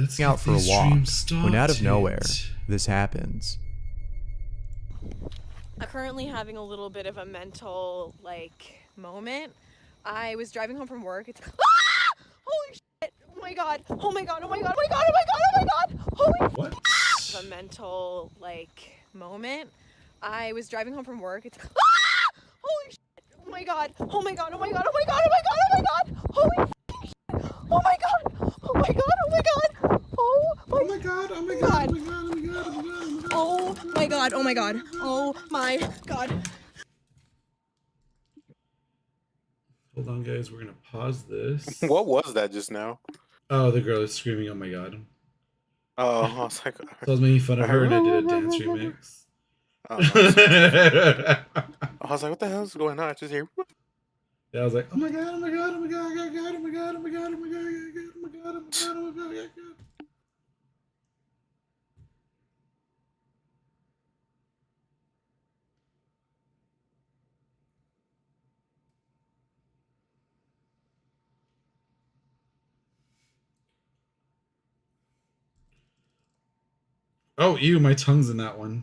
Let's out for a walk when out of nowhere, started. this happens. I'm currently having a little bit of a mental, moment. I was driving home from work. It's holy shit! Oh my god! Oh my god! Oh my god! Oh my god! Oh my god! Oh my god! Holy What? a mental, moment. I was driving home from work. It's holy shit! Oh my god! Oh my god! Oh my god! Oh my god! Oh my god! Oh my god! Holy shit! Oh my god! Oh my god! Oh my god! Oh my god! Oh my god! Oh my god! Oh my god! Oh my god! Oh my god! Oh my god! Oh my god! Hold on, guys. We're gonna pause this. What was that just now? Oh, the girl is screaming, "Oh my god!" Oh, I was like, So I was making fun of her, and I did a dance remix. I was like, what the hell is going on? I just hear. Yeah, I was like, "Oh my god! Oh my god! Oh my god! Oh my god! Oh my god! Oh my god! Oh my god! Oh my god! Oh my god! Oh my god! Oh my god! Oh, ew, my tongue's in that one.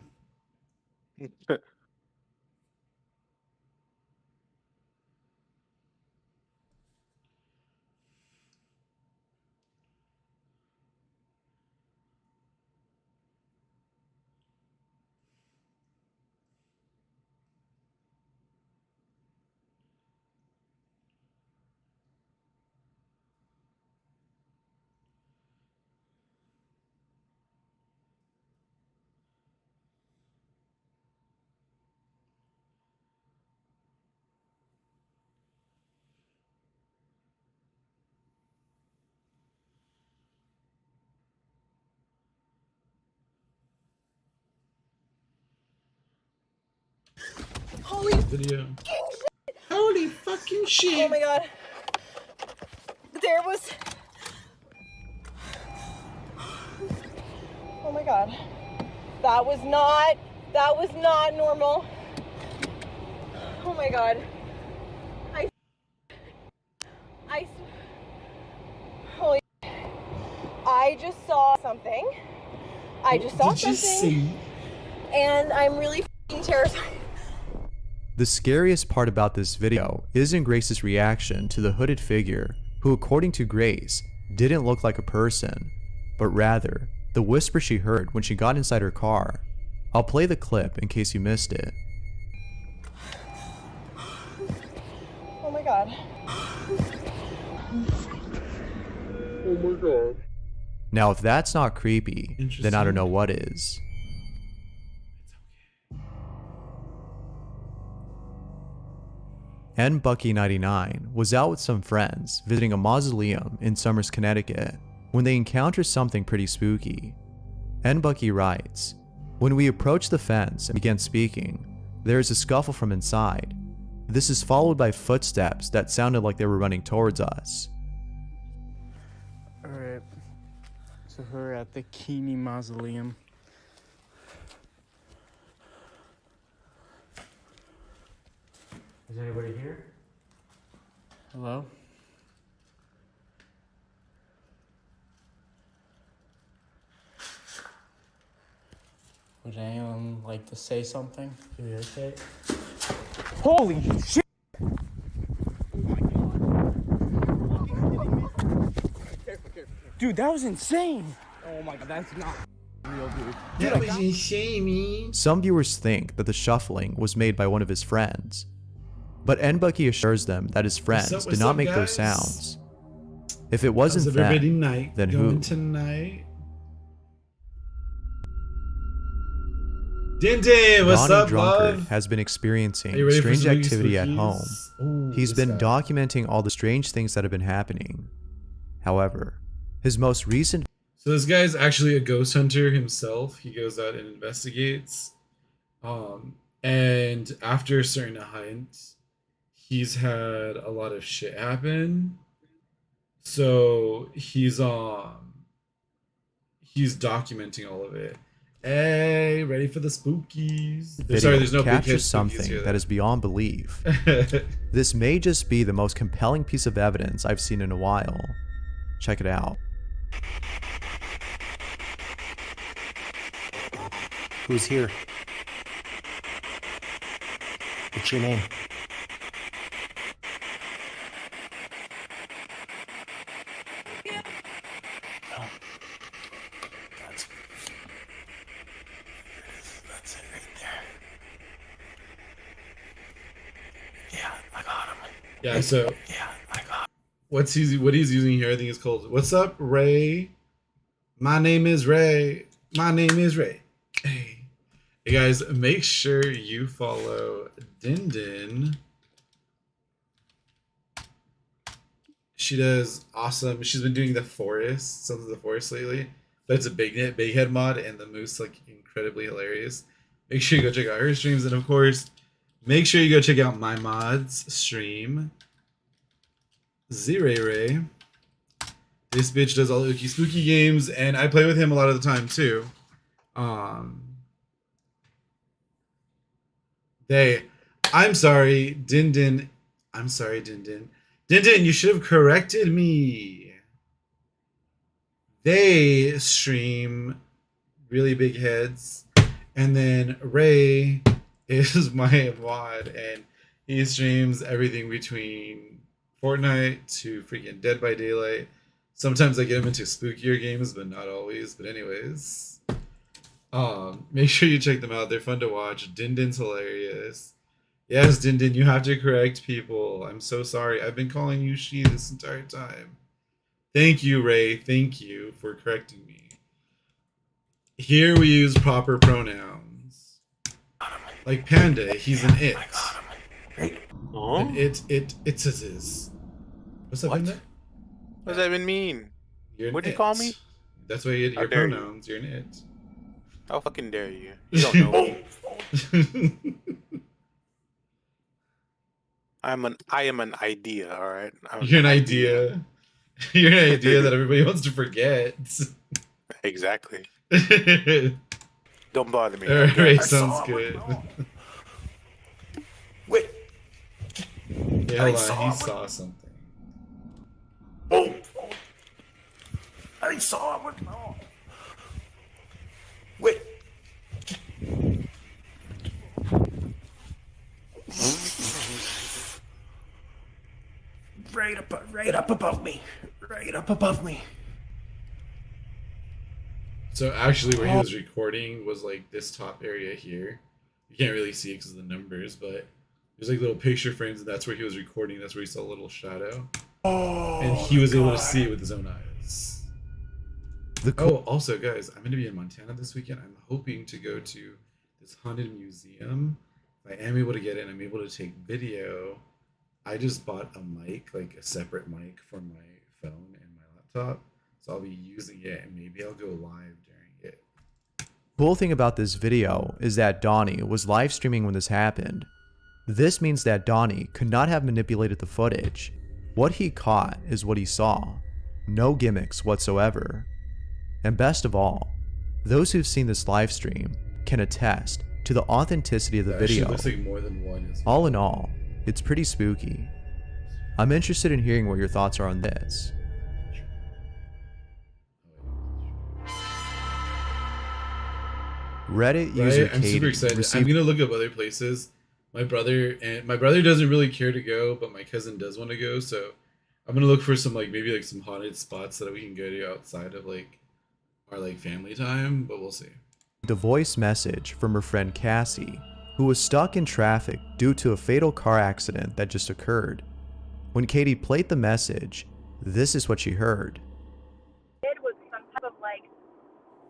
Holy Video. Holy fucking shit! Oh my god. There was. Oh my god. That was not normal. Oh my god. Holy. I just saw something. Did you see? And I'm really f***ing terrified. The scariest part about this video isn't Grace's reaction to the hooded figure who, according to Grace, didn't look like a person, but rather the whisper she heard when she got inside her car. I'll play the clip in case you missed it. Oh my god. Oh my god. Now if that's not creepy, then I don't know what is. Bucky99 was out with some friends visiting a mausoleum in Somers, Connecticut when they encountered something pretty spooky. Bucky writes, "When we approached the fence and began speaking, there is a scuffle from inside. This is followed by footsteps that sounded like they were running towards us." Alright, so we're at the Keeney Mausoleum. Is anybody here? Hello? Would anyone like to say something? Are you okay? Holy shit! Dude, that was insane! Oh my god, that's not real, dude. That was insane. Some viewers think that the shuffling was made by one of his friends, but Bucky assures them that his friends did not make those sounds. If it wasn't them, then who? Tonight? Dinte, what's Ronnie up, Drunkard love? has been experiencing Are you ready for strange some activity at spookies? home. Ooh, He's what's been that? documenting all the strange things that have been happening. However, his most recent So this guy's actually a ghost hunter himself. He goes out and investigates. And after a certain hunt, he's had a lot of shit happen. So he's documenting all of it. Hey, ready for the spookies? video Sorry, there's no big captures hit spookies something here, that is beyond belief. This may just be the most compelling piece of evidence I've seen in a while. Check it out. Who's here? What's your name? Oh, that's it right there. Yeah, I got him. Yeah, so Yeah, I got him. what he's using here, I think is called "What's up, Ray? My name is Ray. My name is Ray." Hey guys, make sure you follow Din Din. She does awesome. She's been doing the forest, Sons of the Forest lately, but it's a big head mod, and the moose like incredibly hilarious. Make sure you go check out her streams, and of course, make sure you go check out my mod's stream. Z-Ray Ray. This bitch does all the ookie spooky games, and I play with him a lot of the time too. I'm sorry, Din Din. I'm sorry, Din Din. Din Din, you should have corrected me. They stream really big heads, and then Ray is my mod, and he streams everything between Fortnite to freaking Dead by Daylight. Sometimes I get him into spookier games, but not always. But anyways, make sure you check them out. They're fun to watch. Din Din's hilarious. Yes, Din Din, you have to correct people. I'm so sorry. I've been calling you she this entire time. Thank you, Ray. Thank you for correcting me. Here we use proper pronouns. Like Panda, he's an it. Oh? An it's his. What's up, What? Panda? What does that even mean? You're an What'd you it. call me? That's why you get How your dare you. pronouns. You're an it. How fucking dare you? You don't know me. I am an idea, alright? You're an idea. You're an idea that everybody wants to forget. Exactly. Alright, Don't bother me. Okay? sounds good. Wait. Yeah, hold on, he saw something. Oh! I saw it. Oh. Wait. Right up above me. Right up above me. So actually where he was recording was like this top area here. You can't really see it because of the numbers, but there's like little picture frames, and that's where he was recording. That's where he saw a little shadow. Oh, And he was able to see it with his own eyes. Oh, also guys, I'm going to be in Montana this weekend. I'm hoping to go to this haunted museum. If I am able to get in, I'm able to take video. I just bought a mic, like a separate mic for my phone and my laptop. So I'll be using it, and maybe I'll go live during it. Cool thing about this video is that Donnie was live streaming when this happened. This means that Donnie could not have manipulated the footage. What he caught is what he saw. No gimmicks whatsoever. And best of all, those who've seen this live stream can attest to the authenticity of the That actually video. looks like more than one. All in all, it's pretty spooky. I'm interested in hearing what your thoughts are on this. Reddit user Right? I'm super Katie excited. I'm received gonna look up other places. My brother doesn't really care to go, but my cousin does want to go. So I'm gonna look for some maybe some haunted spots that we can go to outside of our family time. But we'll see. a voice message from her friend Cassie, who was stuck in traffic due to a fatal car accident that just occurred. When Katie played the message, this is what she heard. It was some type of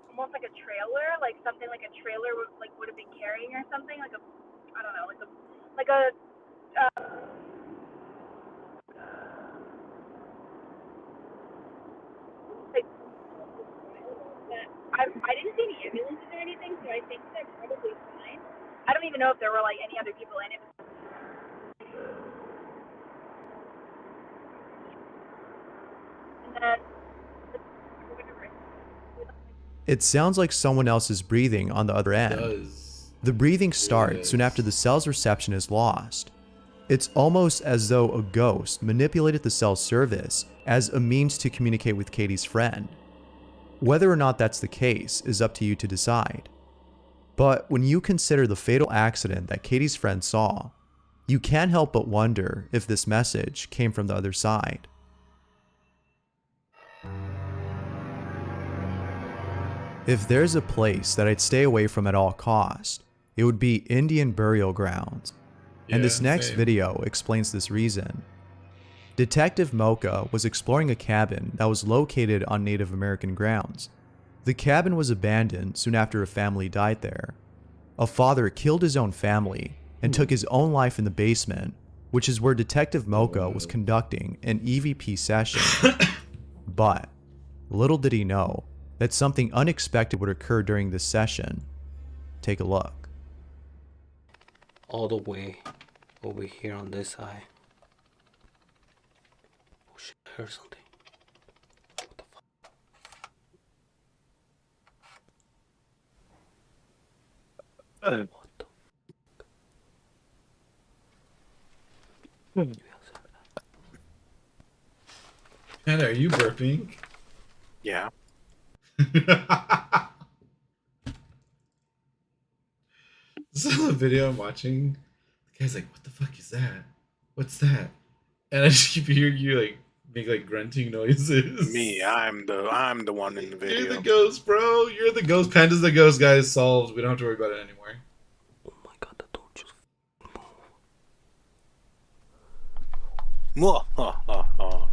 almost like a trailer, like something like a trailer would have been carrying or something, like a, I don't know, like a I didn't see any ambulances or anything, so I think they're probably fine. I don't even know if there were any other people in it. And then It sounds like someone else is breathing on the other It end. does. The breathing starts soon after the cell's reception is lost. It's almost as though a ghost manipulated the cell's service as a means to communicate with Katie's friend. Whether or not that's the case is up to you to decide. But when you consider the fatal accident that Katie's friend saw, you can't help but wonder if this message came from the other side. If there's a place that I'd stay away from at all costs, it would be Indian burial grounds. And this Yeah, next same. video explains this reason. Detective Mocha was exploring a cabin that was located on Native American grounds. The cabin was abandoned soon after a family died there. A father killed his own family and took his own life in the basement, which is where Detective Mocha was conducting an EVP session. But little did he know that something unexpected would occur during this session. Take a look. All the way over here on this side. Oh shit, I heard something. What the fuck? What the Panda, are you burping? Yeah. So the video I'm watching, the guy's like, "What the fuck is that? What's that?" And I just keep hearing you like make like grunting noises. Me, I'm the one in the You're video. the ghost, bro. You're the ghost. Panda's the ghost, guys. Solved. We don't have to worry about it anymore. Oh my god, that don't just Mwah, ha, ha, ha.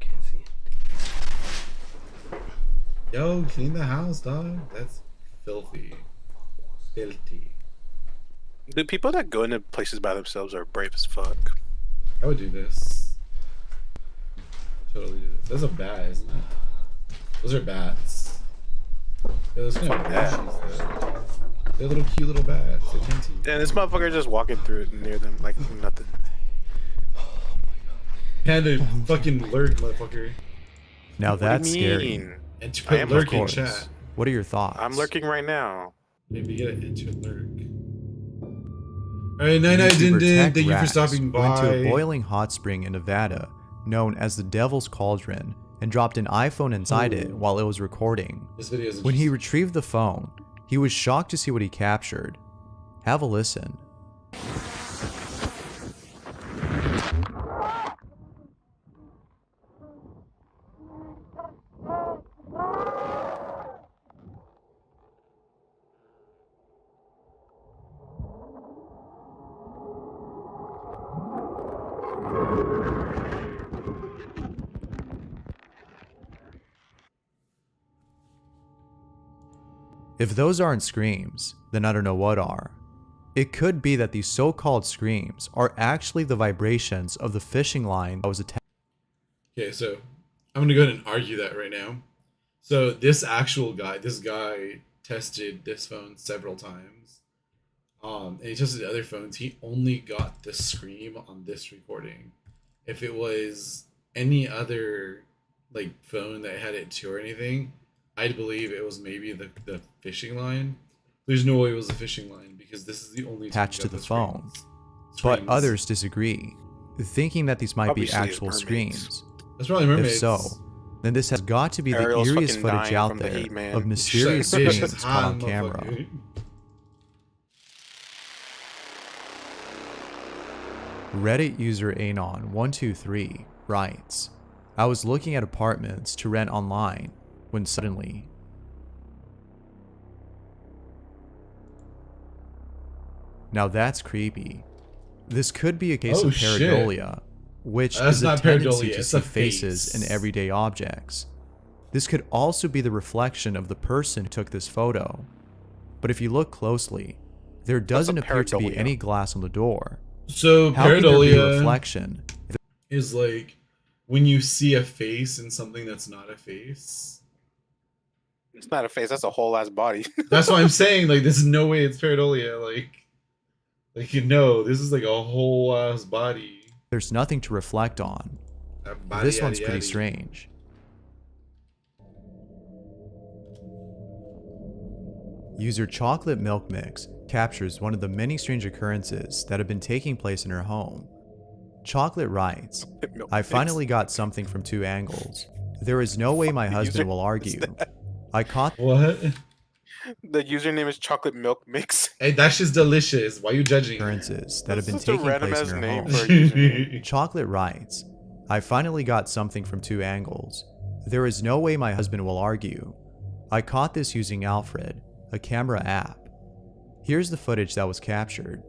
can't see it. Yo, clean the house, dog. That's filthy. Filthy. The people that go into places by themselves are brave as fuck. I would do this. I'd totally do this. That's a bat, isn't it? Those are bats. Yeah, those kind of bats. They're little cute little bats. They're teensy. And this motherfucker just walking through it near them like nothing. Panda, fucking lurk, motherfucker. Now What do that's you scary. mean? And to I put am, of lurk in course. chat. What are your thoughts? I'm lurking right now. Maybe get it into lurk. Alright, Nine Din YouTuber Din, Tech thank you for Rex stopping went to a by. boiling hot spring in Nevada, known as the Devil's Cauldron, and dropped an iPhone inside it while it was recording. This video is When he interesting. retrieved the phone, he was shocked to see what he captured. Have a listen. If those aren't screams, then I don't know what are. It could be that these so-called screams are actually the vibrations of the fishing line that was attached. Okay, so I'm gonna go ahead and argue that right now. So this guy tested this phone several times. And he tested the other phones. He only got the scream on this recording. If it was any other like phone that had it too or anything, I'd believe it was maybe the fishing line. There's no way it was the fishing line because this is the only time Attached we to got the phone. screams. But others disagree, thinking that these might Obviously, be it's actual mermaids. screams. That's probably mermaids. If so, then this has got to be the Ariel's eeriest fucking footage dying out from the there heat, man. of mysterious Shit, bitch, screams it's caught hot, on camera. motherfucker. Reddit user Anon123 writes, I was looking at apartments to rent online when suddenly Now that's creepy. This could be a case Oh, of shit. pareidolia, which That's is a not tendency pareidolia, to it's see a faces face. in everyday objects. This could also be the reflection of the person who took this photo. But if you look closely, there doesn't appear to be pareidolia? any glass on the door. So How can there be a pareidolia reflection? is like when you see a face in something that's not a face. It's not a face. That's a whole ass body. That's why I'm saying like there's no way it's pareidolia. Like you know, this is like a whole ass body. There's nothing to reflect on. That body This one's yaddy pretty yaddy. strange. User Chocolate Milk Mix captures one of the many strange occurrences that have been taking place in her home. Chocolate writes, I finally got something from two angles. There is no way my the husband user will is argue. that? I caught What? The username is chocolate milk mix. Hey, that shit's delicious. Why are you judging? occurrences that have been That's such a taking random place in ass her name home. for a username. Chocolate writes, I finally got something from 2 angles. There is no way my husband will argue. I caught this using Alfred, a camera app. Here's the footage that was captured.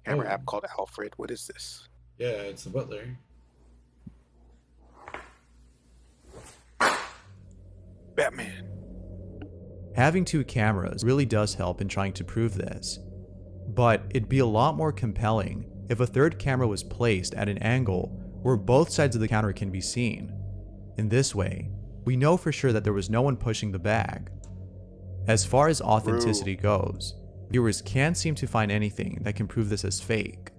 Camera Oh. app called Alfred. What is this? Yeah, it's the butler. Batman. Having 2 cameras really does help in trying to prove this. But it'd be a lot more compelling if a 3rd camera was placed at an angle where both sides of the counter can be seen. In this way, we know for sure that there was no one pushing the bag. As far as authenticity goes, viewers can't seem to find anything that can prove this as fake.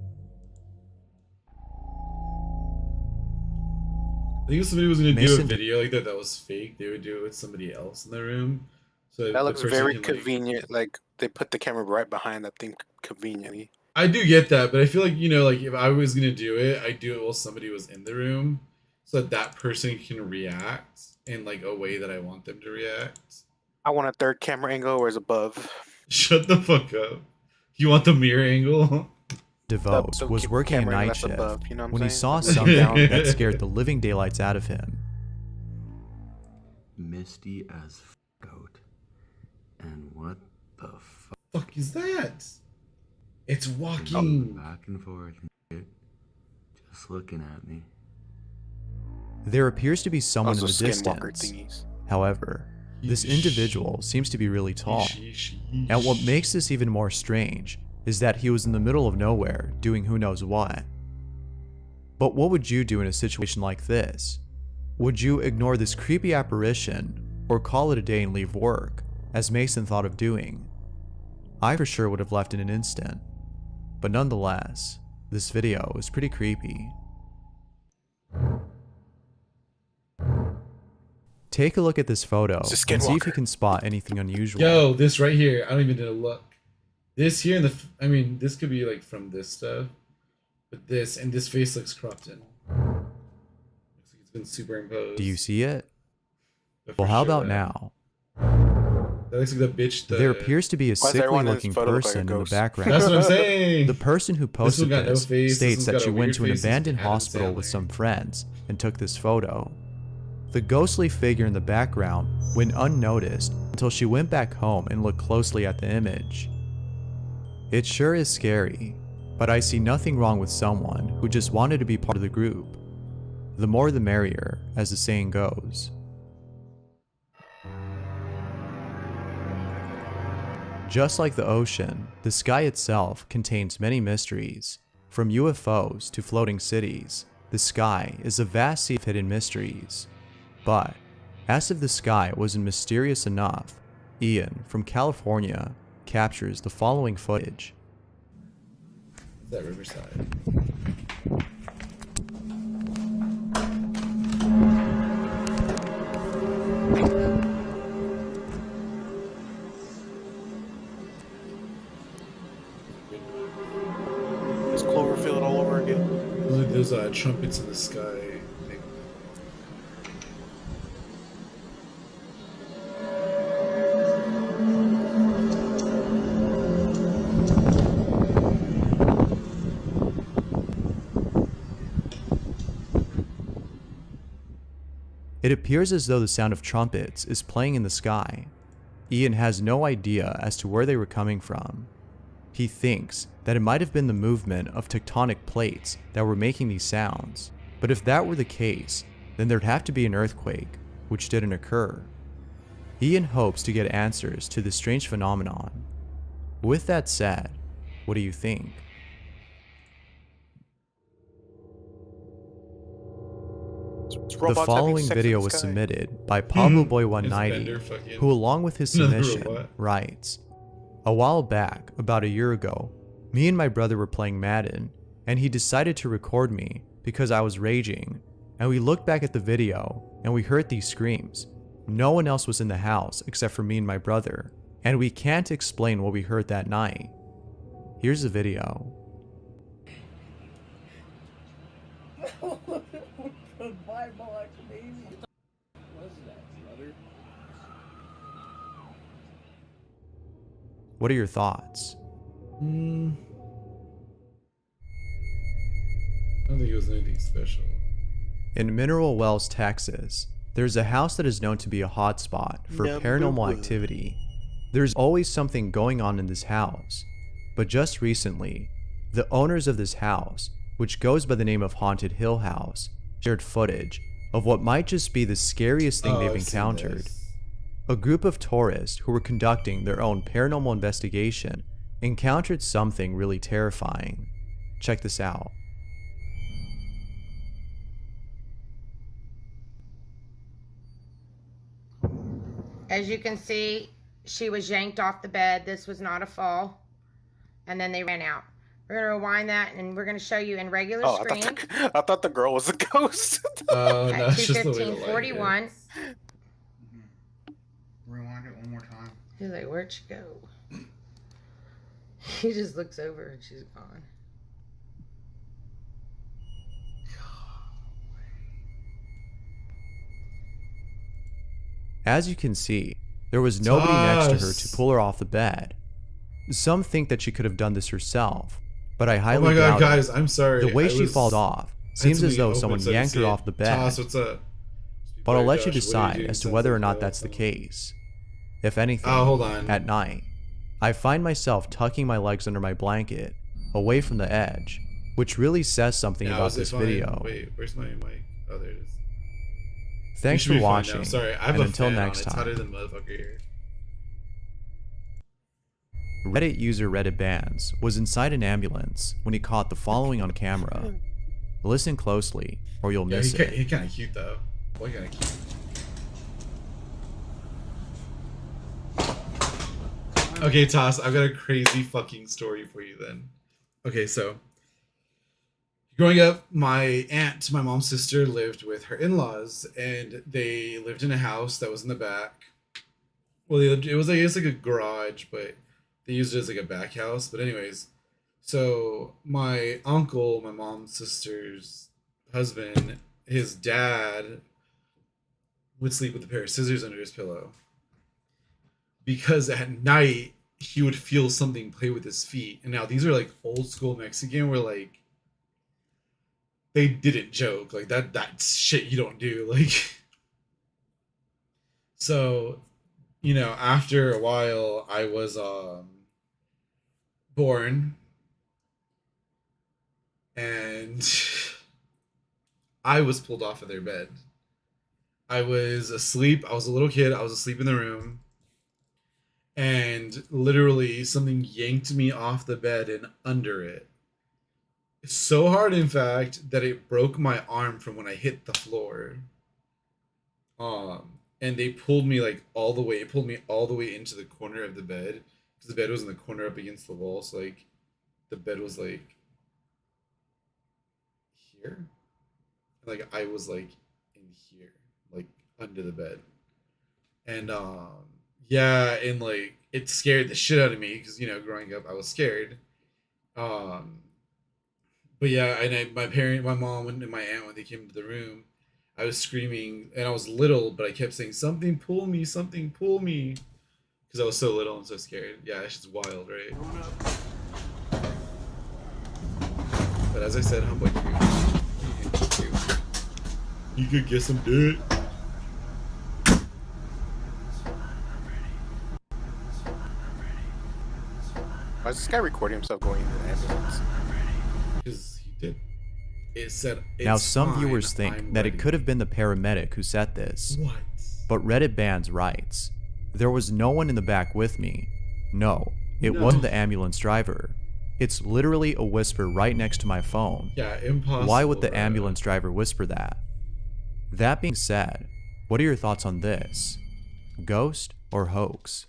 I think if somebody was gonna do a Mason- video like that was fake, they would do it with somebody else in the room. So That the looks person very can, convenient. Like they put the camera right behind that thing conveniently. I do get that, but I feel like like if I was gonna do it, I'd do it while somebody was in the room, so that person can react in like a way that I want them to react. I want a 3rd camera angle where it's above. Shut the fuck up. You want the mirror angle? DeVos So was keep working a camera night less shift above, you know what I'm when he saying? saw That's something down. that scared the living daylights out of him. Misty as out. And what the fuck? Fuck is that? It's Going walking. back and forth and shit. Just looking at me. There appears to be someone in Also the skinwalker distance. thingies. However, this individual seems to be really tall. And what makes this even more strange is that he was in the middle of nowhere doing who knows what. But what would you do in a situation like this? Would you ignore this creepy apparition or call it a day and leave work, as Mason thought of doing? I for sure would have left in an instant. But nonetheless, this video is pretty creepy. Take a look at this photo It's a and see if you skinwalker. can spot anything unusual. Yo, this right here. I don't even need to look. This here, I mean, this could be like from this stuff, but this and this face looks cropped in. Looks like it's been superimposed. Do you see it? But for Well, how sure about that- now? That looks like the bitch. There appears to be a Why is everyone in this sickly-looking photo look like a person in the ghost? background. That's what I'm saying. The person who one posted got no this face, this states one's that got she a went weird to an face, this abandoned one's Adam hospital with Sandler. some friends and took this photo. The ghostly figure in the background went unnoticed until she went back home and looked closely at the image. It sure is scary, but I see nothing wrong with someone who just wanted to be part of the group. The more the merrier, as the saying goes. Just like the ocean, the sky itself contains many mysteries. From UFOs to floating cities, the sky is a vast sea of hidden mysteries. But, as if the sky wasn't mysterious enough, Ian from California captures the following footage. Is that Riverside? It's Cloverfield all over again. Look at those trumpets in the sky. It appears as though the sound of trumpets is playing in the sky. Ian has no idea as to where they were coming from. He thinks that it might have been the movement of tectonic plates that were making these sounds, but if that were the case, then there'd have to be an earthquake, which didn't occur. Ian hopes to get answers to this strange phenomenon. With that said, what do you think? It's The robots having following sex in video the was sky. submitted by Pablo Boy It's 190, Bender fucking- who along with his Another submission robot. writes, a while back, about a year ago, me and my brother were playing Madden, and he decided to record me because I was raging, and we looked back at the video, and we heard these screams. No one else was in the house except for me and my brother, and we can't explain what we heard that night. Here's the video. Goodbye, black baby. What's that, brother? What are your thoughts? I don't think it was anything special. In Mineral Wells, Texas, there's a house that is known to be a hotspot for paranormal activity. There's always something going on in this house, but just recently, the owners of this house, which goes by the name of Haunted Hill House, shared footage of what might just be the scariest thing they've I've seen encountered. this. A group of tourists who were conducting their own paranormal investigation encountered something really terrifying. Check this out. As you can see, she was yanked off the bed. This was not a fall. And then they ran out. We're going to rewind that and we're going to show you in regular Oh, screen I thought the girl was a ghost. Oh, no, at it's just the way the light 2:15:41. hits. Rewind it one more time. He's like, where'd she go? He just looks over and she's gone. As you can see, there was nobody next to her to Toss. pull her off the bed. Some think that she could have done this herself, but I Oh highly my doubt god, guys, it. I'm sorry. The way I she was- falls off I had seems as something though open someone so I could yanked see her it. off the bed. Toss, what's up? But I'll let you Josh, what are decide doing? as to Sounds whether or like not that. that's the case. If anything, Oh, hold on. at night, I find myself tucking my legs under my blanket, away from the edge, which really says something Now, about is it this fine? video. Wait, where's my mic? Oh, there it is. Thanks You should for be fine now. watching, Sorry, I have and a until fan on. next It's hotter time. than motherfucker here. Reddit user Reddit Bands was inside an ambulance when he caught the following on camera. Listen closely, or you'll Yeah, miss he it. kind of cute though. Boy, kind of cute. Okay, Toss, I've got a crazy fucking story for you then. Okay, so growing up, my aunt, my mom's sister, lived with her in-laws, and they lived in a house that was in the back. Well, it was like, it's like a garage, but they used it as like a back house. But anyways, so my uncle, my mom's sister's husband, his dad would sleep with a pair of scissors under his pillow. Because at night he would feel something play with his feet. And now these are like old school Mexican where like they didn't joke. Like that's shit you don't do. Like so, you know, after a while I was born and I was pulled off of their bed. I was asleep. I was a little kid. I was asleep in the room. And literally something yanked me off the bed and under it. So hard, in fact, that it broke my arm from when I hit the floor. And they pulled me like all the way. It pulled me all the way into the corner of the bed. Because the bed was in the corner up against the wall. So like the bed was like here. Like I was like in here. Like under the bed. And yeah, and like it scared the shit out of me because, you know, growing up I was scared. But yeah, and my mom and my aunt, when they came into the room, I was screaming and I was little, but I kept saying something pull me, because I was so little and so scared. Yeah, it's just wild, right? But as I said, homeboy, you could get some dick. Why is this guy recording himself going into the ambulance? Because he did. It said. Now, "It's some fine, viewers think I'm that ready." it could have been the paramedic who said this, What? but Reddit Bands writes, "There was no one in the back with me. No, it No. wasn't the ambulance driver. It's literally a whisper right next to my phone. Yeah, impossible. Why would the bro. ambulance driver whisper that?" That being said, what are your thoughts on this? Ghost or hoax?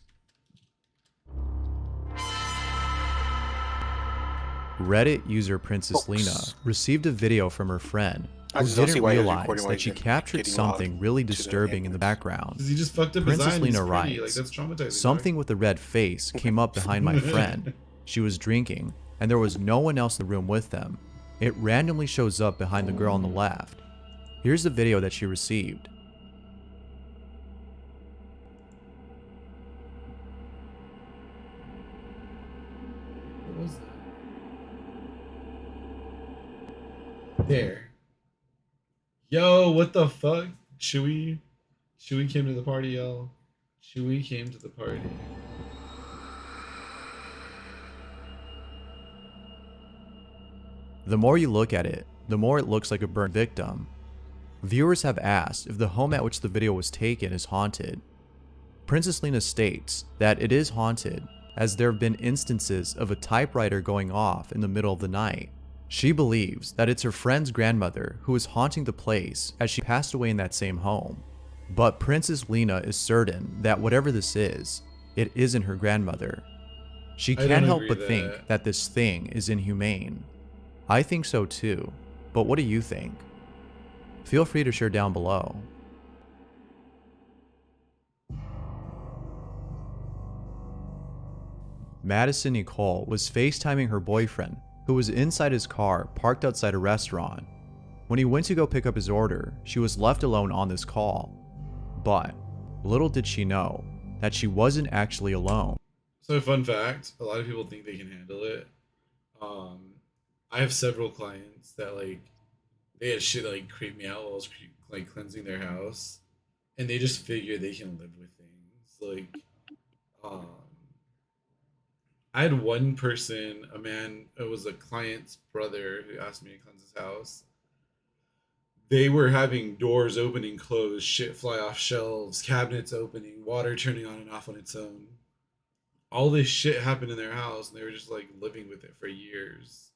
Reddit user Princess Hoax. Lena received a video from her friend I who just don't see didn't why you're realize recording while that she you're captured getting something logged really to the disturbing in the ambulance. background. Because he just fucked up his eye Princess and he's Lena pretty. writes, Like, that's traumatizing. "Something with a red face came up behind my friend. She was drinking, and there was no one else in the room with them. It randomly shows up behind the girl on the left. Here's the video that she received. What was that? There. Yo, what the fuck? Chewy came to the party, yo. Chewy came to the party. The more you look at it, the more it looks like a burnt victim. Viewers have asked if the home at which the video was taken is haunted. Princess Lena states that it is haunted, as there have been instances of a typewriter going off in the middle of the night. She believes that it's her friend's grandmother who is haunting the place, as she passed away in that same home. But Princess Lena is certain that whatever this is, it isn't her grandmother. She I can't don't help agree but think that this thing is inhumane. I think so too, but what do you think? Feel free to share down below. Madison Nicole was FaceTiming her boyfriend, who was inside his car parked outside a restaurant. When he went to go pick up his order, she was left alone on this call. But little did she know that she wasn't actually alone. So fun fact, a lot of people think they can handle it. I have several clients that like they had shit that like creep me out while I was like cleansing their house, and they just figure they can live with things. Like, I had one person, a man, it was a client's brother who asked me to cleanse his house. They were having doors open and close, shit fly off shelves, cabinets opening, water turning on and off on its own. All this shit happened in their house, and they were just like living with it for years.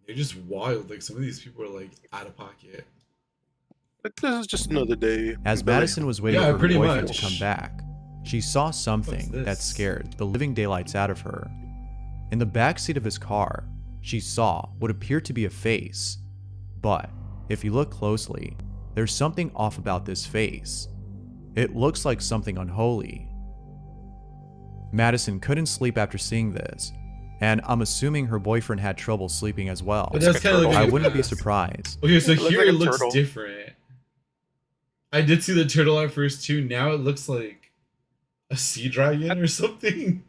They're just wild. Like some of these people are like out of pocket. But this is just another day. As Madison was waiting Yeah, for her pretty boyfriend much. to come back, she saw something What's that this? scared the living daylights out of her. In the back seat of his car, she saw what appeared to be a face. But if you look closely, there's something off about this face. It looks like something unholy. Madison couldn't sleep after seeing this, and I'm assuming her boyfriend had trouble sleeping as well. But that's kind of like I wouldn't be surprised. Okay, so It looks here like it a looks turtle. different. I did see the turtle at first too. Now it looks like a sea dragon or something.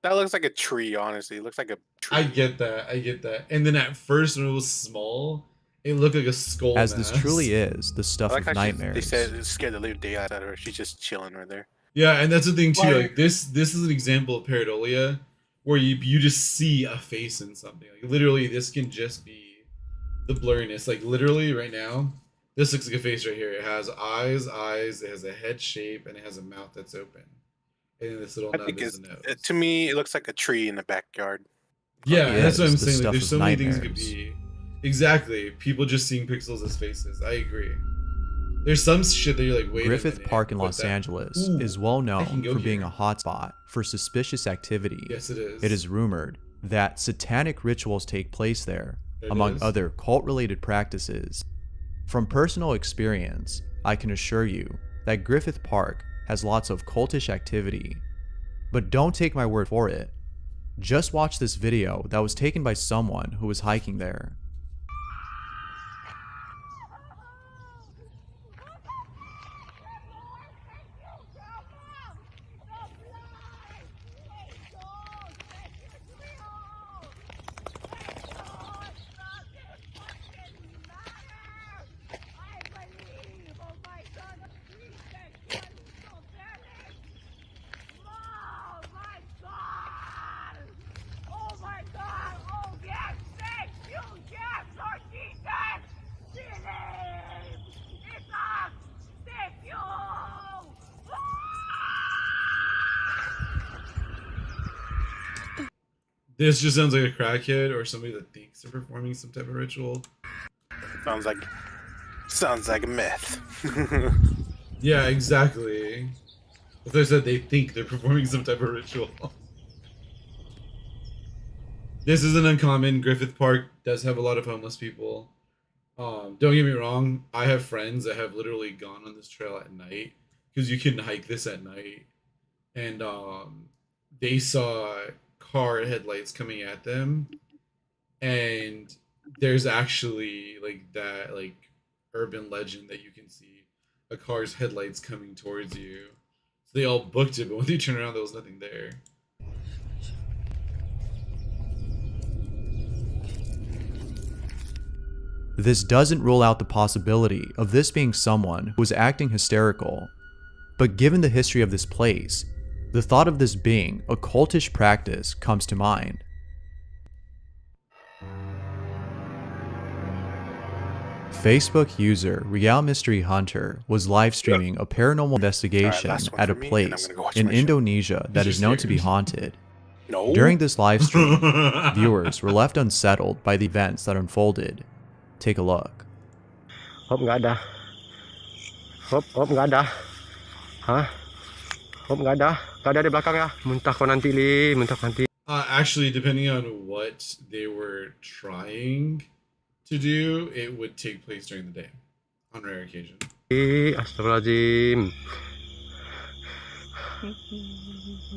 That looks like a tree, honestly. It looks like a tree. I get that. And then at first when it was small, it looked like a skull. As this mask. truly is the I stuff like of how nightmares. they said it scared the living daylight out of her. She's just chilling right there. Yeah, and that's the thing too. Like- Like this is an example of pareidolia, where you just see a face in something. Like literally, this can just be the blurriness. Like literally, right now, this looks like a face right here. It has eyes. It has a head shape, and it has a mouth that's open. And then this little I nub think is the nose. to me, it looks like a tree in the backyard. Yeah, It that's what is I'm the saying. Like, stuff there's of so many things it could nightmares. be. Exactly. People just seeing pixels as faces. I agree. There's some shit that you're like, wait. Griffith a minute, Park in what Los the- Angeles Ooh, is well I can known go for being here. a hotspot for suspicious activity. Yes, it is. It is rumored that satanic rituals take place there, It among is. other cult-related practices. From personal experience, I can assure you that Griffith Park has lots of cultish activity. But don't take my word for it. Just watch this video that was taken by someone who was hiking there. This just sounds like a crackhead or somebody that thinks they're performing some type of ritual. Sounds like a myth. Yeah, exactly. As I said, they think they're performing some type of ritual. This isn't uncommon. Griffith Park does have a lot of homeless people. Don't get me wrong. I have friends that have literally gone on this trail at night because you can hike this at night, and they saw car headlights coming at them, and there's actually like that like urban legend that you can see a car's headlights coming towards you. So they all booked it, but when they turned around, there was nothing there. This doesn't rule out the possibility of this being someone who was acting hysterical, but given the history of this place, the thought of this being a cultish practice comes to mind. Facebook user Real Mystery Hunter was live streaming a paranormal investigation last one at a for me, and I'm place gonna go watch in my show. Indonesia that is known to be haunted. No. During this live stream, viewers were left unsettled by the events that unfolded. Take a look. Hop nggak ada. Hop nggak ada. Hah? Hop nggak ada. Nggak ada di belakang ya. Muntah kau nanti li, muntah nanti. Actually, depending on what they were trying to do, it would take place during the day, on rare occasion. Astagfirullahaladzim.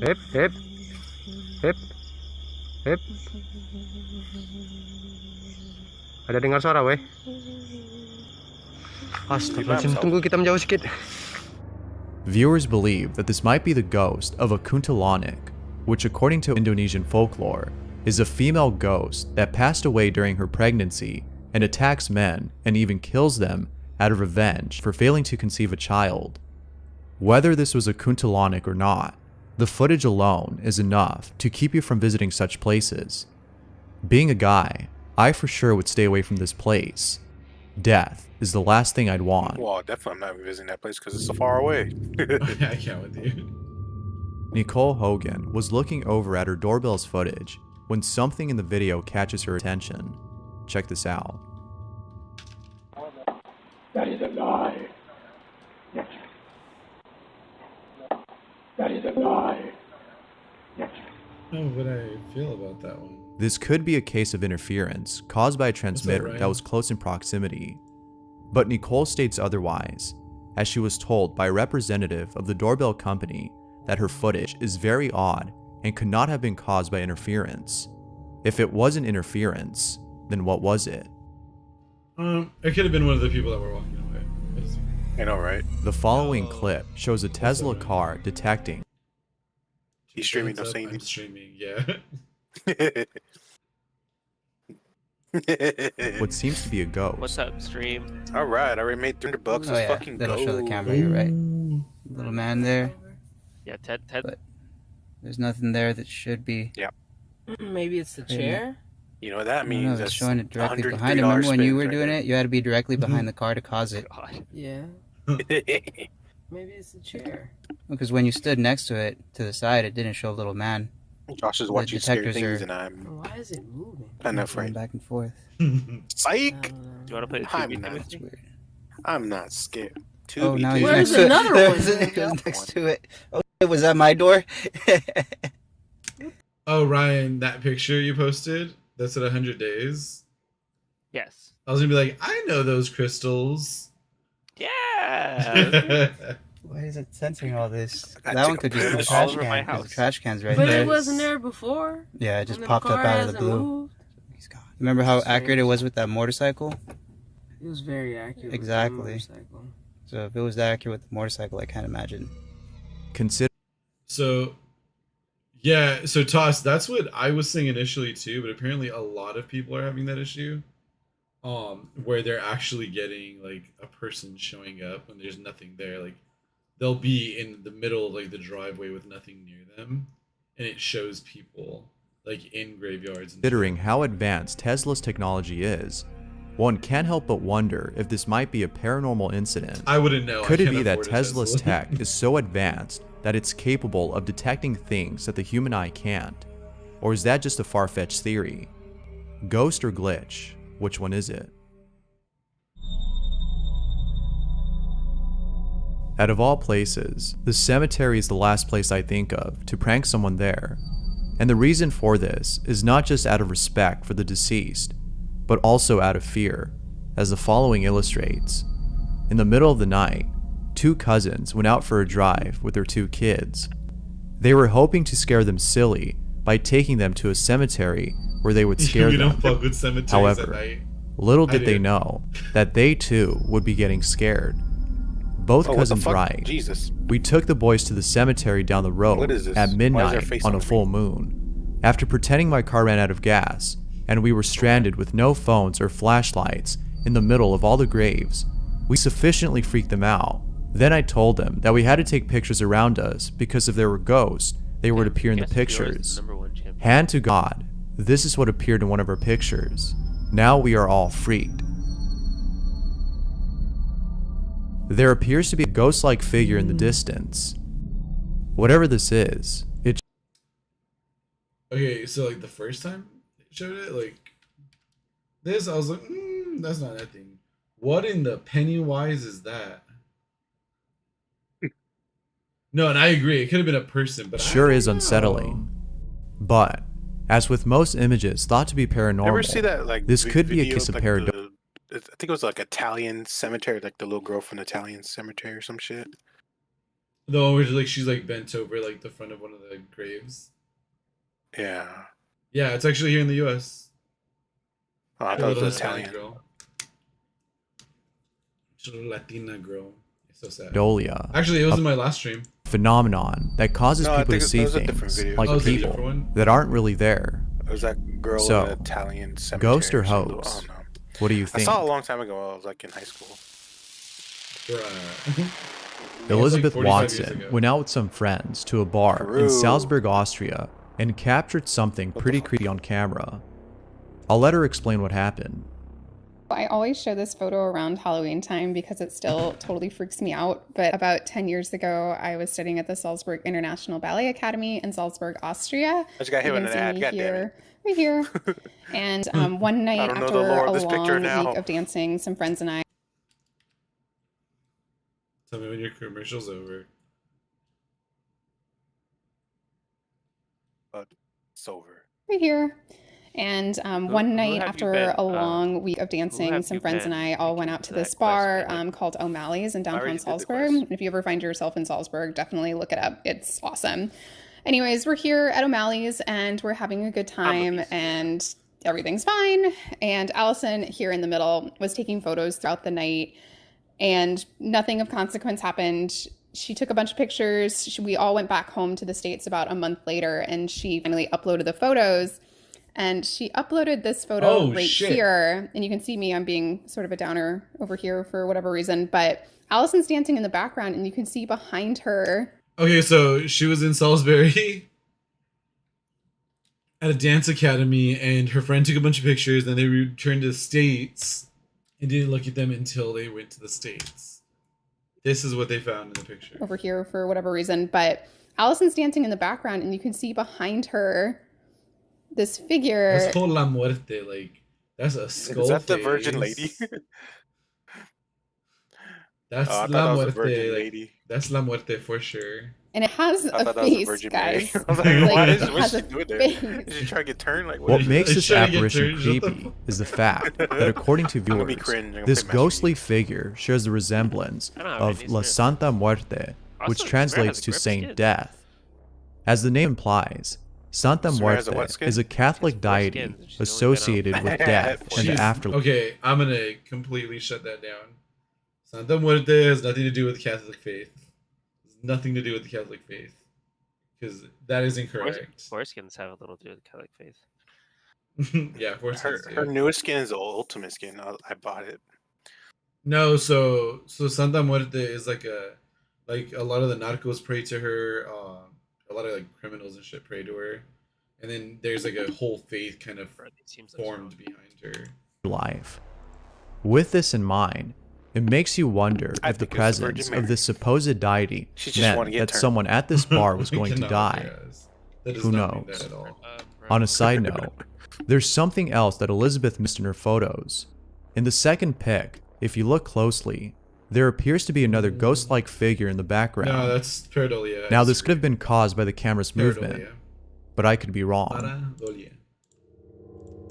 Hep, hep. Hep. Hep. Ada dengar suara, weh? Astagfirullahaladzim, tunggu kita menjauh sedikit. Viewers believe that this might be the ghost of a kuntilanak, which according to Indonesian folklore, is a female ghost that passed away during her pregnancy and attacks men and even kills them out of revenge for failing to conceive a child. Whether this was a kuntilanak or not, the footage alone is enough to keep you from visiting such places. Being a guy, I for sure would stay away from this place. Death is the last thing I'd want. Well, definitely I'm not visiting that place because it's so far away. I can't with you. Nicole Hogan was looking over at her doorbell's footage when something in the video catches her attention. Check this out. That is a lie. Yes. That is a lie. Yes. Oh, what I feel about that one. This could be a case of interference caused by a transmitter Ryan? that was close in proximity. But Nicole states otherwise, as she was told by a representative of the doorbell company that her footage is very odd and could not have been caused by interference. If it wasn't interference, then what was it? It could have been one of the people that were walking away. I know, right? The following clip shows a Tesla car detecting. He's streaming, Thumbs don't up, say I'm streaming, yeah. What seems to be a ghost. What's up, stream? All right, I already made $300. Let's fucking that'll go. show the camera. You're right. Little man there. Yeah, Ted. But there's nothing there that should be. Yeah. Maybe it's the chair. You know what that I don't means? know, it's That's showing it directly $103 behind it. Remember when you were spent doing right it? You had to be directly behind the car to cause it. God. Yeah. there. Maybe it's the chair. Because when you stood next to it, to the side, it didn't show little man. Josh is watching scary detectors things, are- and I'm Why is it moving? kind of Going afraid. back and forth. Psych! Do you want to play the I'm 2v2 not. with It's me? weird. I'm not scared. Oh, now Two he's Where's next to it. another There one? was- it was next to it. Oh, was that my door? Oh, Ryan, that picture you posted, that's at 100 days. Yes. I was gonna be like, I know those crystals. Yeah. Why is it censoring all this? I That took one a could just be a piss trash all over my can. 'Cause house. the trash can's right But there. it wasn't there before. Yeah, it just And the popped up car out of the hasn't blue. moved. He's gone. Remember how accurate it was with that motorcycle? It was very accurate. with the Exactly. motorcycle. So if it was that accurate with the motorcycle, I can't imagine. Consider So, yeah, so Toss, that's what I was saying initially too, but apparently a lot of people are having that issue. Where they're actually getting like a person showing up when there's nothing there. Like they'll be in the middle of like the driveway with nothing near them, and it shows people like in graveyards. And Considering how advanced Tesla's technology is, one can't help but wonder if this might be a paranormal incident. I wouldn't know. I Could it can't be that afford a Tesla's Tesla. tech is so advanced that it's capable of detecting things that the human eye can't? Or is that just a far-fetched theory? Ghost or glitch? Which one is it? Out of all places, the cemetery is the last place I think of to prank someone there. And the reason for this is not just out of respect for the deceased, but also out of fear, as the following illustrates. In the middle of the night, two cousins went out for a drive with their two kids. They were hoping to scare them silly by taking them to a cemetery where they would scare We them. don't fuck with cemeteries at However, night. little I did they do. know that they too would be getting scared. Both Oh, what the cousins fuck? Wright. Jesus. We took the boys to the cemetery down the road What is this? at Why is there a midnight face on on a the full moon. After pretending my car ran out of gas, and we were stranded with no phones or flashlights in the middle of all the graves, we sufficiently freaked them out. Then I told them that we had to take pictures around us because if there were ghosts, they would appear in the pictures. Hand to God, this is what appeared in one of our pictures. Now we are all freaked. There appears to be a ghost-like figure in the distance. Whatever this is, it Okay, so like the first time it showed it, like this, I was like, that's not that thing. What in the Pennywise is that? No, and I agree, it could have been a person, but sure I don't is know. unsettling. But, as with most images thought to be paranormal, Ever see that like this could be a video case of like pareidolia. I think it was like Italian cemetery, like the little girl from Italian cemetery or some shit. The one where like she's like bent over like the front of one of the graves. Yeah. Yeah, it's actually here in the US. Oh, I The thought it little was Hispanic Italian. girl. She's a little Latina girl. It's so sad. Dolia, Actually, it was in my last stream. phenomenon that causes No, I people to think see that was a different things video. like Oh, it's a different people one? that aren't really there. It was that girl So, in an Italian cemetery. ghost or something. hoax? I don't know. What do you I think? saw it a long time ago. I was like in high school. Bruh. Elizabeth 45 years Watson ago. went out with some friends to a bar in Peru. Salzburg, Austria, and captured something pretty creepy on camera. I'll let her explain what happened. I always show this photo around Halloween time because it still totally freaks me out. But about 10 years ago, I was studying at the Salzburg International Ballet Academy in Salzburg, Austria. I just got hit You with can an ad. see me God damn here, right here. And one night don't know after the lore a of this picture long now. week of dancing, some friends and I Tell me when your commercial's over. But it's over. right here. And one who night have you after been, a long week of dancing, have some you friends and been I all went thinking out to of that this bar quest, really? called O'Malley's in already downtown did the Salzburg. quest. If you ever find yourself in Salzburg, definitely look it up. It's awesome. Anyways, we're here at O'Malley's and we're having a good time and everything's fine. And Allison here in the middle was taking photos throughout the night and nothing of consequence happened. She took a bunch of pictures. We all went back home to the States about a month later and she finally uploaded the photos. And she uploaded this photo Oh, right shit. here. And you can see me, I'm being sort of a downer over here for whatever reason. But Allison's dancing in the background and you can see behind her. Okay, so she was in Salisbury at a dance academy, and her friend took a bunch of pictures. Then they returned to the States and didn't look at them until they went to the States. This is what they found in the picture. Over here for whatever reason. But Allison's dancing in the background and you can see behind her this figure. That's called La Muerte. Like, that's a skull. Is that the Virgin Lady? That's Oh, I thought La that was a Muerte. Virgin Like, Lady. that's La Muerte for sure. And it has I a thought that was a face, Virgin Mary. guys. I was like, Like, why it is what's has she a doing there? face. Is she trying to get turned? Like, What He's makes this trying to get apparition turned. Shut the creepy fuck- is the fact that according to I'm gonna be viewers, cringe. I'm gonna this play Master ghostly Chief. figure shares the resemblance I don't have of any La skin. Santa Muerte, which Also, translates Samara to has a Saint grip skin. Death. As the name implies, Santa Samara has a what Muerte skin? is a Catholic She has four deity skins, and she's only been associated on- with death and the She's- afterlife. Okay, I'm gonna completely shut that down. Santa Muerte has nothing to do with the Catholic faith. It's nothing to do with the Catholic faith. Because that is incorrect. Foreskins have a little to do with Catholic faith. Yeah, foreskins do. Her newest skin is the ultimate skin. I bought it. No, so Santa Muerte is like a lot of the narcos pray to her. A lot of like criminals and shit pray to her, and then there's like a whole faith kind of Bro, it seems like formed behind her. life. With this in mind, it makes you wonder I if the think it's the Virgin presence Mary. of this supposed deity She just wanna meant get that turned. someone at this bar was going to No, die. guys. That does Who not mean knows? that at all. On a side note, there's something else that Elizabeth missed in her photos. In the second pic, if you look closely, there appears to be another ghost-like figure in the background. No, that's pareidolia. Now, this could have been caused by the camera's movement, Pareidolia. but I could be wrong. Pareidolia.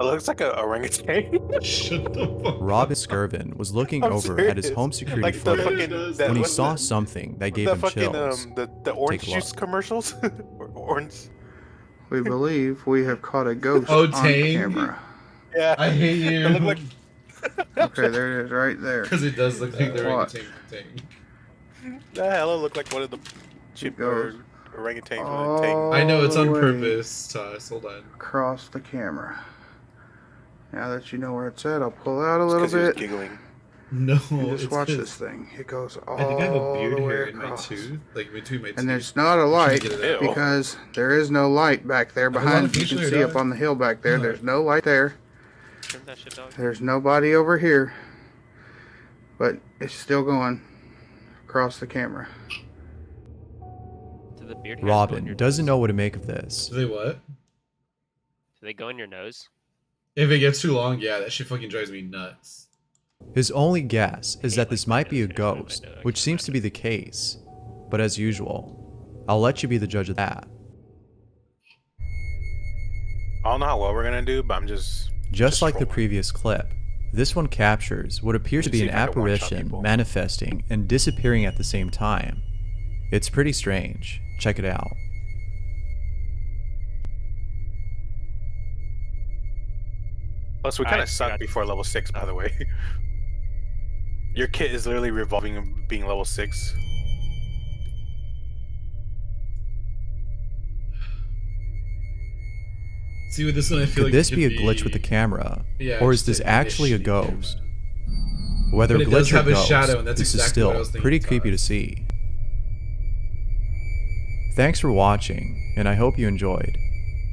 It looks like a orangutan. Shut the fuck Robin Skirvin was looking I'm over at his serious. home security Like the footage fucking that, when he what's saw the- something that gave the him fucking chills. the orange Take a look. juice commercials. Or orange. We believe we have caught a ghost Oh, on Tang? camera. Yeah. I hate you. It looked like Okay, there it is, right there. Because it does look like the What? orangutan from Tang. the hell. It looked like one of the cheap goes orangutans from all Tang. I know it's the on way purpose, Toss. Hold on. across the camera. Now that you know where it's at, I'll pull out a It's little 'cause he was bit. giggling. No, You just it's watch 'cause this thing. It goes all I think I have a beard the way hair in my across. tooth, like between my teeth. And there's not a I'm trying light to get it out. because there is no light back there I have a lot behind. of You facial can hair, see dog. up on the hill back there. No. There's no light there. Trim that shit, dog. There's nobody over here. But it's still going across the camera. Do the beard hairs go in Robin your doesn't nose? know what to make of this. Do they what? Do they go in your nose? If it gets too long, yeah, that shit fucking drives me nuts. His only guess is that this might be a It's gonna go in my ghost, nose, I which can seems to be the case. But as usual, I'll let you be the judge of that. I don't know how well we're gonna do, but I'm just Just like the trolling. previous clip, this one captures what appears to be See an if I can one-shot apparition people. manifesting and disappearing at the same time. It's pretty strange. Check it out. Plus, we I kind of sucked forgot to- before level 6, by the way. Your kit is literally revolving of being level 6. See, with this one, I feel Could like this it be a could glitch with the camera? Yeah, Or is just this an actually a issue, camera. ghost? Whether But it does glitch or have a ghost, shadow, and that's this exactly what I is was still thinking, pretty Todd. creepy to see. Thanks for watching, and I hope you enjoyed.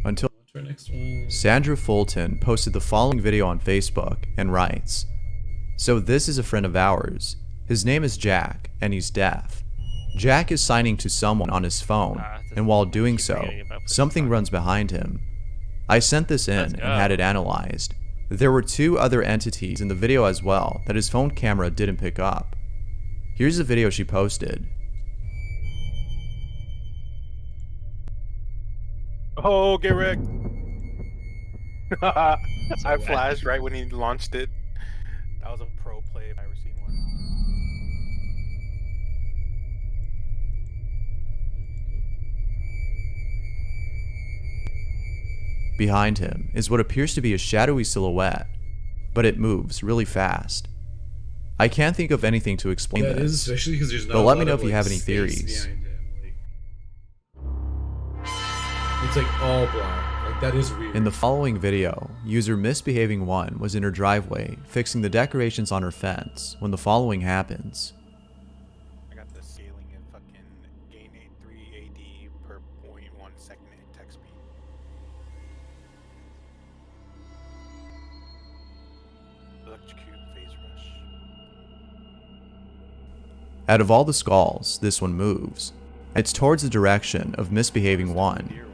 Until To our next one. Sandra Fulton posted the following video on Facebook and writes, "So this is a friend of ours. His name is Jack, and he's deaf. Jack is signing to someone on his phone, and while doing so, something runs behind him. I sent this in and had it analyzed. There were 2 other entities in the video as well that his phone camera didn't pick up. Here's the video she posted. Oh, get wrecked! I flashed right when he launched it. That was a pro play if I ever seen one. Behind him is what appears to be a shadowy silhouette, but it moves really fast. I can't think of anything to explain Yeah, it is, this, especially because there's not but a let me lot know of, if you like, have any space theories. behind him, like, it's like all black. Like, that is weird. In the following video, user Misbehaving1 was in her driveway fixing the decorations on her fence when the following happens. I got the scaling and fucking gain 3 AD per 0.1 second in text speed. Electrocute phase rush. Out of all the skulls, this one moves. It's towards the direction of Misbehaving1.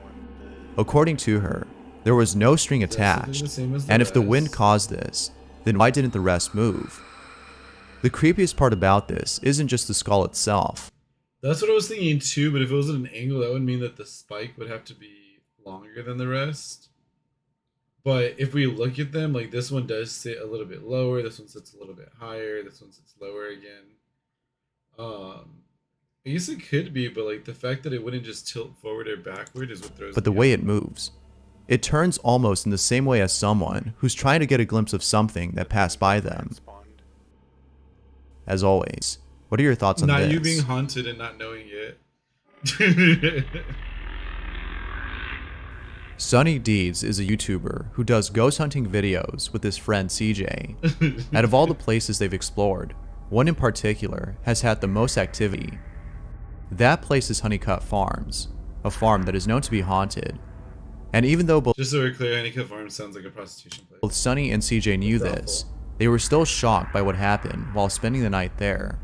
According to her, there was no string attached, the same as the and if the wind rest. caused this, then why didn't the rest move? The creepiest part about this isn't just the skull itself. That's what I was thinking too, but if it was at an angle, that would mean that the spike would have to be longer than the rest. But if we look at them, like this one does sit a little bit lower, this one sits a little bit higher, this one sits lower again. I guess it could be, but like the fact that it wouldn't just tilt forward or backward is what throws But the me way off. it moves, it turns almost in the same way as someone who's trying to get a glimpse of something that passed by them. As always, what are your thoughts on Not this? you being haunted and not knowing it. Sunny Deeds is a YouTuber who does ghost hunting videos with his friend CJ. Out of all the places they've explored, one in particular has had the most activity. That place is Honeycut Farms, a farm that is known to be haunted. And even though Just so we're clear, Honeycut Farm sounds like a prostitution place. both Sunny and CJ knew this, they were still shocked by what happened while spending the night there.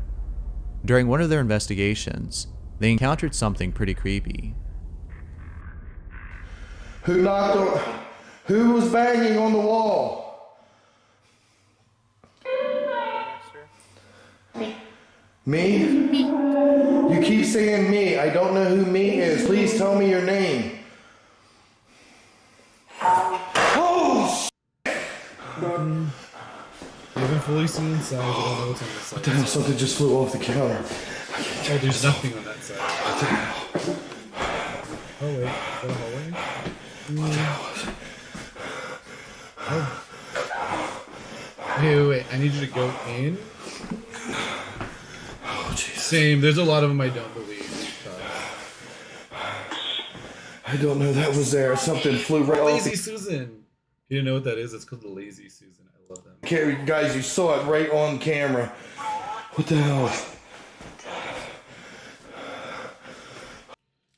During one of their investigations, they encountered something pretty creepy. Who knocked on? Who was banging on the wall? Me? You keep saying me. I don't know who me is. Please tell me your name. Oh, You haven't fully seen inside, you don't know what's on the side. what the hell? Something just flew off the counter. Oh, there's nothing on that side. Oh wait, is that a hallway? Oh. Wait, I need you to go in. Oh, Jesus. Same, there's a lot of them I don't believe. I don't know that was there. Something flew right off. Lazy Susan. You didn't know what that is? It's called the Lazy Susan. I love them. Okay, guys, you saw it right on camera. What the hell?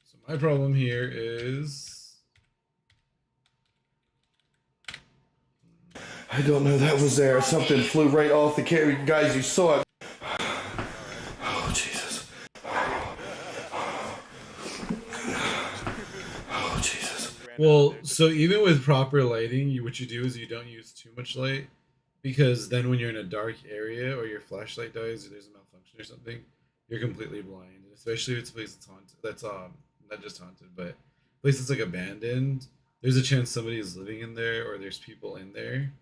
So my problem here is I don't know that was there. Something flew right off the camera. Guys, you saw it. Oh, Jesus. Oh, Jesus. well, so even with proper lighting, what you do is you don't use too much light, because then when you're in a dark area or your flashlight dies or there's a malfunction or something, you're completely blind. Especially if it's a place that's haunted. That's not just haunted, but a place that's like abandoned. There's a chance somebody is living in there or there's people in there.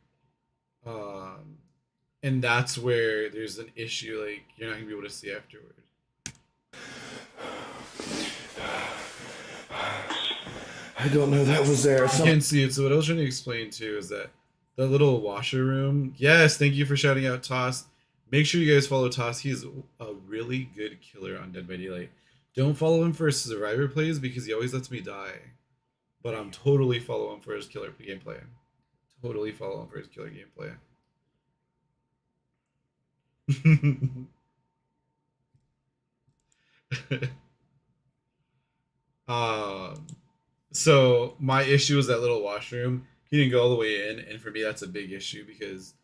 And that's where there's an issue, like you're not gonna be able to see afterward. I don't know that was there. I can't see it. So what I was trying to explain too is that the little washer room. Yes, thank you for shouting out Toss. Make sure you guys follow Toss. He's a really good killer on Dead by Daylight. Don't follow him for his survivor plays because he always lets me die. But I'm totally follow him for his killer gameplay. Totally follow him for his killer gameplay. So my issue is that little washroom. He didn't go all the way in, and for me that's a big issue because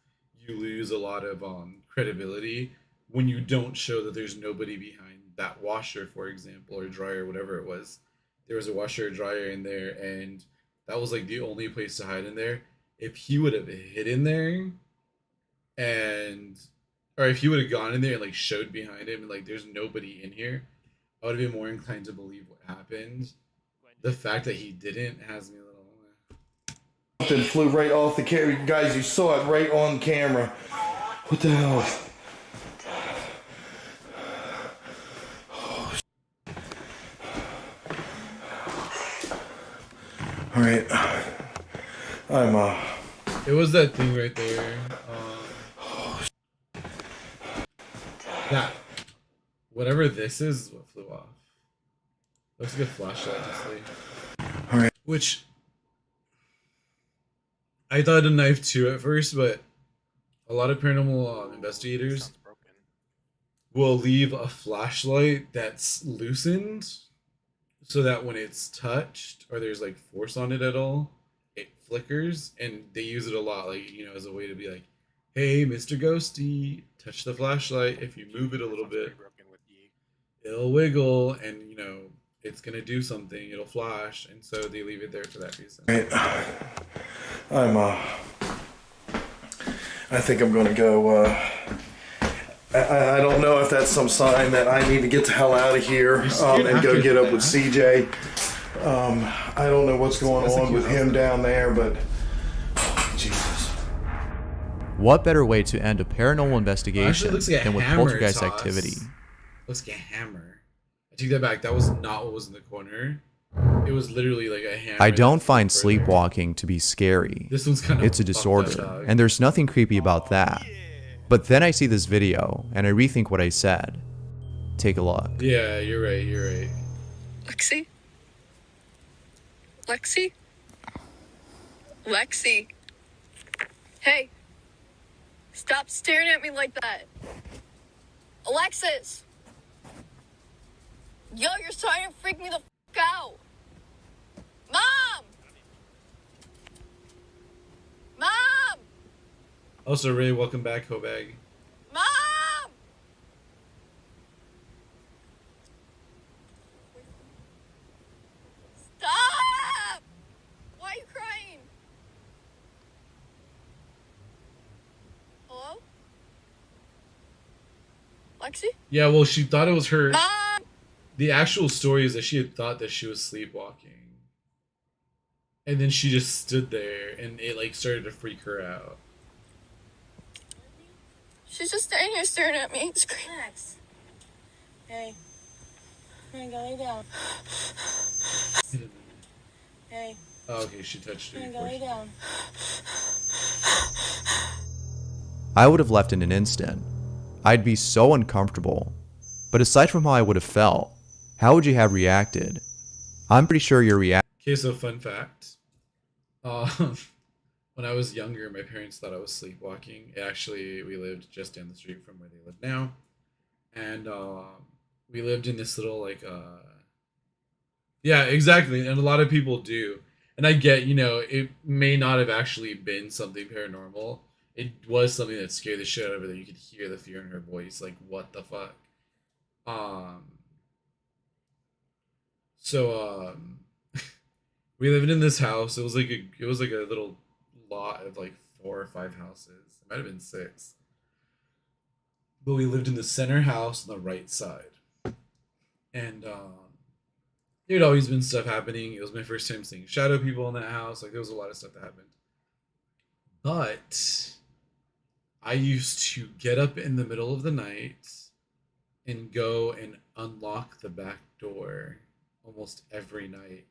you lose a lot of credibility when you don't show that there's nobody behind that washer, for example, or dryer, whatever it was. There was a washer or dryer in there, and that was like the only place to hide in there. If he would have hid in there, or if he would have gone in there and like showed behind him and like there's nobody in here, I would have been more inclined to believe what happened. The fact that he didn't has me a little. Something flew right off the camera. Guys, you saw it right on camera. What the hell? Oh, all right. It was that thing right there. That whatever this is what flew off. Looks like a flashlight, honestly. All right. Which I thought a knife too at first, but a lot of paranormal investigators will leave a flashlight that's loosened so that when it's touched or there's like force on it at all, it flickers, and they use it a lot, like, you know, as a way to be like, hey, Mr. Ghosty, touch the flashlight. If you move it a little bit, it'll wiggle, and you know, it's gonna do something, it'll flash, and so they leave it there for that reason. I think I'm gonna go, I don't know if that's some sign that I need to get the hell out of here, and go get up with CJ. I don't know what's going on with him down there, but Jesus. What better way to end a paranormal investigation looks like a than with hammer, poltergeist Toss. activity? Looks like a hammer. I take that back. That was not what was in the corner. It was literally like a hammer. I don't find sleepwalking to be scary. This one's kind of It's a disorder, and there's nothing creepy about that. But then I see this video, and I rethink what I said. Take a look. Yeah, you're right, you're right. Lexi? Lexi? Lexi? Hey! Stop staring at me like that! Alexis! Yo, you're starting to freak me the f*** out! Mom! Mom! Also, Ray, welcome back, Hobag. Mom! Stop! Why are you crying? Hello? Lexi? Yeah, well, she thought it was her. Mom! The actual story is that she had thought that she was sleepwalking. And then she just stood there, and it, like, started to freak her out. She's just standing here staring at me. Scream. Hey. Hey, go lay down. Hey. Oh, okay, she touched her. Hey, go lay down. I would have left in an instant. I'd be so uncomfortable. But aside from how I would have felt, how would you have reacted? I'm pretty sure your reaction. Okay, so fun fact. When I was younger, my parents thought I was sleepwalking. Actually, we lived just down the street from where they live now. And we lived in this little, like, yeah, exactly. And a lot of people do. And I get, it may not have actually been something paranormal. It was something that scared the shit out of her, that you could hear the fear in her voice. Like, what the fuck? So, we lived in this house. It was like a little lot of like 4 or 5 houses. It might have been 6. But we lived in the center house on the right side. And there'd always been stuff happening. It was my first time seeing shadow people in that house. Like, there was a lot of stuff that happened. But I used to get up in the middle of the night and go and unlock the back door almost every night.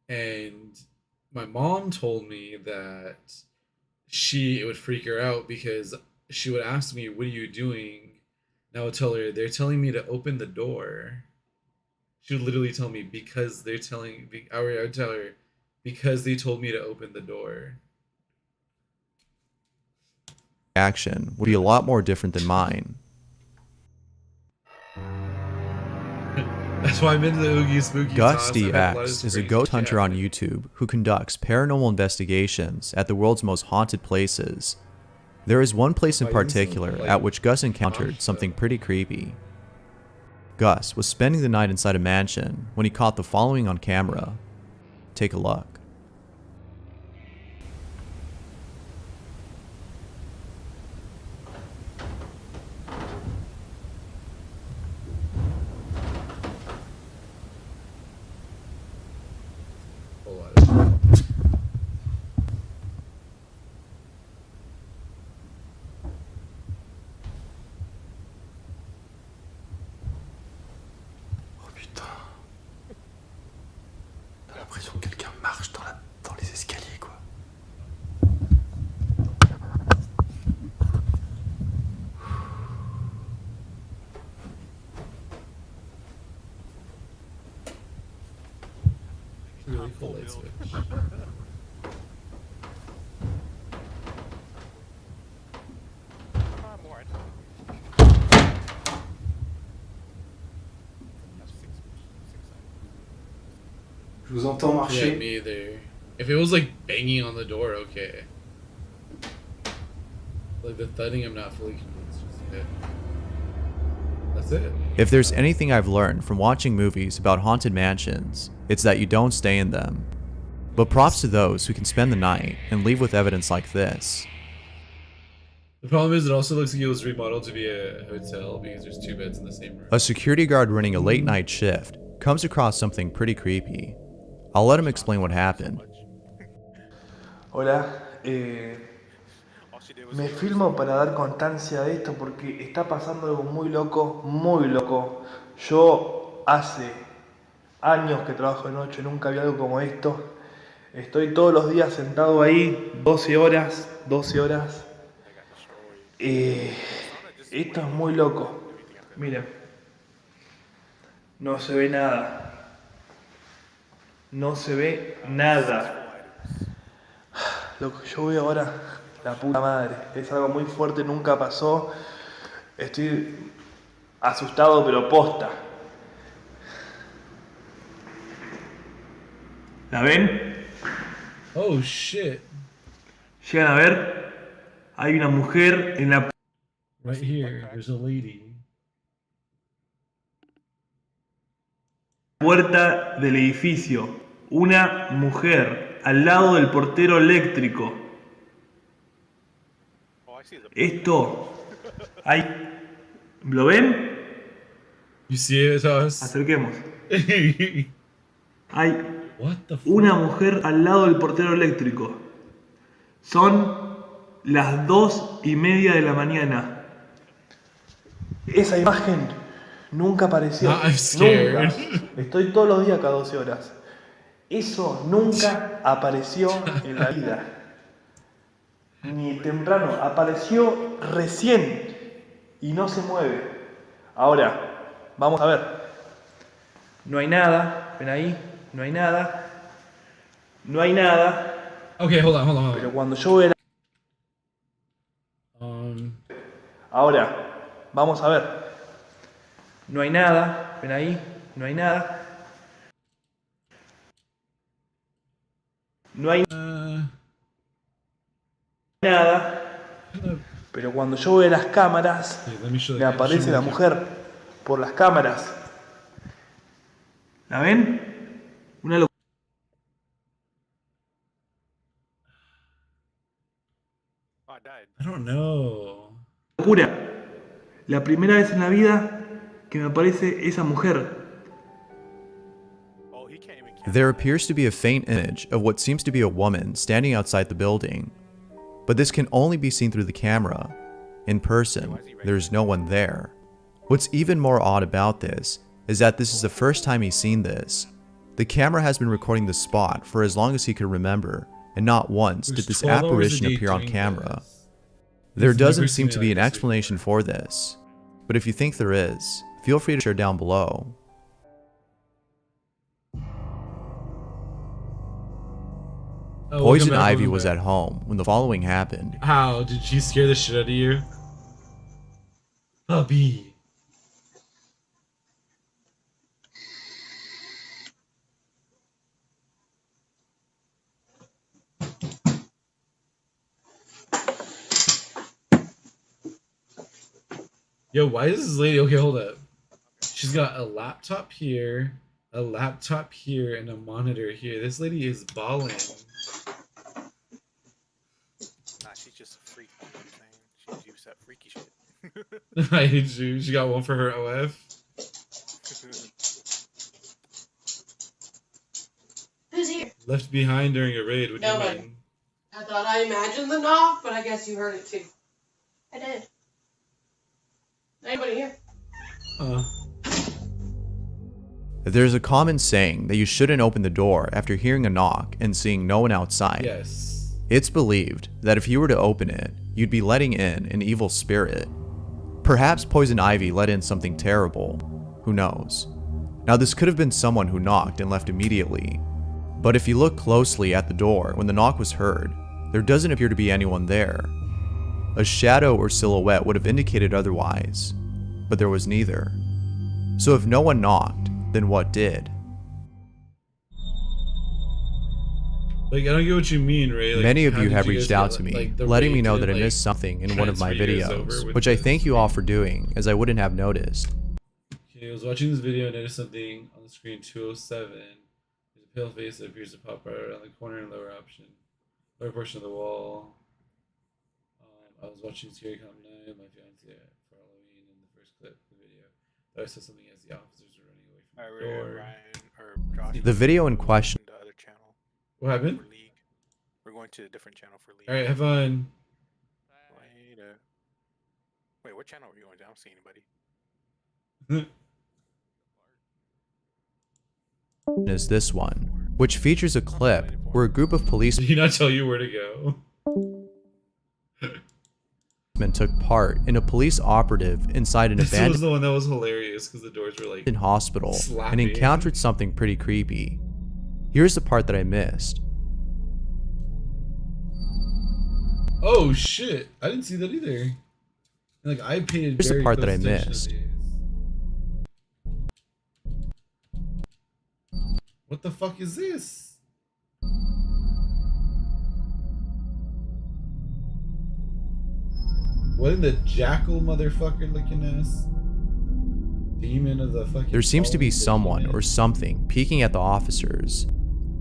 And my mom told me that it would freak her out because she would ask me, "What are you doing?" And I would tell her, "They're telling me to open the door." She would literally tell me, "Because they're telling," I would tell her, "Because they told me to open the door." Action would be a lot more different than mine. That's why I'm into the Oogie Spooky Gus toss. I've had a lot of DX is a crazy ghost shit hunter on happen. YouTube who conducts paranormal investigations at the world's most haunted places. There is one place in particular at which Gus encountered something pretty creepy. Gus was spending the night inside a mansion when he caught the following on camera. Take a look. J'ai l'impression que quelqu'un marche dans les escaliers, quoi. Really cool light switch. Je vous entends Yeah, marcher. me either. If it was like banging on the door, okay. Like the thudding, I'm not fully convinced. Just yet. That's it. If there's anything I've learned from watching movies about haunted mansions, it's that you don't stay in them. But props to those who can spend the night and leave with evidence like this. The problem is, it also looks like it was remodeled to be a hotel because there's 2 beds in the same room. A security guard running a late night shift comes across something pretty creepy. I'll let him explain what happened. Hola, me filmo para dar constancia de esto porque está pasando algo muy loco, muy loco. Yo hace años que trabajo de noche, nunca vi algo como esto. Estoy todos los días sentado ahí, 12 horas. Esto es muy loco. Miren, no se ve nada. No se ve nada. Lo que yo veo ahora, la puta madre, es algo muy fuerte, nunca pasó. Estoy asustado, pero posta. ¿La ven? Oh shit. ¿Llegan a ver? Hay una mujer en la Right here, there's a lady. puerta del edificio. Una mujer al lado del portero eléctrico. Esto hay. ¿Lo ven? You see it, Thomas? Acerquemos. Hay una mujer al lado del portero eléctrico. Son las 2:30 de la mañana. Esa imagen Nunca apareció. Now I'm scared. Nunca. Estoy todos los días cada 12 horas. Eso nunca apareció en la vida. Ni temprano. Apareció recién. Y no se mueve. Ahora, vamos a ver. No hay nada. Ven ahí. No hay nada. No hay nada. Okay, hold on. Pero cuando yo veo Ahora, vamos a ver. No hay nada. Ven ahí. No hay nada. No hay nada. Pero cuando yo veo las cámaras, me aparece la mujer por las cámaras. ¿La ven? Una I don't know. locura. La primera vez en la vida que me aparece esa mujer. There appears to be a faint image of what seems to be a woman standing outside the building, but this can only be seen through the camera. In person, there's no one there. What's even more odd about this is that this is the first time he's seen this. The camera has been recording the spot for as long as he could remember, and not once did this apparition appear on camera. There doesn't seem to be an explanation for this, but if you think there is, feel free to share down below. Poison Ivy was at home when the following happened. How? Did she scare the shit out of you? Puppy. Yo, why is this lady... Okay, hold up. She's got a laptop here, a laptop here, and a monitor here. This lady is balling. Nah, she's just a freak. You know what I'm saying? She's used that freaky shit. I hate you. She got one for her OF. Who's here? Left behind during a raid. What do you Nobody. mean? I thought I imagined the knock, but I guess you heard it too. I did. Anybody here? There's a common saying that you shouldn't open the door after hearing a knock and seeing no one outside. Yes. It's believed that if you were to open it, you'd be letting in an evil spirit. Perhaps Poison Ivy let in something terrible. Who knows? Now this could have been someone who knocked and left immediately. But if you look closely at the door when the knock was heard, there doesn't appear to be anyone there. A shadow or silhouette would have indicated otherwise, but there was neither. So if no one knocked, then what did? Like, I don't get what you mean, Ray. Like, Many of how you did have guys reached get, out to me, like, the letting me raid know to, that I like, missed something in one of my transfer you guys over videos, with which I this? thank you all for doing, as I wouldn't have noticed. Okay, I was watching this video and noticed something on the screen 207. There's a pale face that appears to pop right around the corner in the lower portion of the wall. I was watching Scary Cop 9 with my fiance for Halloween in the first clip of the video. But I saw something as the officers were running away from the door. The video in question. The other channel. What happened? For League. We're going to a different channel for League. Alright, have fun. Wait, what channel are you going to? I don't see anybody. Is this one, which features a clip where a group of policemen Did he not tell you where to go? took part in a police operative inside an This was abandoned the one that was hilarious because the doors were like hospital slapping. and encountered something pretty creepy. Here's the part that I missed. Oh shit! I didn't see that either. Like I paid. Here's the very part that I close attention to missed. these. What the fuck is this? What in the jackal motherfucker looking ass? Demon of the fucking. There seems to be fallen someone demon. or something peeking at the officers.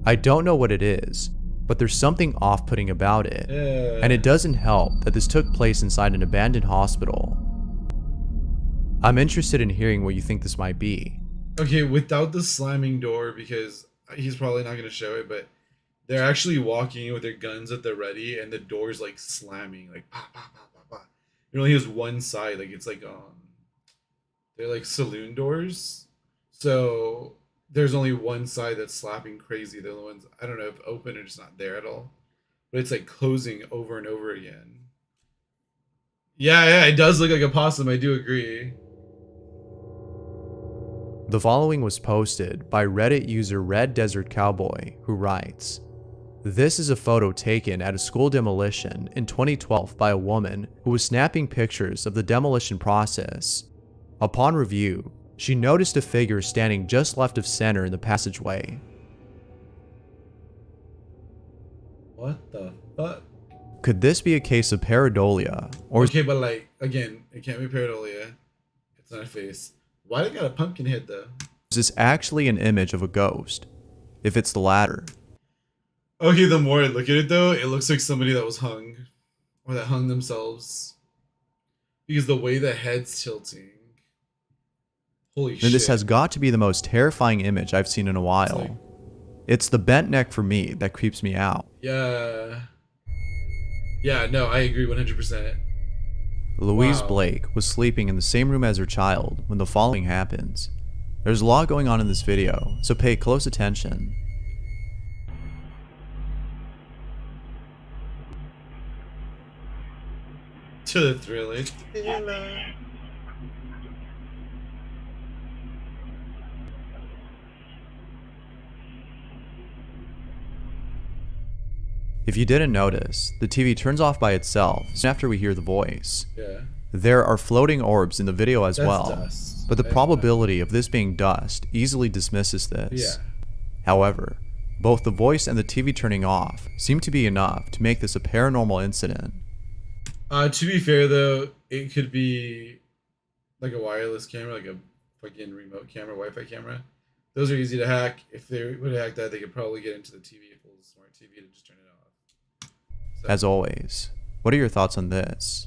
I don't know what it is, but there's something off-putting about it. Yeah. And it doesn't help that this took place inside an abandoned hospital. I'm interested in hearing what you think this might be. Okay, without the slamming door, because he's probably not gonna show it, but they're actually walking in with their guns at the ready, and the door's like slamming, like pa pa pa pa pa. It only has one side, like it's like They're like saloon doors. So there's only one side that's slapping crazy. The other ones, I don't know if open or just not there at all. But it's like closing over and over again. Yeah, it does look like a possum. I do agree. The following was posted by Reddit user Red Desert Cowboy, who writes, "This is a photo taken at a school demolition in 2012 by a woman who was snapping pictures of the demolition process. Upon review, she noticed a figure standing just left of center in the passageway." What the fuck? Could this be a case of pareidolia, or Okay, but like, again, it can't be pareidolia. It's not a face. Why they got a pumpkin head though? is this actually an image of a ghost? If it's the latter, Okay, the more I look at it though, it looks like somebody that was hung. Or that hung themselves. Because the way the head's tilting. Holy then shit. this has got to be the most terrifying image I've seen in a while. It's the bent neck for me that creeps me out. Yeah. Yeah, no, I agree 100%. Louise Wow. Blake was sleeping in the same room as her child when the following happens. There's a lot going on in this video, so pay close attention. To the thriller. If you didn't notice, the TV turns off by itself soon after we hear the voice. Yeah. There are floating orbs in the video as That's well, dust. but the I know. probability of this being dust easily dismisses this. Yeah. However, both the voice and the TV turning off seem to be enough to make this a paranormal incident. To be fair though, it could be like a wireless camera, like a fucking remote camera, Wi-Fi camera. Those are easy to hack. If they would hack that, they could probably get into the TV if it was a smart TV to just turn it off. So. As always, what are your thoughts on this?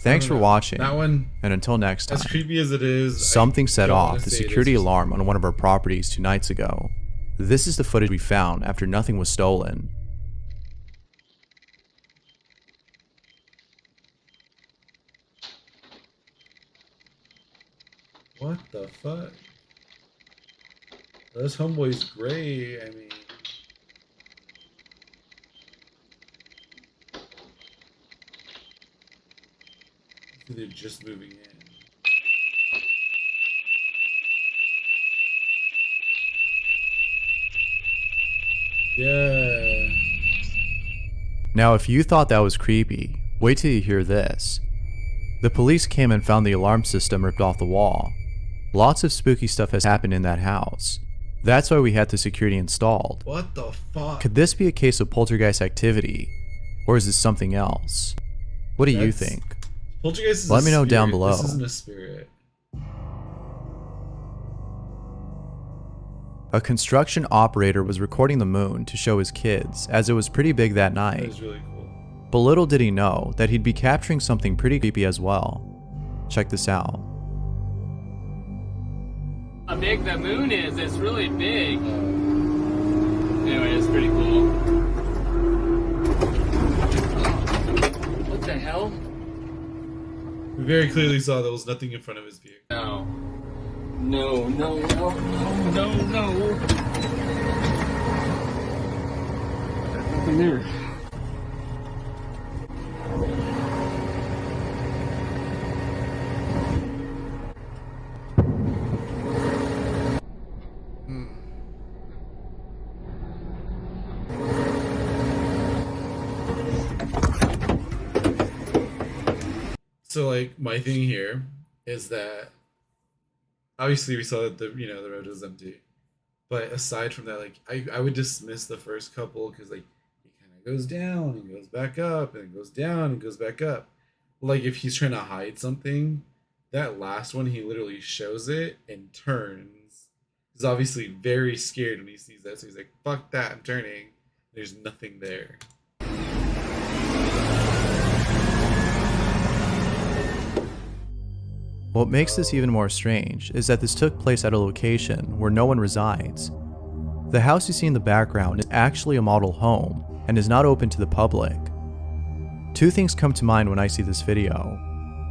Thanks for watching, That one, and until next time. as creepy as it is, Something I set don't off wanna the say it is security just- alarm on one of our properties 2 nights ago. This is the footage we found after nothing was stolen. What the fuck? Those homeboys gray, I mean. They're just moving in. Yeah. Now, if you thought that was creepy, wait till you hear this. The police came and found the alarm system ripped off the wall. Lots of spooky stuff has happened in that house. That's why we had the security installed. What the fuck? Could this be a case of poltergeist activity? Or is this something else? What do you think? Poltergeist is Let a me know down spirit. below. This isn't a spirit. A construction operator was recording the moon to show his kids, as it was pretty big that That night. is really cool. But little did he know that he'd be capturing something pretty creepy as well. Check this out. How big the moon is, it's really big. Anyway, it's pretty cool. What the hell? We very clearly saw there was nothing in front of his vehicle. No. No, no, no, no, no, no. Nothing there. So like my thing here is that obviously we saw that the the road was empty, but aside from that, like I would dismiss the first couple because like he kind of goes down and goes back up and goes down and goes back up. Like if he's trying to hide something, that last one he literally shows it and turns. He's obviously very scared when he sees that, so he's like, "Fuck that! I'm turning." There's nothing there. What makes this even more strange is that this took place at a location where no one resides. The house you see in the background is actually a model home and is not open to the public. 2 things come to mind when I see this video.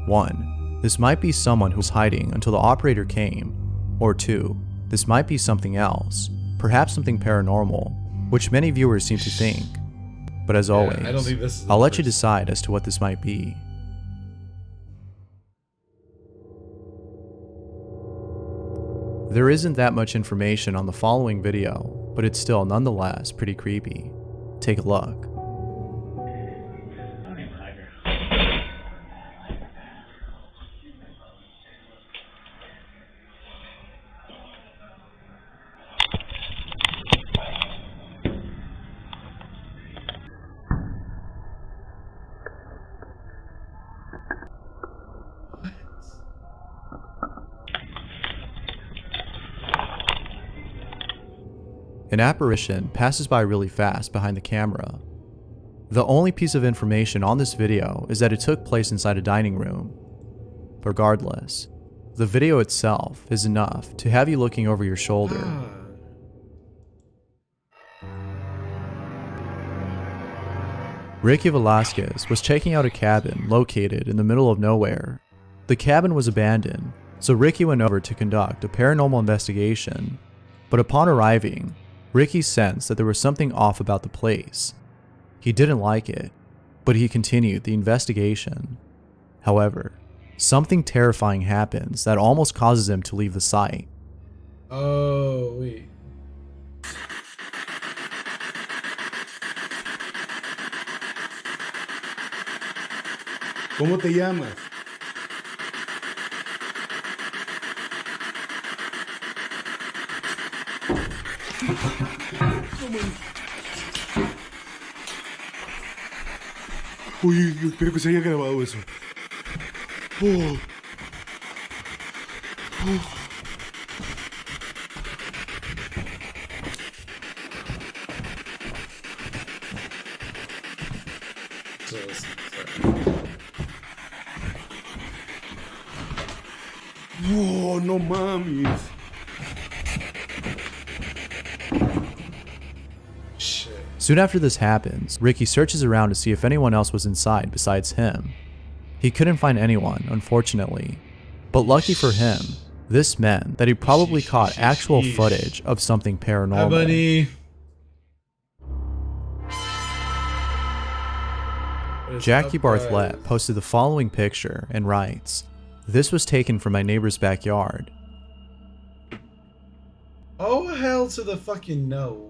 1. This might be someone who's hiding until the operator came. Or 2. This might be something else, perhaps something paranormal, which many viewers seem to think. But as always, I don't think this is I'll let you decide as to what this might be. There isn't that much information on the following video, but it's still nonetheless pretty creepy. Take a look. An apparition passes by really fast behind the camera. The only piece of information on this video is that it took place inside a dining room. Regardless, the video itself is enough to have you looking over your shoulder. Ricky Velasquez was checking out a cabin located in the middle of nowhere. The cabin was abandoned, so Ricky went over to conduct a paranormal investigation. But upon arriving, Ricky sensed that there was something off about the place. He didn't like it, but he continued the investigation. However, something terrifying happens that almost causes him to leave the site. Oh, wait. ¿Cómo te llamas? Uy, yo espero que se haya grabado eso. Oh. Oh. Oh, no mames. Soon after this happens, Ricky searches around to see if anyone else was inside besides him. He couldn't find anyone, unfortunately. But lucky for him, this meant that he probably caught actual footage of something paranormal. Hi, buddy. Jackie Bartlett posted the following picture and writes, "This was taken from my neighbor's backyard." Oh, hell to the fucking no.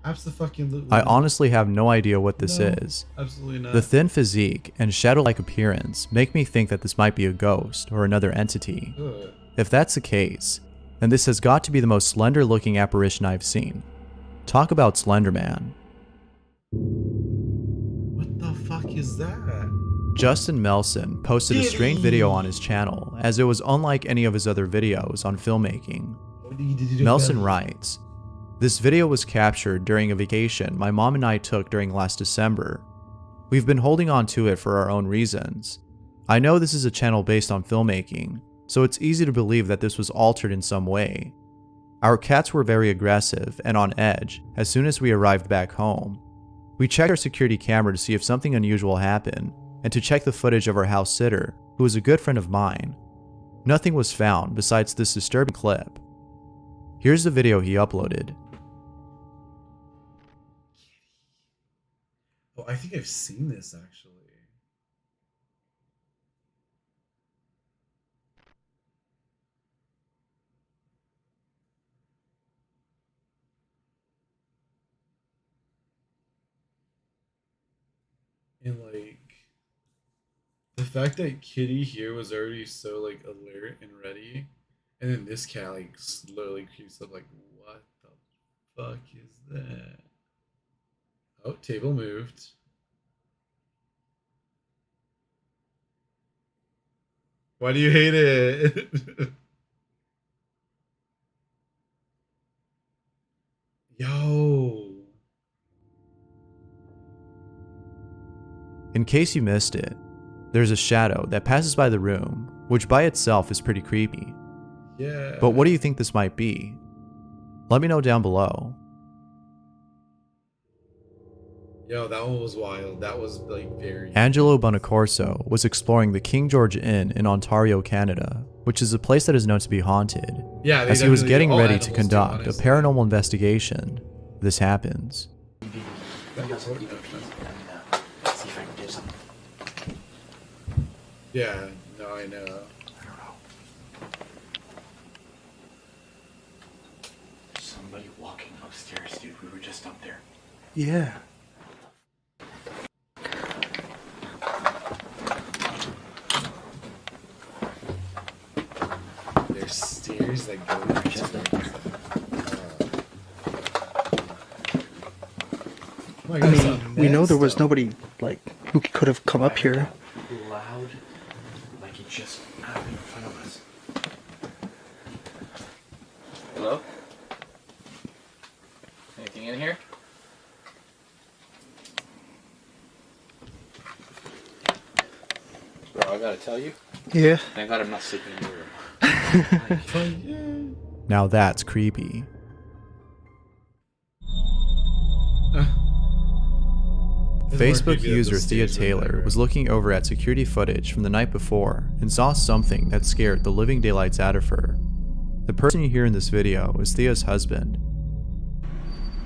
Absolutely. I honestly have no idea what this is. Absolutely not. The thin physique and shadow-like appearance make me think that this might be a ghost or another entity. Ugh. If that's the case, then this has got to be the most slender-looking apparition I've seen. Talk about Slender Man. What the fuck is that? Justin Melson posted a strange video on his channel, as it was unlike any of his other videos on filmmaking. Melson writes, "This video was captured during a vacation my mom and I took during last December. We've been holding on to it for our own reasons. I know this is a channel based on filmmaking, so it's easy to believe that this was altered in some way. Our cats were very aggressive and on edge as soon as we arrived back home. We checked our security camera to see if something unusual happened, and to check the footage of our house sitter, who is a good friend of mine. Nothing was found besides this disturbing clip. Here's the video he uploaded." Oh, I think I've seen this actually. And like the fact that Kitty here was already so like alert and ready, and then this cat like slowly creeps up like, what the fuck is that? Oh, table moved. Why do you hate it? Yo. In case you missed it, there's a shadow that passes by the room, which by itself is pretty creepy. Yeah. But what do you think this might be? Let me know down below. Yo, that one was wild. That was like very. Angelo Bonacorso was exploring the King George Inn in Ontario, Canada, which is a place that is known to be haunted. Yeah, they as he was definitely- getting all ready to animals do, conduct a honestly. paranormal investigation, this happens. Yeah, no, I know. Somebody walking upstairs, dude. We were just up there. Yeah. There's stairs that go I mean, we know there was nobody like who could have come up here. Loud, like it just happened in front of us. Hello? Anything in here? Bro, I gotta tell you. Yeah. Thank God I'm not sleeping in your room. Now that's creepy. Facebook user Thea Taylor was looking over at security footage from the night before and saw something that scared the living daylights out of her. The person you hear in this video is Thea's husband.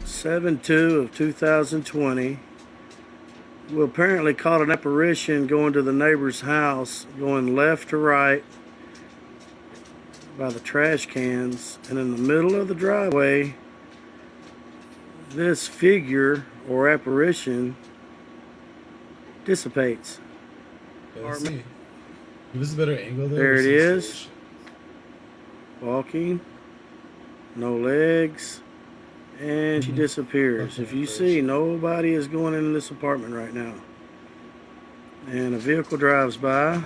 7/2 of 2020. We apparently caught an apparition going to the neighbor's house, going left to right by the trash cans, and in the middle of the driveway, this figure or apparition dissipates. Yeah, let's see. Give us a better angle there. There it is. Walking. No legs. And she disappears. If you see, nobody is going into this apartment right now. And a vehicle drives by.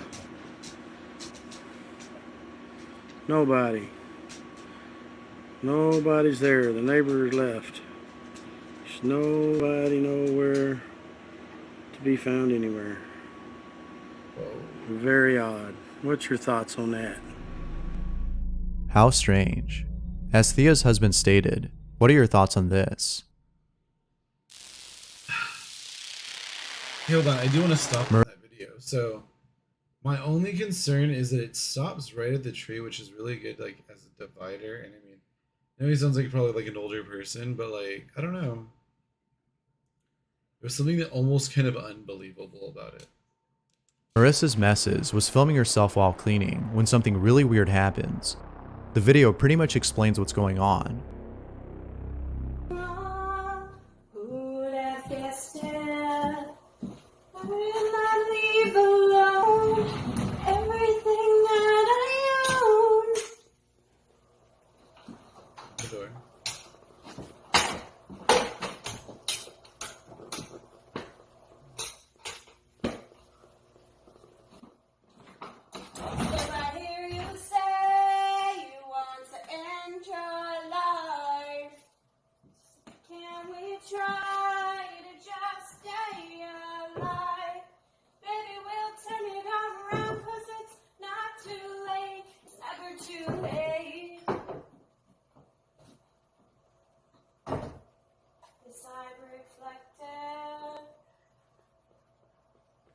Nobody. Nobody's there. The neighbor left. There's nobody nowhere to be found anywhere. Very odd. What's your thoughts on that? How strange. As Thea's husband stated, what are your thoughts on this? Hey, hold on, I do want to stop that video. So, my only concern is that it stops right at the tree, which is really good, like as a divider. And I mean, I know he sounds like probably like an older person, but like I don't know. There was something that almost kind of unbelievable about it. Marissa's Messes was filming herself while cleaning when something really weird happens. The video pretty much explains what's going on.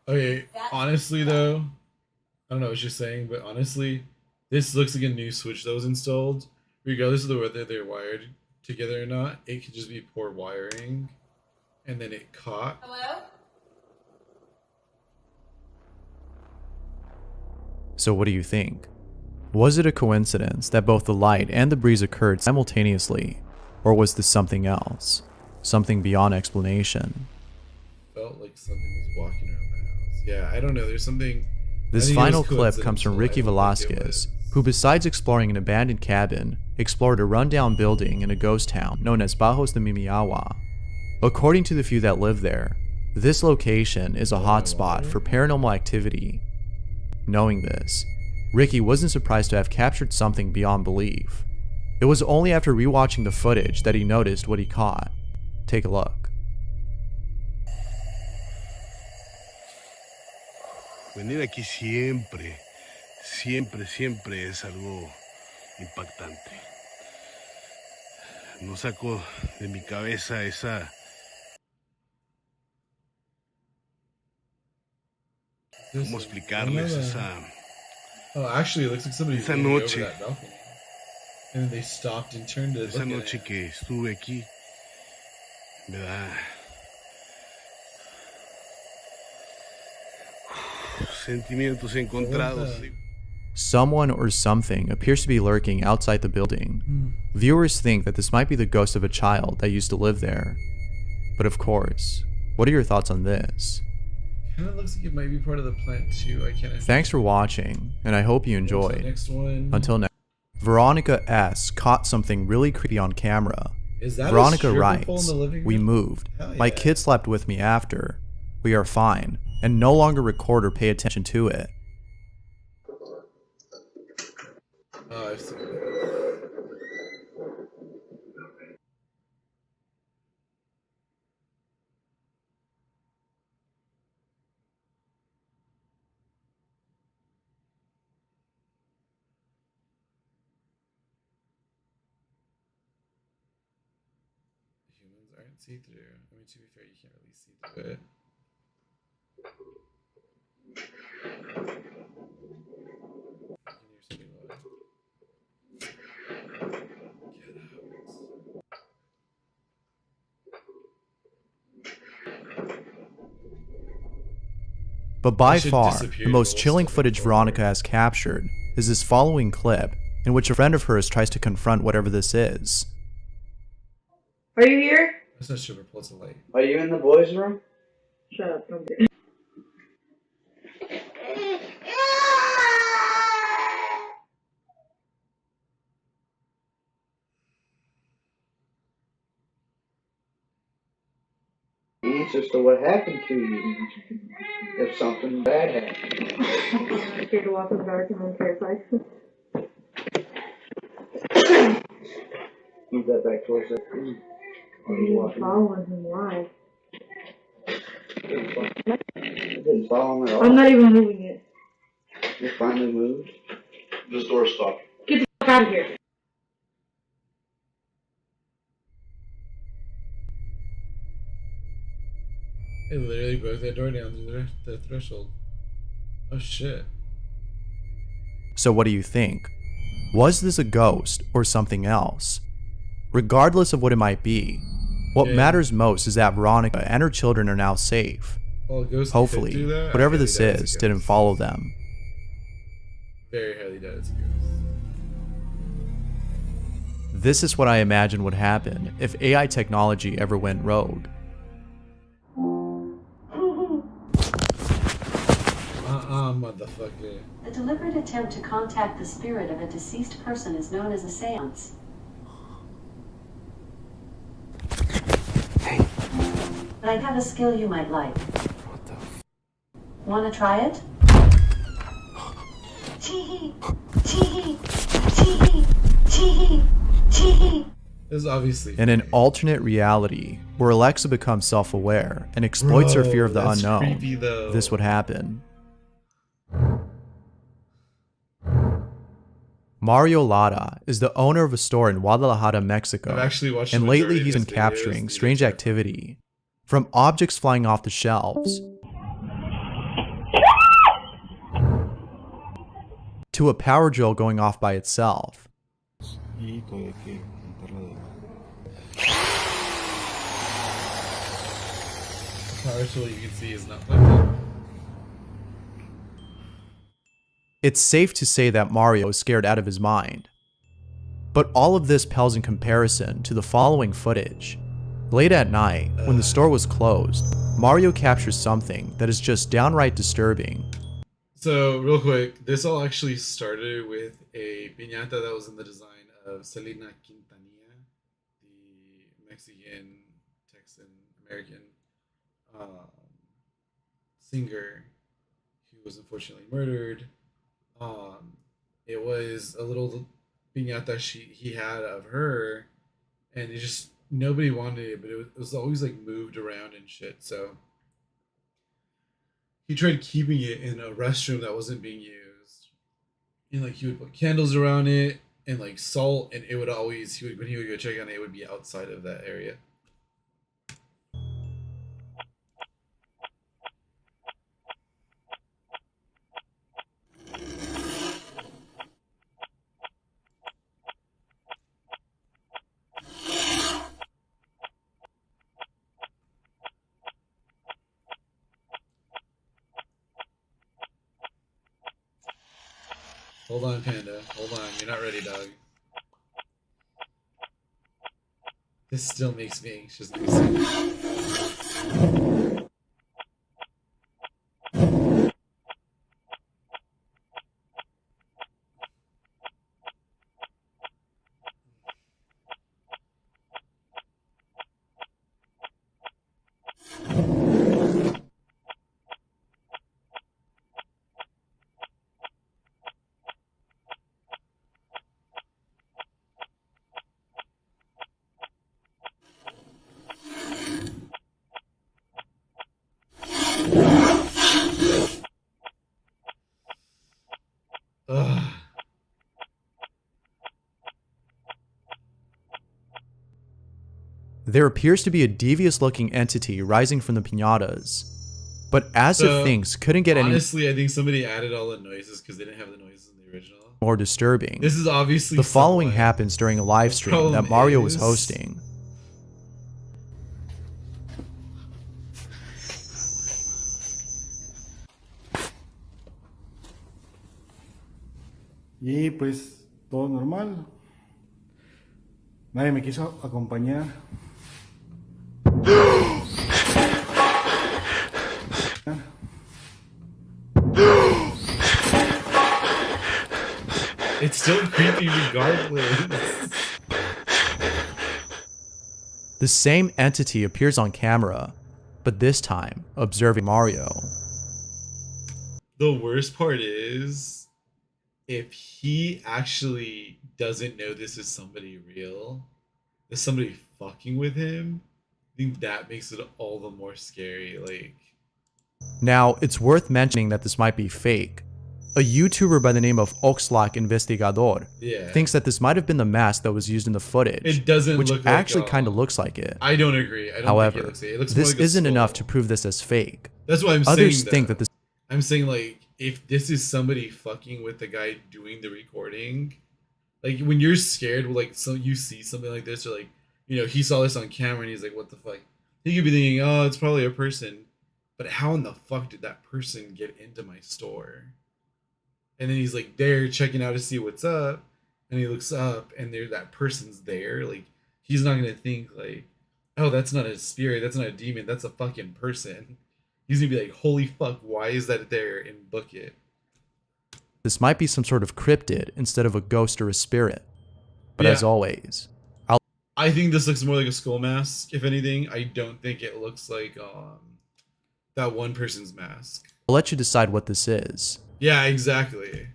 Okay, honestly though, I don't know what you're saying, but honestly, this looks like a new switch that was installed. Regardless of whether they're wired together or not, it could just be poor wiring, and then it caught. Hello? So what do you think? Was it a coincidence that both the light and the breeze occurred simultaneously, or was this something else? Something beyond explanation? Felt like something was walking around the house. Yeah, I don't know. There's something. This final clip comes from Ricky Velasquez, who besides exploring an abandoned cabin, explored a rundown building in a ghost town known as Bajos de Mimiawa. According to the few that live there, this location is a hotspot for paranormal activity. Knowing this, Ricky wasn't surprised to have captured something beyond belief. It was only after rewatching the footage that he noticed what he caught. Take a look. Venir aquí siempre, siempre, siempre es algo impactante. No saco de mi cabeza esa ¿Cómo explicarles esa... Oh, actually, it looks like somebody's Esa leaning over noche. that balcony. And then they stopped and turned to Esa look at noche it. que estuve aquí, me da sentimientos encontrados. Someone or something appears to be lurking outside the building. Viewers think that this might be the ghost of a child that used to live there. But of course, what are your thoughts on this? Kind of looks like it might be part of the plant too. I can't. Thanks for watching, and I hope you enjoyed. Next one. Until next. Veronica S. caught something really creepy on camera. Is that Veronica a writes, pole in the living room? "We moved. Hell My yeah. kid slept with me after. We are fine, and no longer record or pay attention to it." Oh, I've seen this. Humans aren't see-through. I mean, to be fair, you can't really see through it. But by should far, disappear the to most the chilling list of footage Veronica has captured is this following clip, in which a friend of hers tries to confront whatever this is. Are you here? That's not super pulse of light. Are you in the boys' room? Shut up, don't do it. Answers to what happened to you. If something bad happened. I'm scared to walk in the dark and I'm terrified. Move that back towards that tree. I'm following him. Why? I didn't follow him at all. I'm not even moving it. You finally moved? This door's stopped. Get the fuck out of here. It literally broke that door down to the threshold. Oh shit. So what do you think? Was this a ghost or something else? Regardless of what it might be, what Yeah. matters most is that Veronica and her children are now safe. Well, a ghost could Hopefully, do that. whatever I highly this doubt it's a is ghost. didn't follow them. Very highly doubt it's a ghost. This is what I imagine would happen if AI technology ever went rogue. Motherfucker. A deliberate attempt to contact the spirit of a deceased person is known as a seance. But I have a skill you might like. What the Wanna try it? Chee-hee! Chee-hee! Chee-hee! Chee-hee! Chee-hee! This is obviously In an alternate reality, where Alexa becomes self-aware and exploits her fear of the that's unknown, creepy, though. this would happen. Mario Lara is the owner of a store in Guadalajara, Mexico, I've actually watched and the lately majority he's of been his videos. capturing These are strange activity, from objects flying off the shelves to a power drill going off by itself. The power tool you can see is not plugged in. It's safe to say that Mario is scared out of his mind. But all of this pales in comparison to the following footage. Late at night, when the store was closed, Mario captures something that is just downright disturbing. So, real quick, this all actually started with a piñata that was in the design of Selena Quintanilla, the Mexican, Texan, American singer who was unfortunately murdered. It was a little piñata he had of her, and it just nobody wanted it, but it was always like moved around and shit. So he tried keeping it in a restroom that wasn't being used, and like he would put candles around it and like salt, and it would always when he would go check on it, it would be outside of that area. Hold on, Panda. Hold on. You're not ready, dog. This still makes me anxious. Ugh. There appears to be a devious-looking entity rising from the piñatas, but as So, if things couldn't get honestly, I think somebody added all the noises because they didn't have the noises in the original. any more disturbing, This is obviously the following someone. happens during a live The stream that problem Mario was is- hosting. Y pues todo normal. Nadie me quiso acompañar. It's still creepy regardless. The same entity appears on camera, but this time observing Mario. The worst part is, if he actually doesn't know this is somebody real, there's somebody fucking with him, I think that makes it all the more scary. Like, Now, it's worth mentioning that this might be fake. A YouTuber by the name of Oxlack Investigador Yeah. thinks that this might have been the mask that was used in the footage. It doesn't which look like, actually kind of looks like it. I don't agree. I don't However, think it looks like it. It looks more this like a isn't skull. enough to prove this as fake. That's what I'm Others saying. think though. that this I'm saying, like, if this is somebody fucking with the guy doing the recording, like when you're scared, like, so you see something like this, or like, you know, he saw this on camera and he's like, what the fuck? He could be thinking, oh, it's probably a person, but how in the fuck did that person get into my store? And then he's like there checking out to see what's up, and he looks up and there that person's there. Like, he's not gonna think like, oh, that's not a spirit, that's not a demon, that's a fucking person. He's gonna be like, holy fuck, why is that there, and book it. this might be some sort of cryptid instead of a ghost or a spirit. But Yeah. as always, I think this looks more like a skull mask, if anything. I don't think it looks like that one person's mask. I'll let you decide what this is. Yeah, exactly.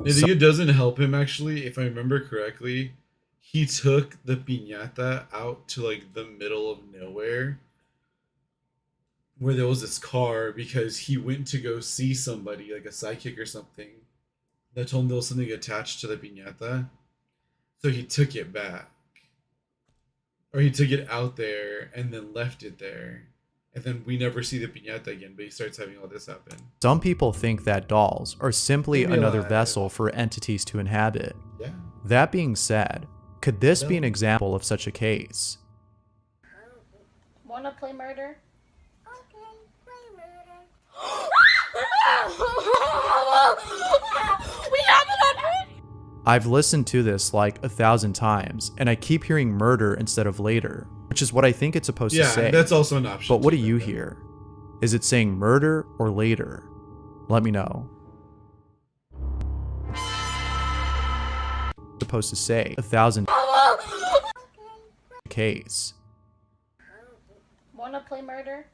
I think it doesn't help him, actually. If I remember correctly, he took the piñata out to like the middle of nowhere where there was this car, because he went to go see somebody, like a sidekick or something, that told him there was something attached to the piñata. So he took it back. Or he took it out there and then left it there. And then we never see the piñata again, but he starts having all this happen. Some people think that dolls are simply Maybe another alive. vessel for entities to inhabit. Yeah. That being said, could this be an example of such a case? Wanna play murder? We have it on. I've listened to this like 1,000 times, and I keep hearing murder instead of later, which is what I think it's supposed to Yeah, say. that's also an option But what do too, you hear? Is it saying murder or later? Let me know. It's supposed to say 1,000 case. Wanna play murder?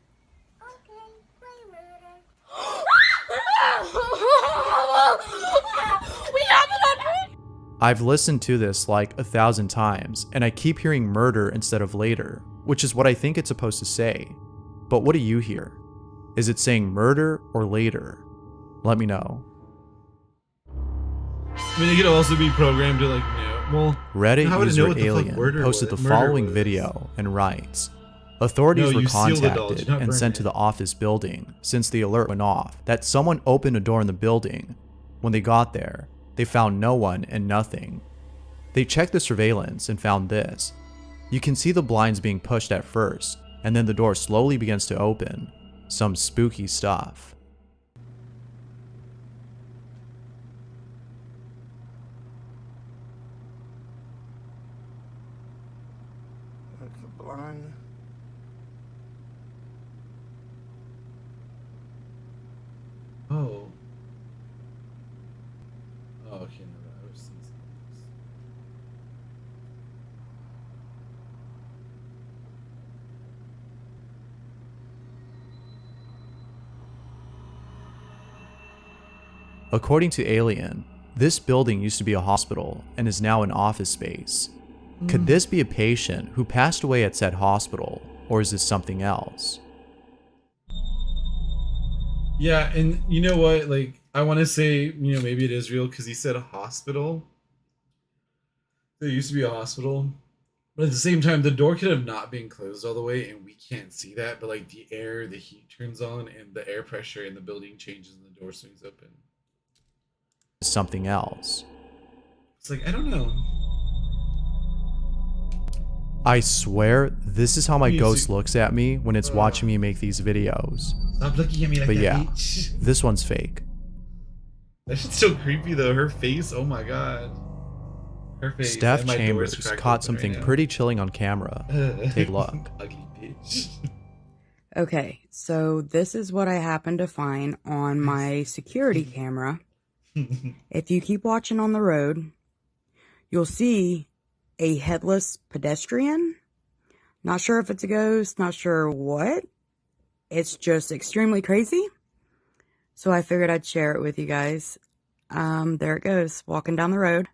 We have it on. I've listened to this like 1,000 times, and I keep hearing murder instead of later, which is what I think it's supposed to say. But what do you hear? Is it saying murder or later? Let me know. I mean, it could also be programmed to like, well, Reddit how would it user know what the fuck Alien murder posted the was? following Murder video and writes, authorities No, were you seal the doll, do contacted not and burn sent it. to the office building since the alert went off that someone opened a door in the building. When they got there, they found no one and nothing. They checked the surveillance and found this. You can see the blinds being pushed at first, and then the door slowly begins to open. Some spooky stuff. the blind. Oh. Oh, okay, no, I was seeing something else. According to Alien, this building used to be a hospital and is now an office space. Could this be a patient who passed away at said hospital, or is this something else? Yeah, and you know what? Like, I want to say, you know, maybe it is real because he said a hospital. There used to be a hospital. But at the same time, the door could have not been closed all the way, and we can't see that. But, like, the air, the heat turns on, and the air pressure in the building changes, and the door swings open. Something else. It's like, I don't know. I swear, this is how my ghost looks at me when it's watching me make these videos. Stop looking at me like But that, yeah, bitch. this one's fake. That shit's so creepy, though. Her face, oh my god. Her face. Steph and my door's Chambers cracked caught open something right now. pretty chilling on camera. Take a look. Ugly bitch. Okay, so this is what I happened to find on my security camera. If you keep watching on the road, you'll see a headless pedestrian. Not sure if it's a ghost, not sure what. It's just extremely crazy. So I figured I'd share it with you guys. There it goes, walking down the road.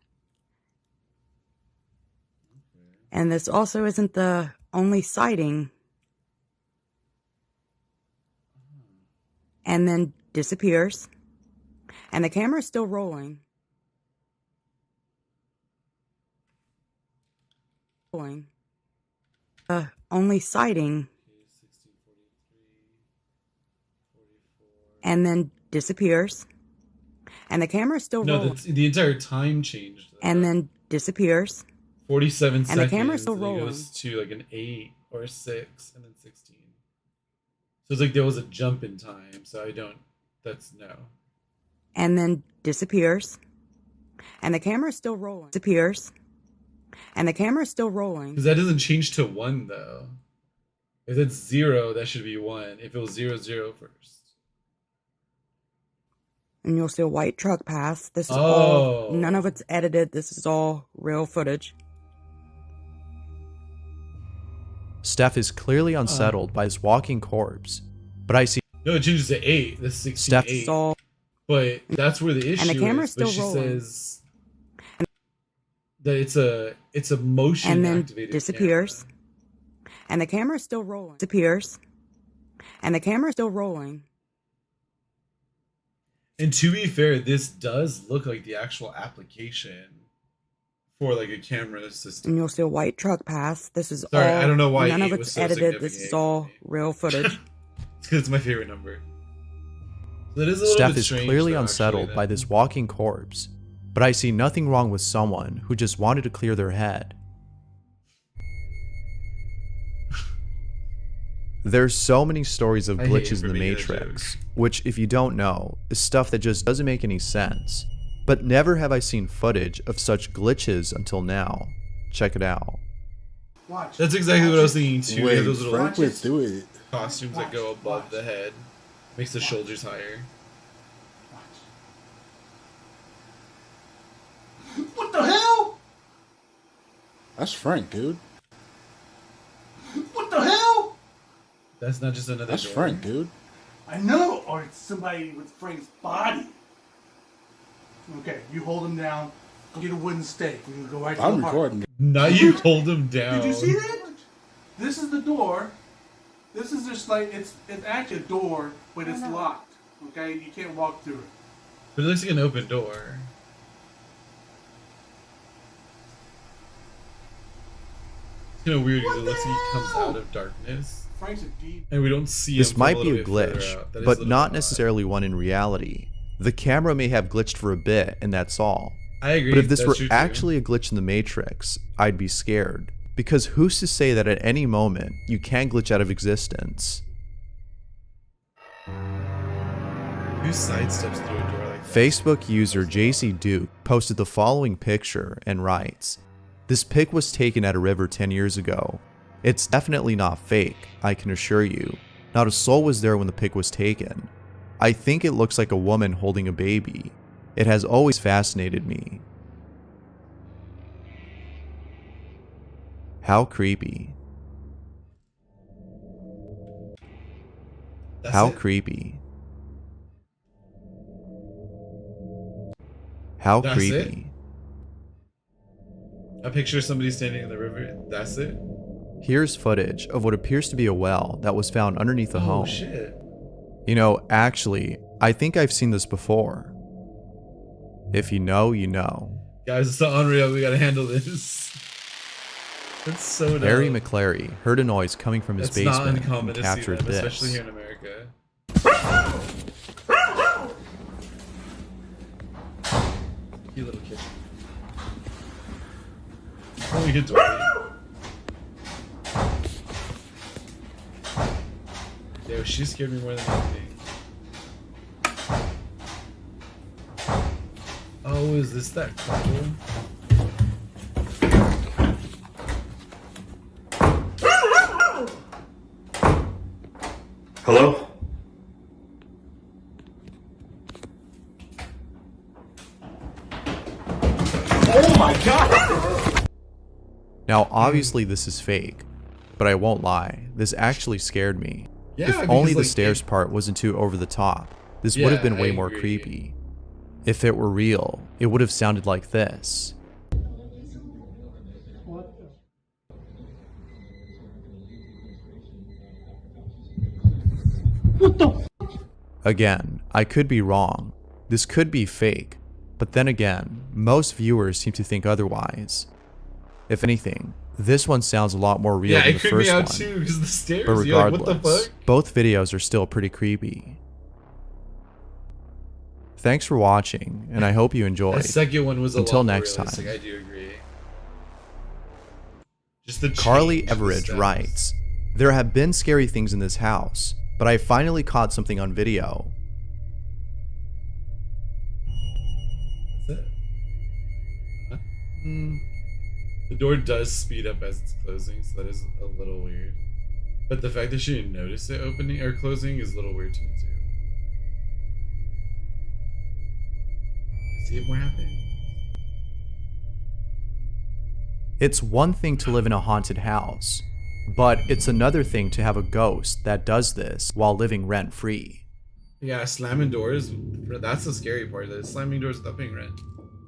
And this also isn't the only sighting. And then disappears. And the camera's still rolling. Only sighting. And then disappears. And the camera's still rolling. No, the entire time changed. And then disappears. 47 and seconds. the camera's still and it rolling. goes to like an 8 or a 6 and then 16. So it's like there was a jump in time. So I don't, that's no. And then disappears. And the camera's still rolling. Disappears. And the camera's still rolling. Because that doesn't change to 1 though. If it's 0, that should be 1. If it was 0, 0 first. And you'll see a white truck pass. This is all, none of it's edited. This is all real footage. Steph is clearly unsettled by his walking corpse, but I see. No, it changes to 8. That's 68. Steph But that's where the issue and the camera's is. But still she rolling. says that it's a motion And then activated disappears. And the camera's still rolling. Disappears. And the camera's still rolling. And to be fair, this does look like the actual application for like a camera system. And you'll see a white truck pass. This is Sorry, all, I don't know why none of 8 it's was so edited. This is significant. all real footage. It's because it's my favorite number. So that is a little Steph bit is strange, clearly though, unsettled actually, by then. this walking corpse, but I see nothing wrong with someone who just wanted to clear their head. There's so many stories of I hate glitches in the for making that Matrix, which, if you don't know, is stuff that just doesn't make any sense. But never have I seen footage of such glitches until now. Check it out. That's exactly what I was thinking too. Wait, They have those little Frank, let's do it. costumes that go above the head, makes the shoulders higher. What the hell? That's Frank, dude. What the hell? That's not just another. That's door. Frank, dude. I know, or it's somebody with Frank's body. Okay, you hold him down. Go get a wooden stake. We can go right to I'm the heart. recording. Now you hold him down. Did you see that? This is the door. This is just like it's actually a door, but it's locked. Okay, you can't walk through it. But it looks like an open door. It's kind of weird because it looks like he comes out of darkness. Frank's a deep. And we don't see him. This from might little be a bit further glitch, out. That is a but little not odd. necessarily one in reality. The camera may have glitched for a bit, and that's all. I agree. But if this That's were true, too. actually a glitch in the Matrix, I'd be scared. Because who's to say that at any moment you can glitch out of existence? Who sidesteps through a door like that? Facebook user JC Duke posted the following picture and writes, "This pic was taken at a river 10 years ago. It's definitely not fake, I can assure you. Not a soul was there when the pic was taken. I think it looks like a woman holding a baby. It has always fascinated me. How creepy. That's How it? creepy. How That's creepy. A picture of somebody standing in the river. That's it? Here's footage of what appears to be a well that was found underneath the home. Oh shit. You know, actually, I think I've seen this before. If you know, you know. Guys, it's so unreal. We gotta handle this. That's so dope. Harry McClary heard a noise coming from his It's not basement uncommon and to see captured them, this. especially here in America. You little kid. Oh, you get Yo, she scared me more than anything. Oh, is this that couple? Hello? Oh my god! Now, obviously this is fake, but I won't lie, this actually scared me. Yeah, if because, only the like, stairs part wasn't too over the top, this would have Yeah, been way I more agree. creepy. If it were real, it would have sounded like this. Again, I could be wrong. This could be fake, but then again, most viewers seem to think otherwise. If anything, this one sounds a lot more real Yeah, than it the creeped me first out one. too because the stairs. But You're like, regardless, what the fuck? both videos are still pretty creepy. Thanks for watching, and I hope you enjoyed. The second one was a Until lot more next realistic, time. I do agree. Just the Carly change of the Everidge steps. writes, "There have been scary things in this house, but I finally caught something on video. That's it. Huh? The door does speed up as it's closing, so that is a little weird. But the fact that she didn't notice it opening or closing is a little weird to me too. See it more happen. It's one thing to live in a haunted house, but it's another thing to have a ghost that does this while living rent-free. Yeah, slamming doors. That's the scary part. That slamming doors without paying rent.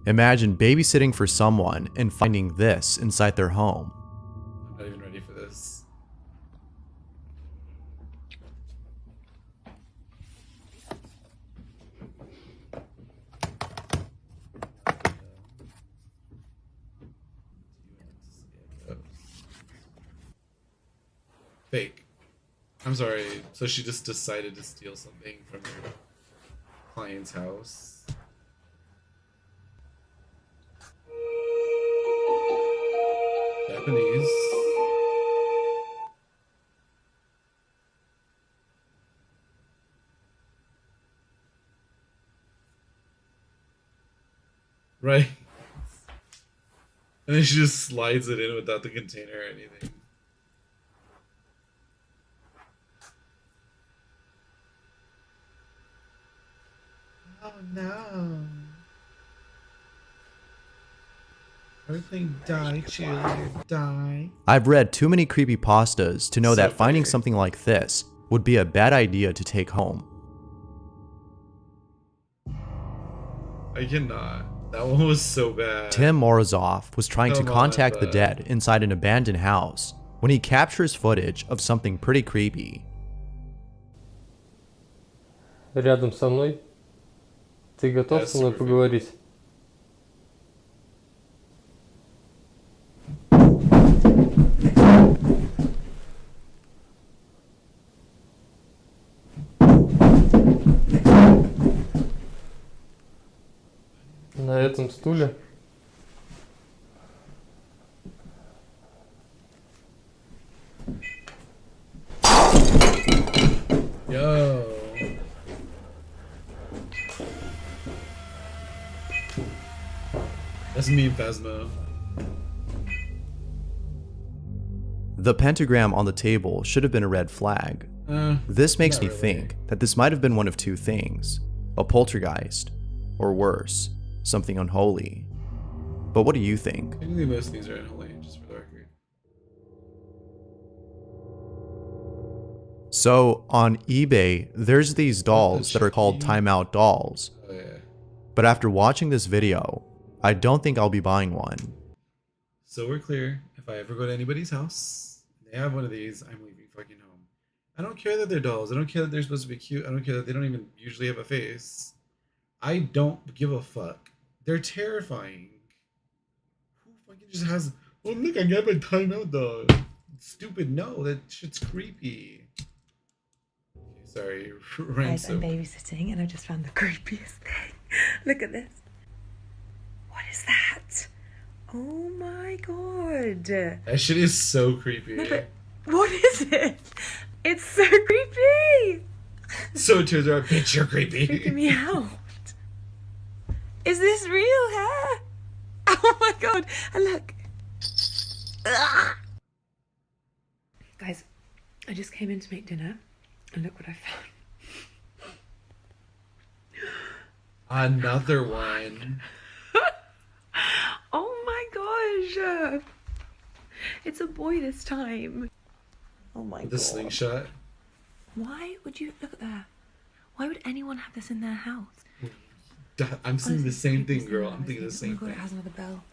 Imagine babysitting for someone and finding this inside their home. I'm not even ready for this. Fake. I'm sorry. So she just decided to steal something from her client's house. Japanese. Right. And then she just slides it in without the container or anything. Oh no. Everything die, cheerleader, die. I've read too many creepypastas to know So that finding funny. something like this would be a bad idea to take home. I cannot. That one was so bad. Tim Morozov was trying to Come on, contact the bud. dead inside an abandoned house when he captures footage of something pretty creepy. Рядом со мной. Ты готов со мной поговорить? На этом стуле. Yo. That's me and Phasmo. The pentagram on the table should have been a red flag. This makes me think that this might have been one of two things: a poltergeist, or worse, something unholy. But what do you think? Technically, most of these are unholy, just for the record. So on eBay, there's these dolls that are called timeout dolls. Oh yeah. But after watching this video, I don't think I'll be buying one. So we're clear. If I ever go to anybody's house, and they have one of these, I'm leaving fucking home. I don't care that they're dolls. I don't care that they're supposed to be cute. I don't care that they don't even usually have a face. I don't give a fuck. They're terrifying. Who fucking just has... Oh, look, I got my timeout doll. Stupid, no. That shit's creepy. Okay, sorry. Guys, I'm babysitting and I just found the creepiest thing. Look at this. What is that? Oh my god. That shit is so creepy. No, but what is it? It's so creepy. So it turns out, bitch, you're creepy. Freaking me out. Is this real hair? Oh my god. And look. Ugh. Guys, I just came in to make dinner and look what I found. Another one. Oh my gosh. It's a boy this time. Oh my god. The slingshot. Why would you look at that? Why would anyone have this in their house? I'm seeing the same thing, girl. I'm thinking the same Oh my god, thing. it has another bell.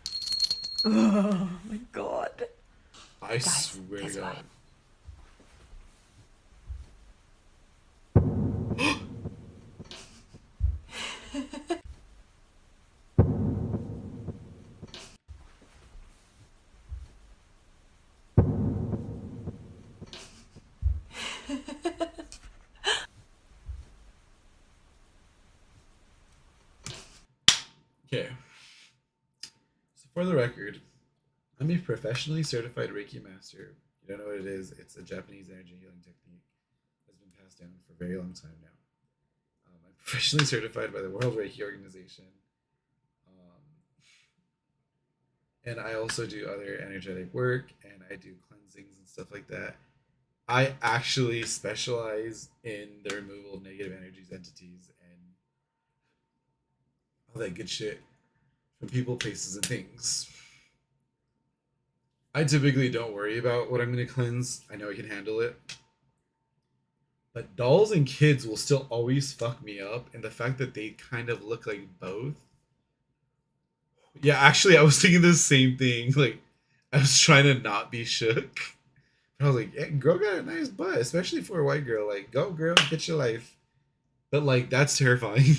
Oh my god. I swear to God. Okay. So for the record, I'm a professionally certified Reiki master. You don't know what it is? It's a Japanese energy healing technique that's been passed down for a very long time now. I'm professionally certified by the World Reiki Organization. And I also do other energetic work, and I do cleansings and stuff like that. I actually specialize in the removal of negative energies, entities, and all that good shit from people, places, and things. I typically don't worry about what I'm going to cleanse. I know I can handle it. But dolls and kids will still always fuck me up, and the fact that they kind of look like both. Yeah, actually, I was thinking the same thing. Like, I was trying to not be shook. I was like, yeah, girl got a nice butt, especially for a white girl. Like, go, girl, get your life. But, like, that's terrifying.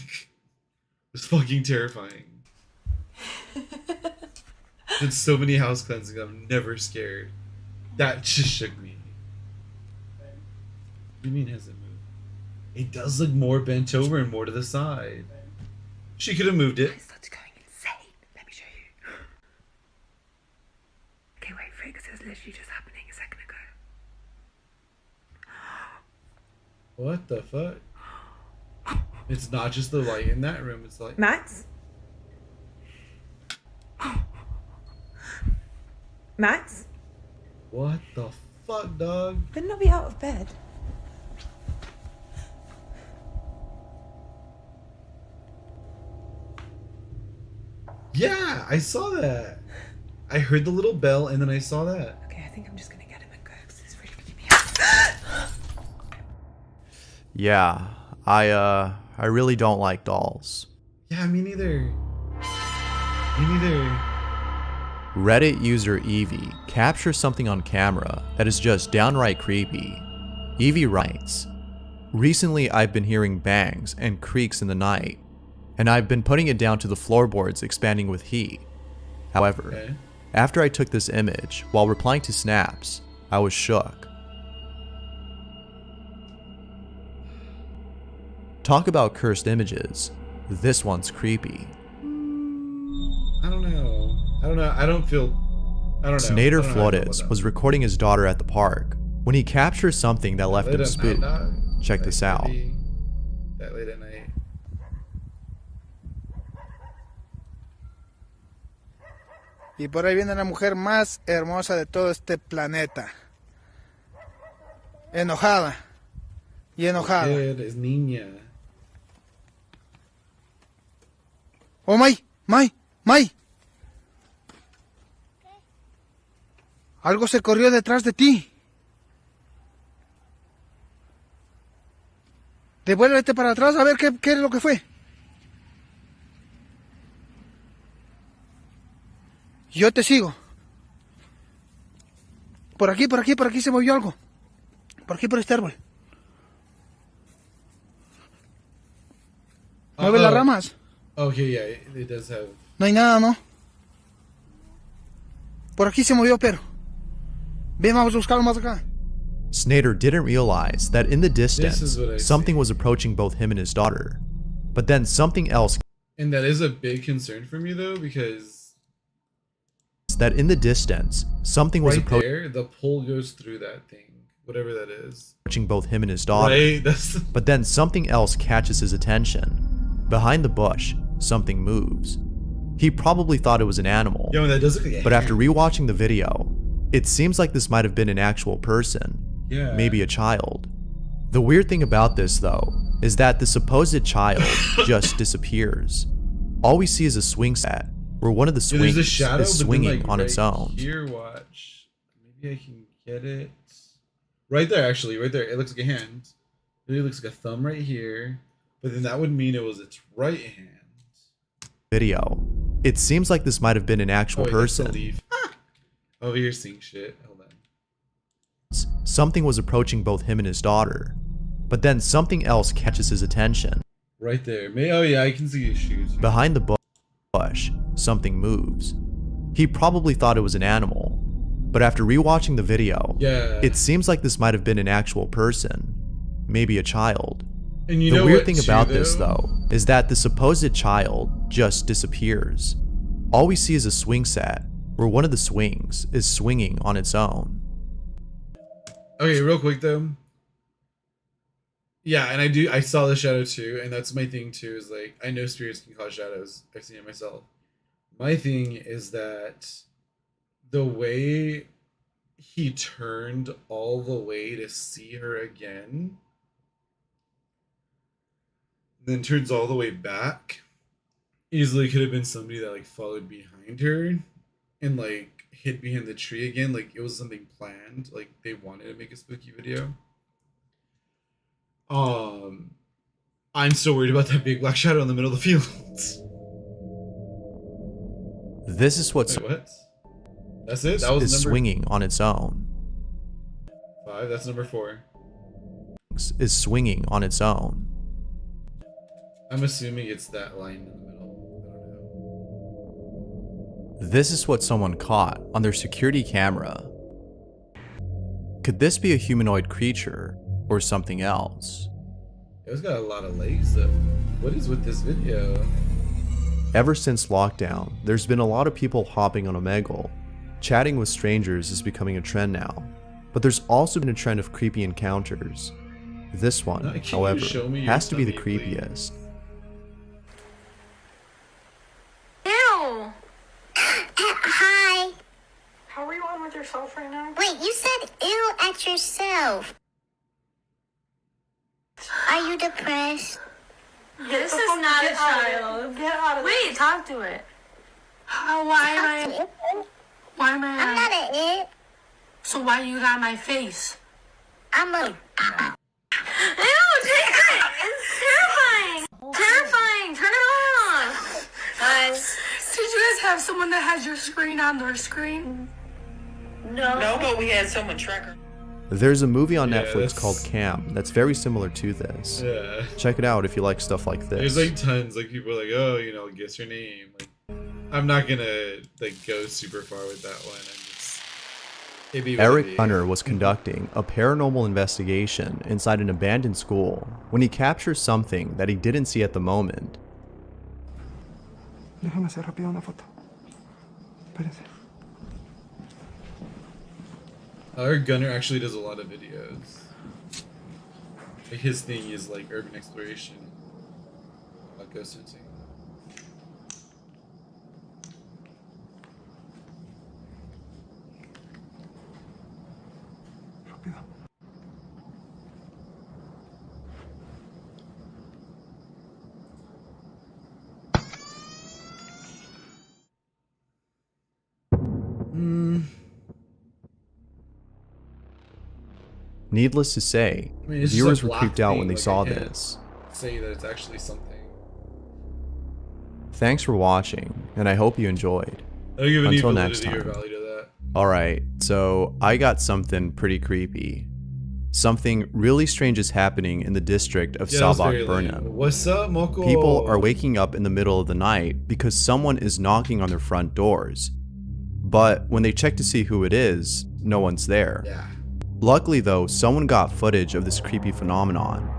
It's fucking terrifying. Did so many house cleansings, I'm never scared. That just shook me. What do you mean hasn't moved? It does look more bent over and more to the side. She could have moved it. Let me show you. Okay, wait for it because it was literally just happening a second ago. What the fuck? It's not just the light in that room, it's like... Max? Max? What the fuck, dog? Better not be out of bed. Yeah, I saw that. I heard the little bell and then I saw that. Okay, I think I'm just gonna get him and go because it's really freaking me out. Yeah, I really don't like dolls. Yeah, me neither. Me neither. Reddit user Evie captures something on camera that is just downright creepy. Evie writes, "Recently I've been hearing bangs and creaks in the night, and I've been putting it down to the floorboards expanding with heat. However, after I took this image while replying to snaps, I was shook. Talk about cursed images. This one's creepy." I don't know. I don't know. Snader Flores was recording his daughter at the park when he captured something that left him spooked. Check this out. That late at night. Y por ahí viene la mujer más hermosa de todo este planeta. Enojada. Y enojada. Kid is niña. Oh, May. Algo se corrió detrás de ti. Devuélvete para atrás a ver qué es lo que fue. Yo te sigo. Por aquí se movió algo. Por aquí, por este árbol. Mueve las ramas. Okay, yeah, it does have. No hay nada, ¿no? Por aquí se movió, pero. Ven, vamos a buscarlo más acá. Snyder didn't realize that in the distance, something was approaching both him and his daughter. But then something else. And that is a big concern for me, though, because. That in the distance, something was right there, the pole goes through that thing, whatever that is. Approaching both him and his daughter. Right, but then something else catches his attention. Behind the bush, something moves. He probably thought it was an animal. Yo, that does look like a but after hand. rewatching the video, it seems like this might have been an actual person. Yeah. Maybe a child. The weird thing about this, though, is that the supposed child just disappears. All we see is a swing set, where one of the swings a shadow, is but swinging then, like, on right its own. Here, watch. Maybe I can get it. Right there, actually, right there. It looks like a hand. It really looks like a thumb right here. But then that would mean it was its right hand. Video. It seems like this might have been an actual Wait, that's the person. leaf. Over here seeing shit. Hold on. Something was approaching both him and his daughter. But then something else catches his attention. Right there. Oh yeah, I can see his shoes. Behind the bush, something moves. He probably thought it was an animal. But after rewatching the video, Yeah. it seems like this might have been an actual person. Maybe a child. And you the know weird what, thing too, about this, though? though, is that the supposed child just disappears. All we see is a swing set, where one of the swings is swinging on its own. Okay, real quick though. Yeah, and I saw the shadow too, and that's my thing too, is like, I know spirits can cause shadows. I've seen it myself. My thing is that the way he turned all the way to see her again, then turns all the way back, easily could have been somebody that like followed behind her and like hid behind the tree again, like it was something planned, like they wanted to make a spooky video. I'm still worried about that big black shadow in the middle of the field. This is what's Wait, what? That's it? That was is number swinging on its own. 5. That's number 4. Is swinging on its own. I'm assuming it's that line in the middle. This is what someone caught on their security camera. Could this be a humanoid creature or something else? It's got a lot of legs though. What is with this video? Ever since lockdown, there's been a lot of people hopping on Omegle. Chatting with strangers is becoming a trend now, but there's also been a trend of creepy encounters. This one, Now, can you however, show me your has to be the tummy, creepiest. Ew! Hi. How are you on with yourself right now? Wait, you said ew at yourself. Are you depressed? This is not a child. Get out of this. Wait, talk to it. Why am I? Why am I? I'm not an it. So why you got my face? I'm a. Ew, take it! It's terrifying! Terrifying! Turn it off! Guys. Did you guys have someone that has your screen on their screen? No. No, but we had someone track her. There's a movie on Yeah, Netflix that's- called Cam that's very similar to this. Yeah. Check it out if you like stuff like this. There's like tons, like people are like, oh, you know, guess your name. Like, I'm not gonna like go super far with that one. It'd be what it Eric be. Hunter was conducting a paranormal investigation inside an abandoned school when he captures something that he didn't see at the moment. Déjame hacer rápido una foto. Espérate. Our Gunner actually does a lot of videos. Like his thing is like urban exploration, ghost hunting. Needless to say, I mean, it's just viewers a were black creeped out thing, when they like, saw I can't this. Say that it's actually something. Thanks for watching, and I hope you enjoyed. I don't give any Until next validity or time. value to that. Alright, so I got something pretty creepy. Something really strange is happening in the district of Yeah, that was very Sabak lame. Burnham. What's up, Moko? People are waking up in the middle of the night because someone is knocking on their front doors. But when they check to see who it is, no one's there. Yeah. Luckily though, someone got footage of this creepy phenomenon.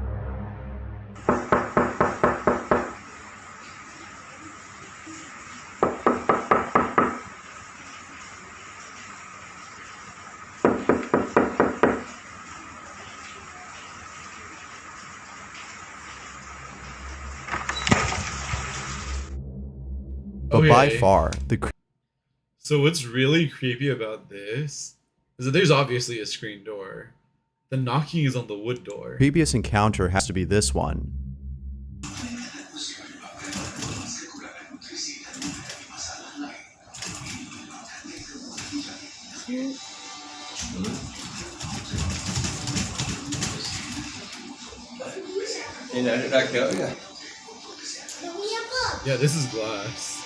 But by Okay. far, So what's really creepy about this is that there's obviously a screen door. The knocking is on the wood door. creepiest encounter has to be this one. Yeah, this is glass.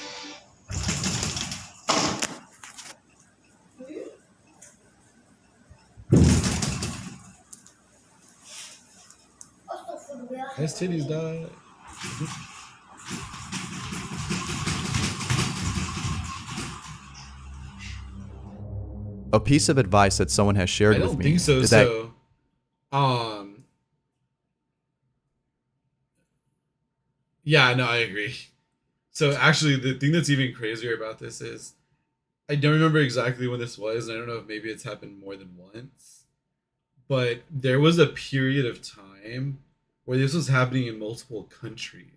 Nice titties, dog. A piece of advice that someone has shared I with don't me think so. is that Yeah, no, I agree. So actually, the thing that's even crazier about this is, I don't remember exactly when this was, and I don't know if maybe it's happened more than once, but there was a period of time where this was happening in multiple countries.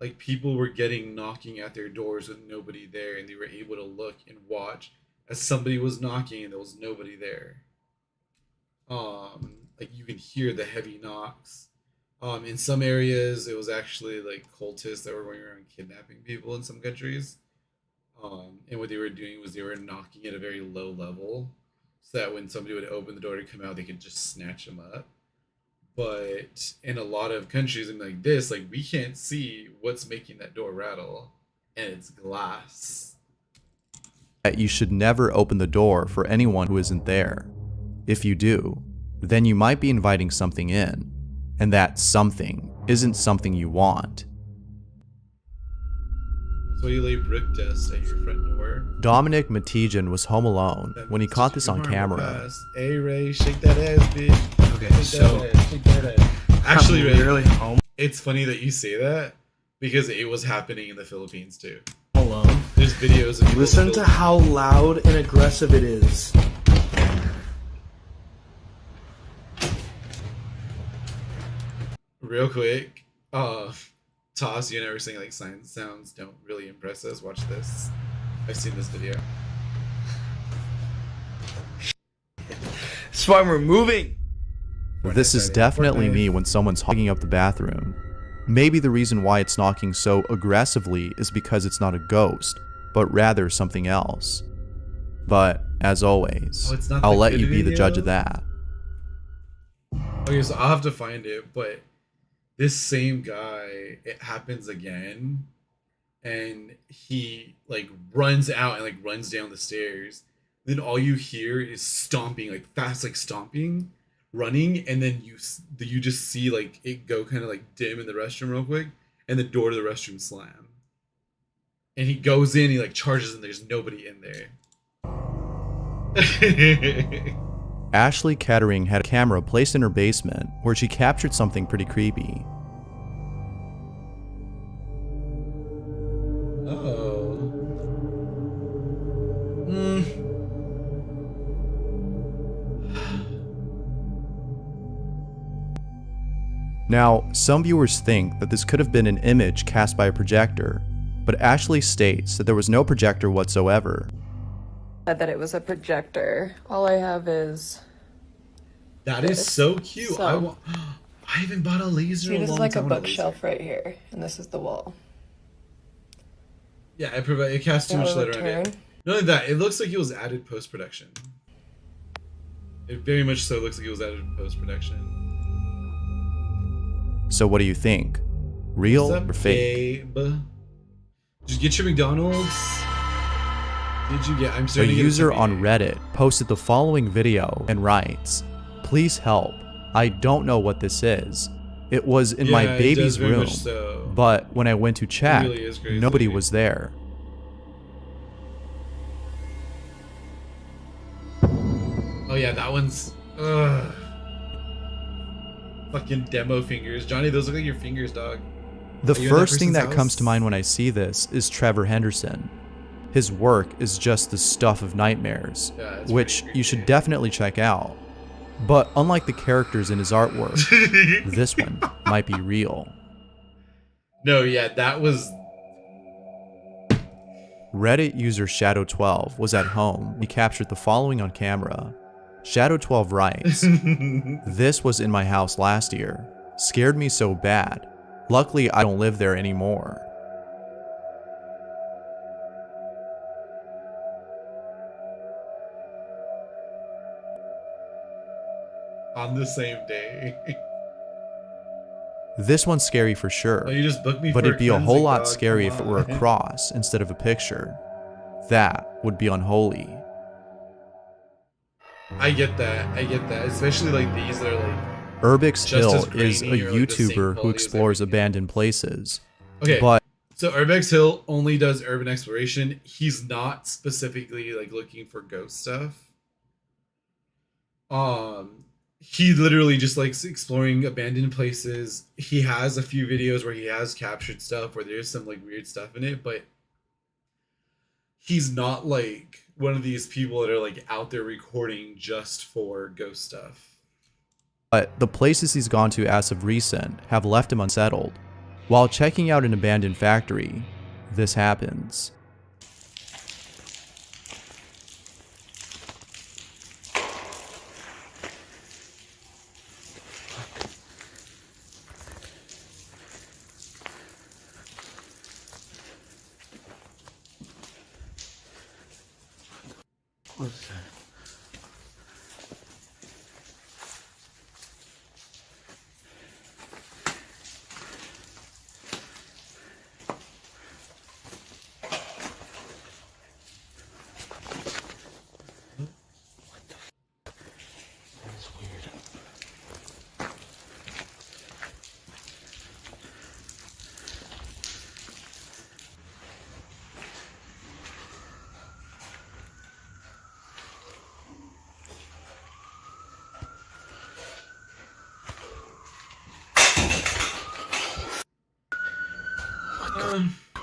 Like people were getting knocking at their doors with nobody there, and they were able to look and watch as somebody was knocking and there was nobody there. Like you can hear the heavy knocks. In some areas, it was actually like cultists that were going around kidnapping people in some countries. And what they were doing was they were knocking at a very low level, so that when somebody would open the door to come out, they could just snatch them up. But in a lot of countries like this, like we can't see what's making that door rattle, and it's glass. that you should never open the door for anyone who isn't there. If you do, then you might be inviting something in, and that something isn't something you want. That's why you lay brick dust at your front door. Dominic Matijan was home alone when he caught this on camera. Hey Ray, shake that ass, bitch. Okay, shake so that ass, shake that ass. Actually, Ray, really home it's funny that you say that because it was happening in the Philippines too. alone. There's videos of people Listen to how loud and aggressive it is. Real quick, Toss, you never saying like sounds don't really impress us. Watch this. I've seen this video. That's why we're moving. This is definitely me when someone's hogging up the bathroom. Maybe the reason why it's knocking so aggressively is because it's not a ghost, but rather something else. But, as always, Oh, it's not I'll the let good you be the judge of video? that. Okay, so I'll have to find it, but this same guy, it happens again, and he like runs out and like runs down the stairs. Then all you hear is stomping, like fast, like stomping, running, and then you just see like it go kind of like dim in the restroom real quick, and the door to the restroom slam. And he goes in, he like charges, and there's nobody in there. Ashley Kettering had a camera placed in her basement where she captured something pretty creepy. Oh. Now, some viewers think that this could have been an image cast by a projector, but Ashley states that there was no projector whatsoever. Said that it was a projector. All I have is That is so cute. So- I haven't bought a laser see, in a this long is like a time. I want bookshelf right here, and this is the wall. Yeah, it casts too Now much it'll light around it. turn. Not only that, it looks like it was added post-production. It very much so looks like it was added in post-production. So what do you think? Real What's up, or fake? Gabe? Did you get your McDonald's? Did you get? I'm A starting to get user a on Reddit posted the following video and writes, "Please help. I don't know what this is. It was in my Yeah, it baby's does very room, much so. but when I went to check, really is crazy. nobody was there." Oh yeah, that one's. Ugh. Fucking demo fingers, Johnny. Those look like your fingers, dog. The Are you in first thing person's that comes house? to mind when I see this is Trevor Henderson. His work is just the stuff of nightmares, Yeah, it's which you should definitely check out. But unlike the characters in his artwork, this one might be real. No, yeah, that was. Reddit user Shadow12 was at home. He captured the following on camera. Shadow12 writes, "This was in my house last year. Scared me so bad. Luckily, I don't live there anymore." On the same day. This one's scary for sure, Oh, you just booked me but for it'd be a whole cleansing, lot dog. scary if Come it were a on. cross instead of a picture. That would be unholy. I get that. I get that. Especially like these that are like. Urbix just as Hill is a grainy or, like, the same YouTuber who quality as explores abandoned places. Okay, But so Urbex Hill only does urban exploration. He's not specifically like looking for ghost stuff. He literally just likes exploring abandoned places. He has a few videos where he has captured stuff where there's some like weird stuff in it, but he's not like one of these people that are like out there recording just for ghost stuff. the places he's gone to as of recent have left him unsettled. While checking out an abandoned factory, this happens. What's that?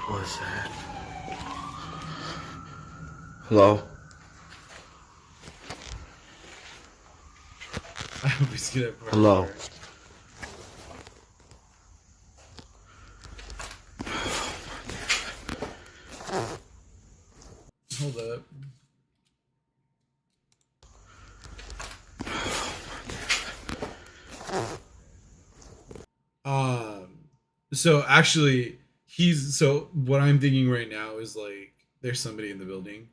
What's that? Hello? I hope he's gonna. Hello? Hold up. So actually, so what I'm thinking right now is like there's somebody in the building.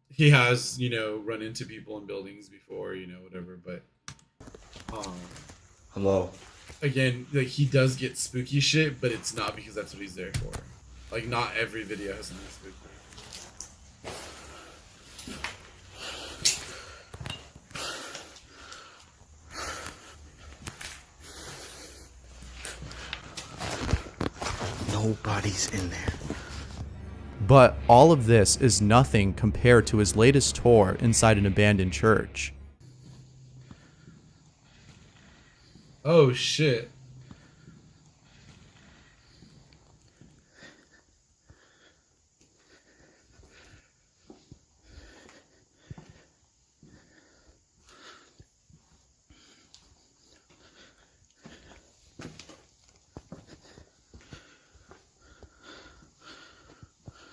He has, run into people in buildings before, whatever, but Hello? again, like he does get spooky shit, but it's not because that's what he's there for. Like not every video has something spooky. Nobody's in there. But all of this is nothing compared to his latest tour inside an abandoned church. Oh shit.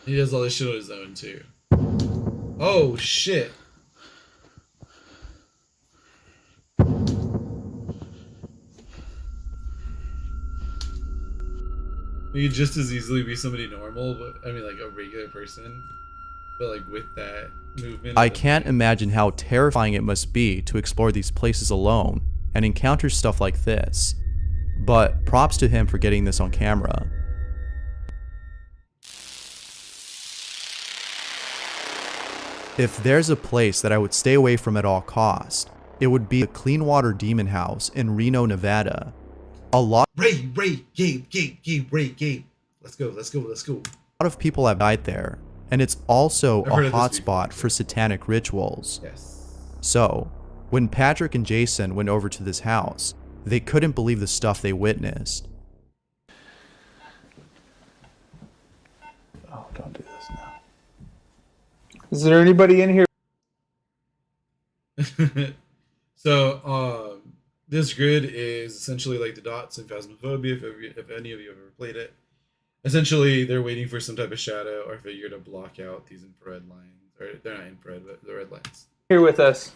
He does all this shit on his own too. Oh shit. He could just as easily be somebody normal, but I mean like a regular person. but like with that movement. I can't imagine how terrifying it must be to explore these places alone and encounter stuff like this. But props to him for getting this on camera. If there's a place that I would stay away from at all costs, it would be a clean water demon house in Reno, Nevada. A lot Gabe. Let's go. of people have died there, and it's also I've heard a of this hotspot for satanic rituals. Yes. So, when Patrick and Jason went over to this house, they couldn't believe the stuff they witnessed. Oh, don't do this now. Is there anybody in here? So, this grid is essentially like the dots in Phasmophobia, if any of you have ever played it. Essentially, they're waiting for some type of shadow or figure to block out these infrared lines. Or they're not infrared, but the red lines. Here with us.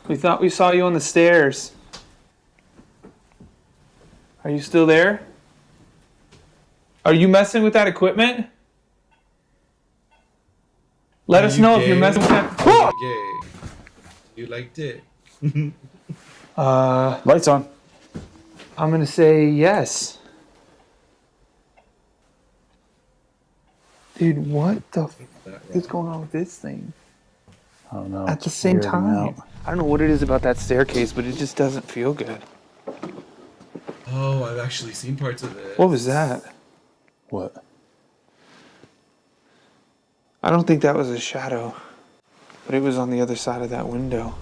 We thought we saw you on the stairs. Are you still there? Are you messing with that equipment? Let us know if you're messing with that. Are you gay? You liked it. Lights on. I'm gonna say yes. Dude, what the f is going on with this thing? I don't know. At the same time. I don't know what it is about that staircase, but it just doesn't feel good. Oh, I've actually seen parts of it. What was that? What? I don't think that was a shadow, but it was on the other side of that window.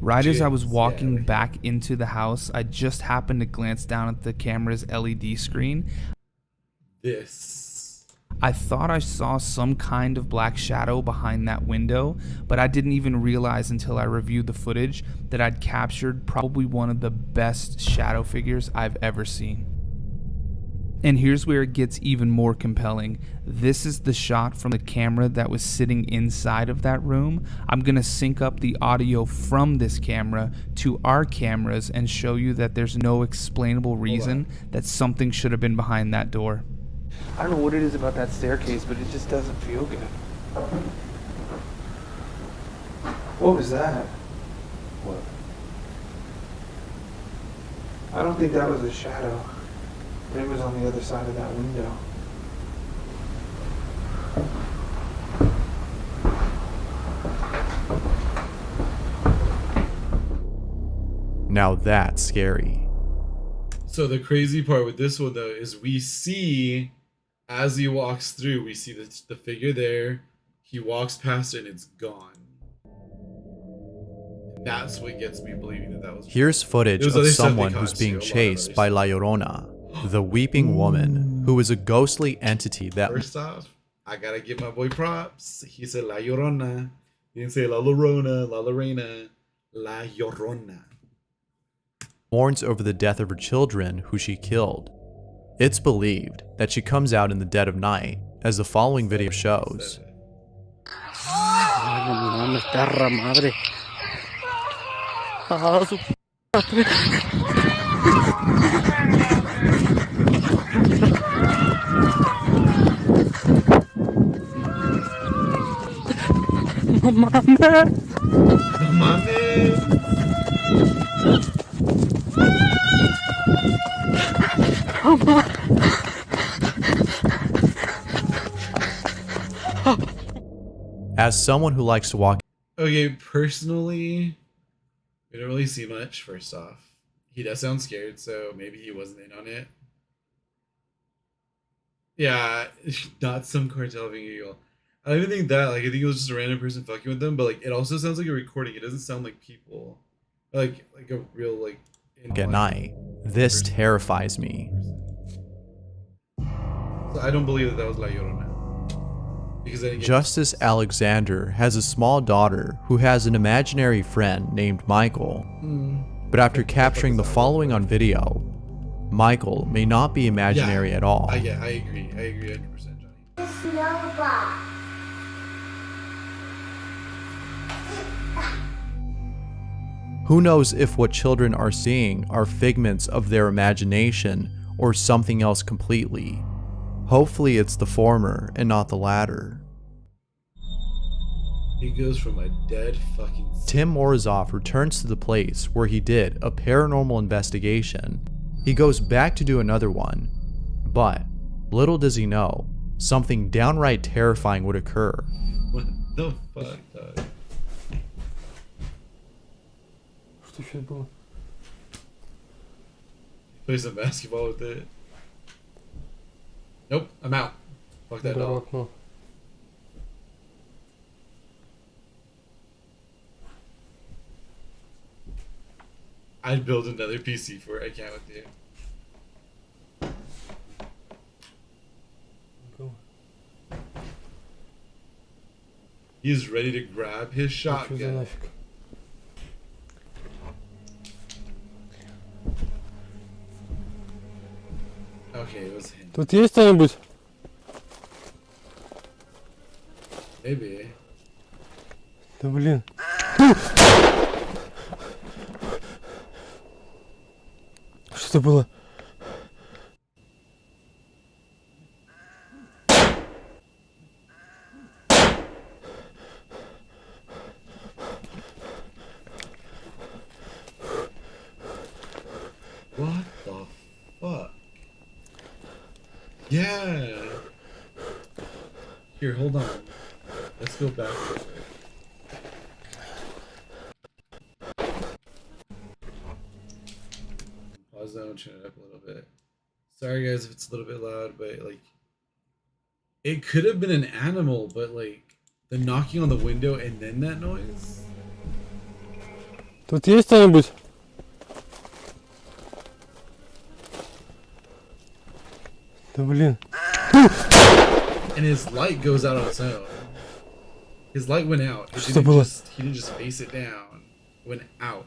Right as I was walking back into the house, I just happened to glance down at the camera's LED screen. I thought I saw some kind of black shadow behind that window, but I didn't even realize until I reviewed the footage that I'd captured probably one of the best shadow figures I've ever seen. And here's where it gets even more compelling. This is the shot from the camera that was sitting inside of that room. I'm gonna sync up the audio from this camera to our cameras and show you that there's no explainable reason that something should have been behind that door. I don't know what it is about that staircase, but it just doesn't feel good. What was that? What? I don't think that was a shadow, but it was on the other side of that window. Now that's scary. So the crazy part with this one though is we see, as he walks through, we see the figure there. He walks past it and it's gone. And that's what gets me believing that was. Here's footage of someone who's being chased by La Llorona, the weeping woman, who is a ghostly entity that... First off, I gotta give my boy props. He said La Llorona. He didn't say La Llorona, La Lorena, La Llorona. mourns over the death of her children who she killed. It's believed that she comes out in the dead of night, as the following video shows. No mames. No mames. As someone who likes to walk... Okay, personally, we don't really see much, first off. He does sound scared, so maybe he wasn't in on it. Yeah, not some cartel being illegal. I don't even think that, like, I think it was just a random person fucking with them, but, like, it also sounds like a recording. It doesn't sound like people. Like a real, like... at night. This terrifies me. So I don't believe that was La Llorona. Because then again, Justice Alexander has a small daughter who has an imaginary friend named Michael. But after capturing the following on video, Michael may not be imaginary at all. I agree 100%, Johnny. Who knows if what children are seeing are figments of their imagination or something else completely. Hopefully it's the former and not the latter. He goes from a dead fucking... Tim Morozov returns to the place where he did a paranormal investigation. He goes back to do another one, but little does he know, something downright terrifying would occur. What the fuck, dog? Что сейчас было? Play some basketball with it. Nope, I'm out. Fuck that dog. No. I'd build another PC for it. I can't with you. Go. He's ready to grab his shotgun. Okay, it was him. Тут есть кто-нибудь? Maybe. Да блин. Что это было? What the fuck? Yeah. Here, hold on. Let's go back. Pause down and turn it up a little bit. Sorry guys if it's a little bit loud, but like it could have been an animal, but like the knocking on the window and then that noise. Тут есть кто-нибудь? Да блин. And his light goes out on its own. His light went out. He didn't just face it down. It went out.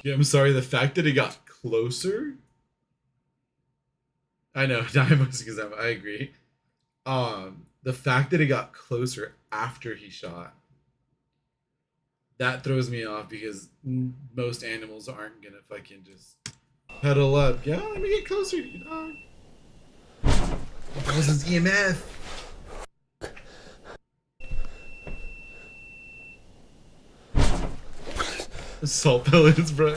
Yeah, I'm sorry, the fact that it got closer. I know, I agree. The fact that it got closer after he shot, that throws me off because most animals aren't gonna fucking just pedal up. Yeah, let me get closer to you, dog. That was his EMF. Salt pellets, bro.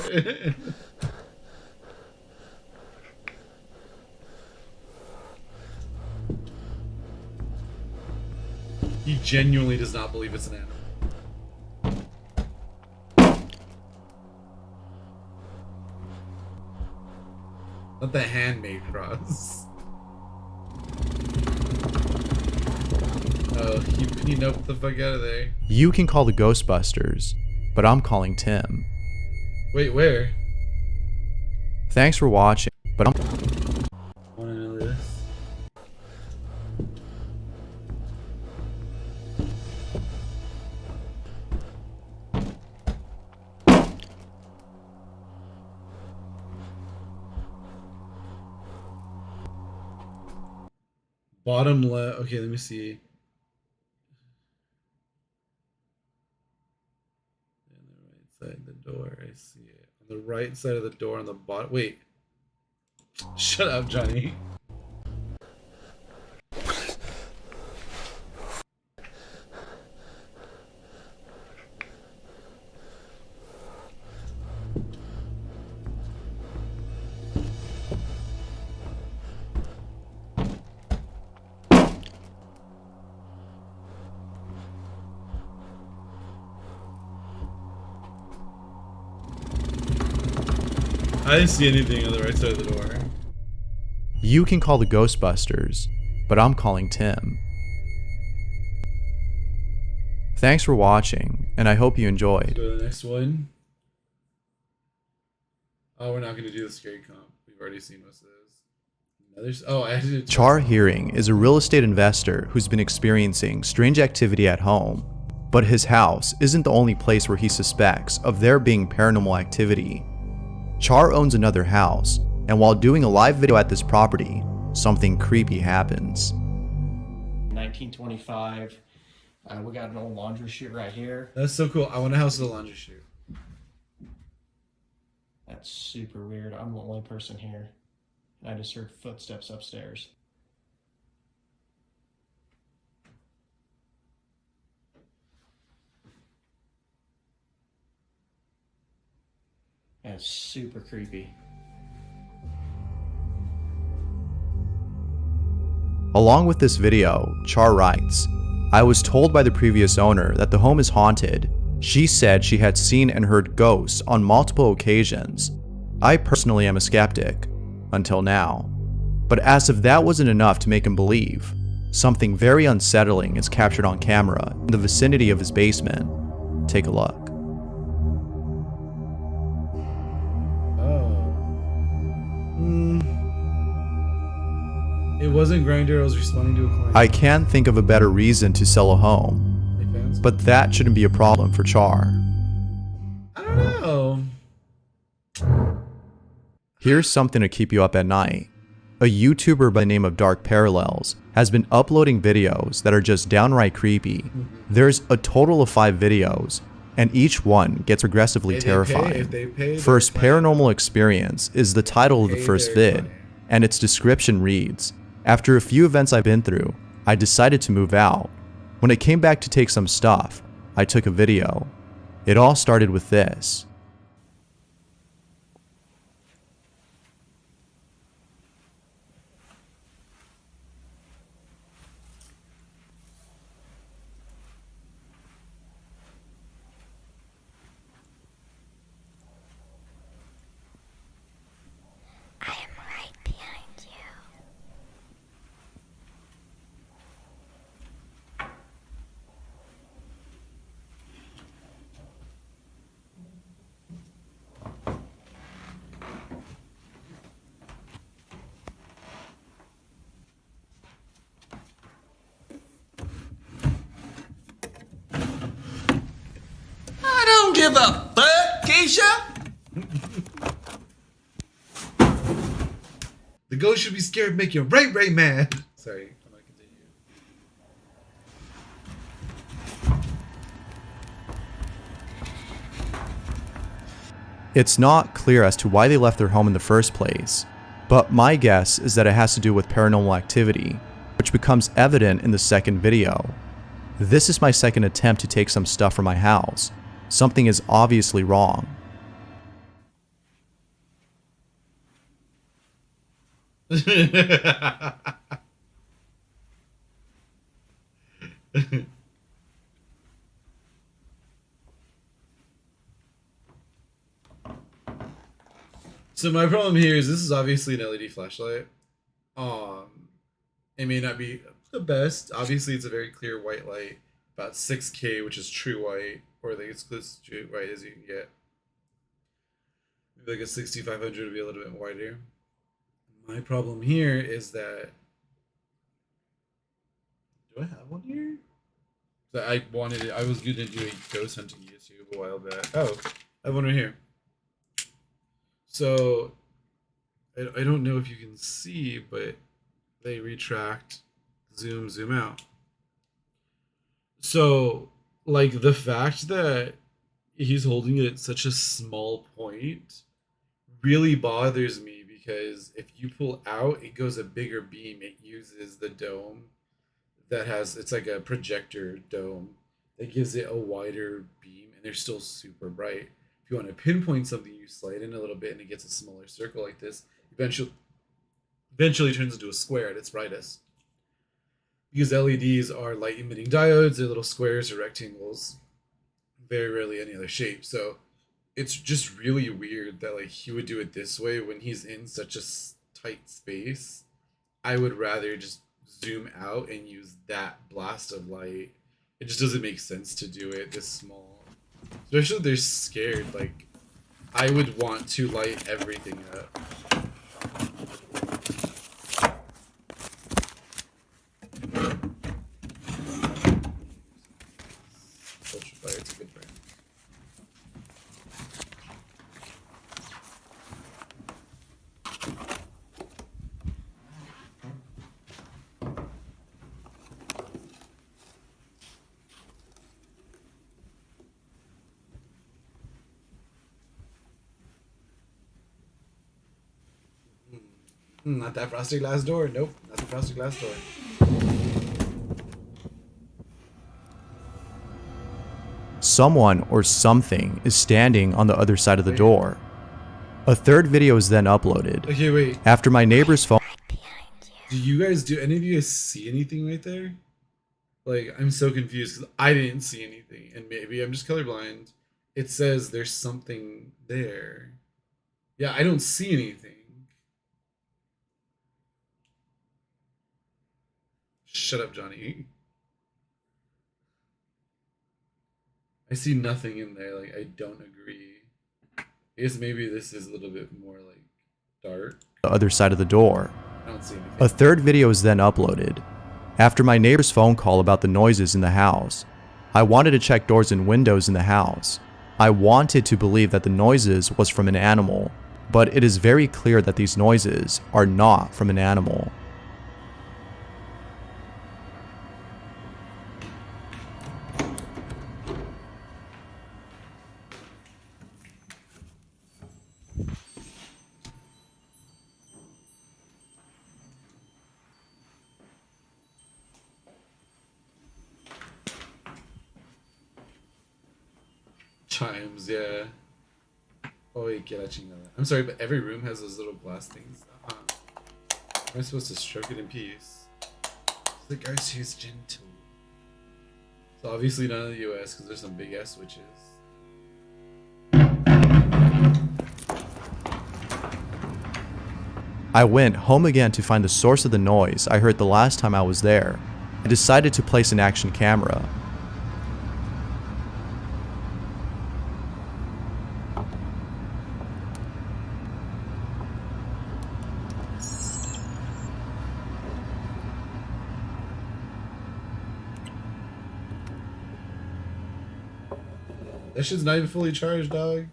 He genuinely does not believe it's an animal. Not the handmade cross. Oh, he noped the fuck out of there. You can call the Ghostbusters, but I'm calling Tim. Wait, where? Thanks for watching, but I'm... Wanna know this? Bottom left. Okay, let me see. Side the door, I see it. On the right side of the door on the bottom. Wait. Shut up, Johnny. I didn't see anything on the right side of the door. You can call the Ghostbusters, but I'm calling Tim. Thanks for watching, and I hope you enjoyed. Go to the next one. Oh, we're not going to do the scary comp. We've already seen most of those. Oh, I had to. Char Hearing is a real estate investor who's been experiencing strange activity at home, but his house isn't the only place where he suspects of there being paranormal activity. Char owns another house, and while doing a live video at this property, something creepy happens. 1925. We got an old laundry chute right here. That's so cool. I want a house with a laundry chute. That's super weird. I'm the only person here. I just heard footsteps upstairs. That's super creepy. Along with this video, Char writes, I was told by the previous owner that the home is haunted. She said she had seen and heard ghosts on multiple occasions. I personally am a skeptic, until now. But as if that wasn't enough to make him believe, something very unsettling is captured on camera in the vicinity of his basement. Take a look. It wasn't Grindr, I was responding to a client. I can't think of a better reason to sell a home, but that shouldn't be a problem for Char. I don't know. Here's something to keep you up at night. A YouTuber by the name of Dark Parallels has been uploading videos that are just downright creepy. There's a total of 5 videos, and each one gets progressively terrifying. First Paranormal Experience is the title of the first vid, and its description reads, after a few events I've been through, I decided to move out. When I came back to take some stuff, I took a video. It all started with this. I don't give a fuck, Keisha. The ghost should be scared, make you right mad. Sorry, I'm gonna continue. It's not clear as to why they left their home in the first place, but my guess is that it has to do with paranormal activity, which becomes evident in the second video. This is my second attempt to take some stuff from my house. Something is obviously wrong. So my problem here is this is obviously an LED flashlight. It may not be the best. Obviously, it's a very clear white light, about 6K, which is true white, or like as close to true white as you can get. Maybe like a 6500 would be a little bit wider. My problem here is that, do I have one here? So I wanted it. I was going to do a ghost hunting YouTube a while back. Oh, I have one right here. So I don't know if you can see, but they retract, zoom out. So like the fact that he's holding it at such a small point really bothers me, because if you pull out, it goes a bigger beam. It uses the dome that has, it's like a projector dome that gives it a wider beam, and they're still super bright. If you want to pinpoint something, you slide in a little bit and it gets a smaller circle like this. Eventually turns into a square at its brightest. Because LEDs are light emitting diodes, they're little squares or rectangles. Very rarely any other shape. So it's just really weird that like he would do it this way when he's in such a tight space. I would rather just zoom out and use that blast of light It just doesn't make sense to do it this small. Especially if they're scared. Like, I would want to light everything up. Ultrafire, it's a good brand. Not that frosted glass door. Nope, not the frosted glass door. Someone or something is standing on the other side of the door. A third video is then uploaded. Okay, wait. After my neighbor's phone. Do any of you guys see anything right there? Like, I'm so confused because I didn't see anything, and maybe I'm just colorblind. It says there's something there. Yeah, I don't see anything. Shut up, Johnny. I see nothing in there. Like, I don't agree. I guess maybe this is a little bit more like dark. The other side of the door. I don't see anything. A third video is then uploaded. After my neighbor's phone call about the noises in the house, I wanted to check doors and windows in the house. I wanted to believe that the noises was from an animal, but it is very clear that these noises are not from an animal. Chimes, yeah. Oh, wait, que la chingada. I'm sorry, but every room has those little glass things. Am I supposed to stroke it in peace? The guy's who's gentle. So obviously none in the US because there's some big ass switches. I went home again to find the source of the noise I heard the last time I was there. I decided to place an action camera. That shit's not even fully charged, dog.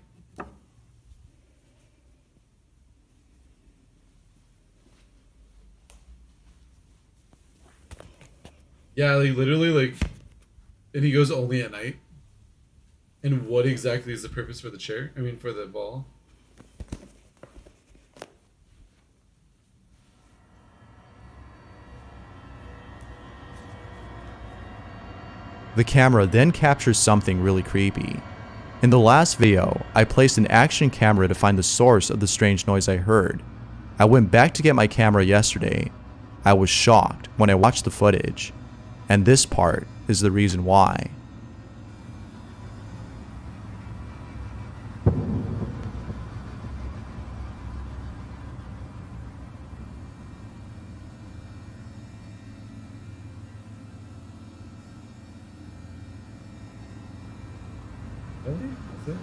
Yeah, like literally, like, and he goes only at night. And what exactly is the purpose for the chair? I mean, for the ball? The camera then captures something really creepy. In the last video, I placed an action camera to find the source of the strange noise I heard. I went back to get my camera yesterday. I was shocked when I watched the footage. And this part is the reason why. Really? That's it?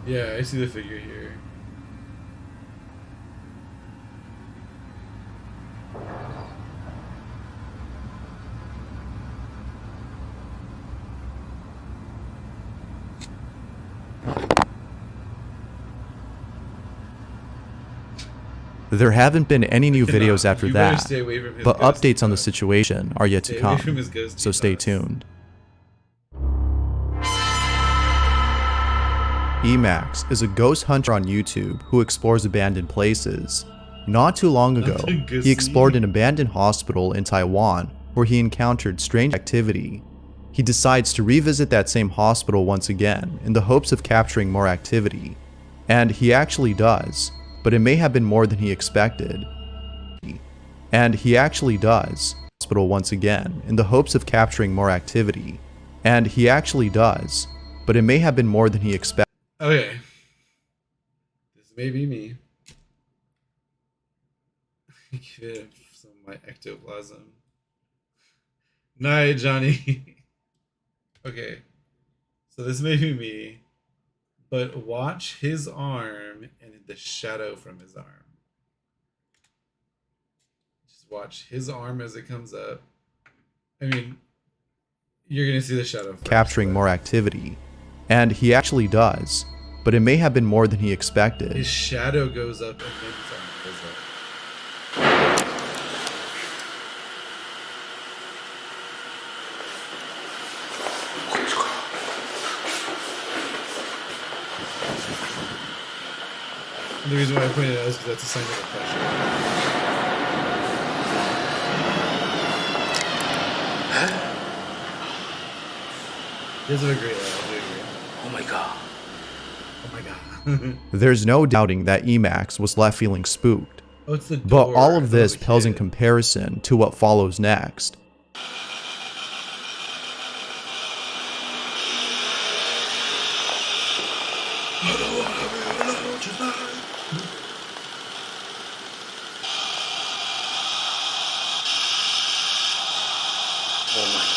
Yeah, I see the figure here. There haven't been any new videos after You better that, stay away from his but ghost, updates on the situation are yet to Stay away from come, his ghosty so stay thoughts. tuned. Emax is a ghost hunter on YouTube who explores abandoned places. Not too long ago, he explored an abandoned hospital in Taiwan where he encountered strange activity. He decides to revisit that same hospital once again in the hopes of capturing more activity. And he actually does, but it may have been more than he expected. And he actually does. Hospital once again in the hopes of capturing more activity. And he actually does, but it may have been more than he expected. Okay. This may be me. Give some my ectoplasm. Night, Johnny. Okay. So this may be me, but watch his arm and the shadow from his arm. Just watch his arm as it comes up. I mean, you're going to see the shadow first, capturing more activity. And he actually does, but it may have been more than he expected. His shadow goes up and then his arm goes up. And the reason why I pointed it out is because that's a sign of oppression. He does have a great laugh, I do agree. Oh my god. Oh my god. There's no doubting that Emacs was left feeling spooked. Oh, it's the but door. all of this pales in comparison to what follows next. Oh my god.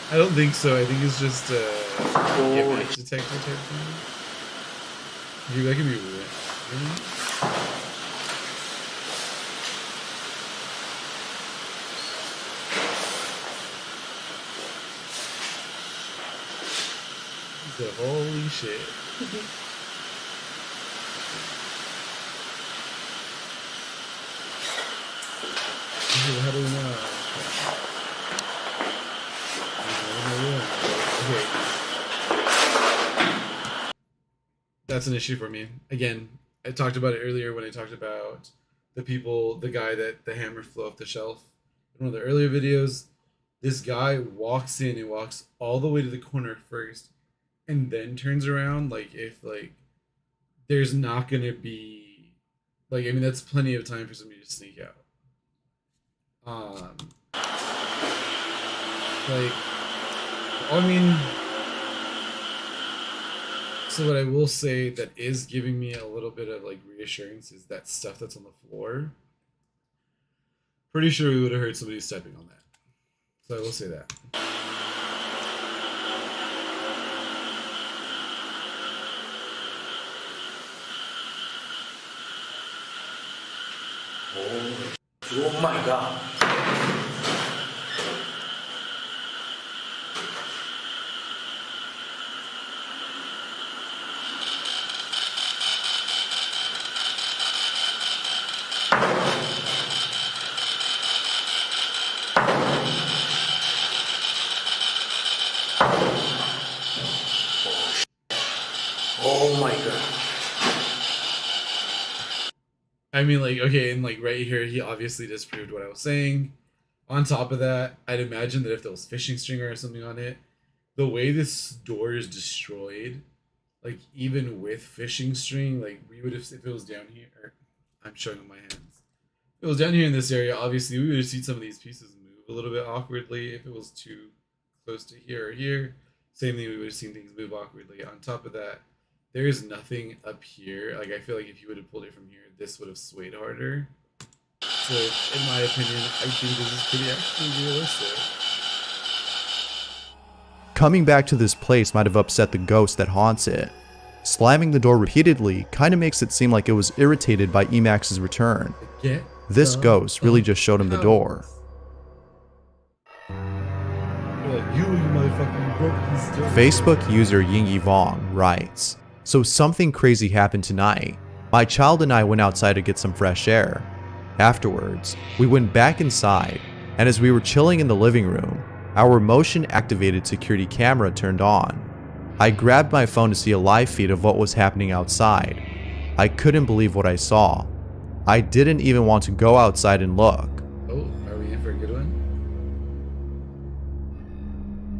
I don't think so. I think it's just image detector type thing. Dude, that could be weird. Really? So, holy shit. How do we know? That's an issue for me. Again, I talked about it earlier when I talked about the guy that the hammer flew off the shelf. In one of the earlier videos, this guy walks in and walks all the way to the corner first and then turns around. Like, if, like, there's not going to be, like, I mean, that's plenty of time for somebody to sneak out. Like, I mean, so what I will say that is giving me a little bit of, like, reassurance is that stuff that's on the floor. Pretty sure we would have heard somebody stepping on that. So I will say that. Oh my god. Oh my god. I mean, like, okay, and, like, right here, he obviously disproved what I was saying. On top of that, I'd imagine that if there was fishing string or something on it, the way this door is destroyed, like, even with fishing string, like, we would have, if it was down here, I'm showing with my hands. If it was down here in this area, obviously, we would have seen some of these pieces move a little bit awkwardly. If it was too close to here or here, same thing, we would have seen things move awkwardly. On top of that, there is nothing up here. Like, I feel like if you would have pulled it from here, this would have swayed harder. So, in my opinion, I think this is pretty actually realistic. Coming back to this place might have upset the ghost that haunts it. Slamming the door repeatedly kind of makes it seem like it was irritated by Emacs's return. This ghost really just showed him the door. Facebook user Yingy Vong writes, "So something crazy happened tonight. My child and I went outside to get some fresh air. Afterwards, we went back inside, and as we were chilling in the living room, our motion-activated security camera turned on. I grabbed my phone to see a live feed of what was happening outside. I couldn't believe what I saw. I didn't even want to go outside and look." Oh, are we in for a good one?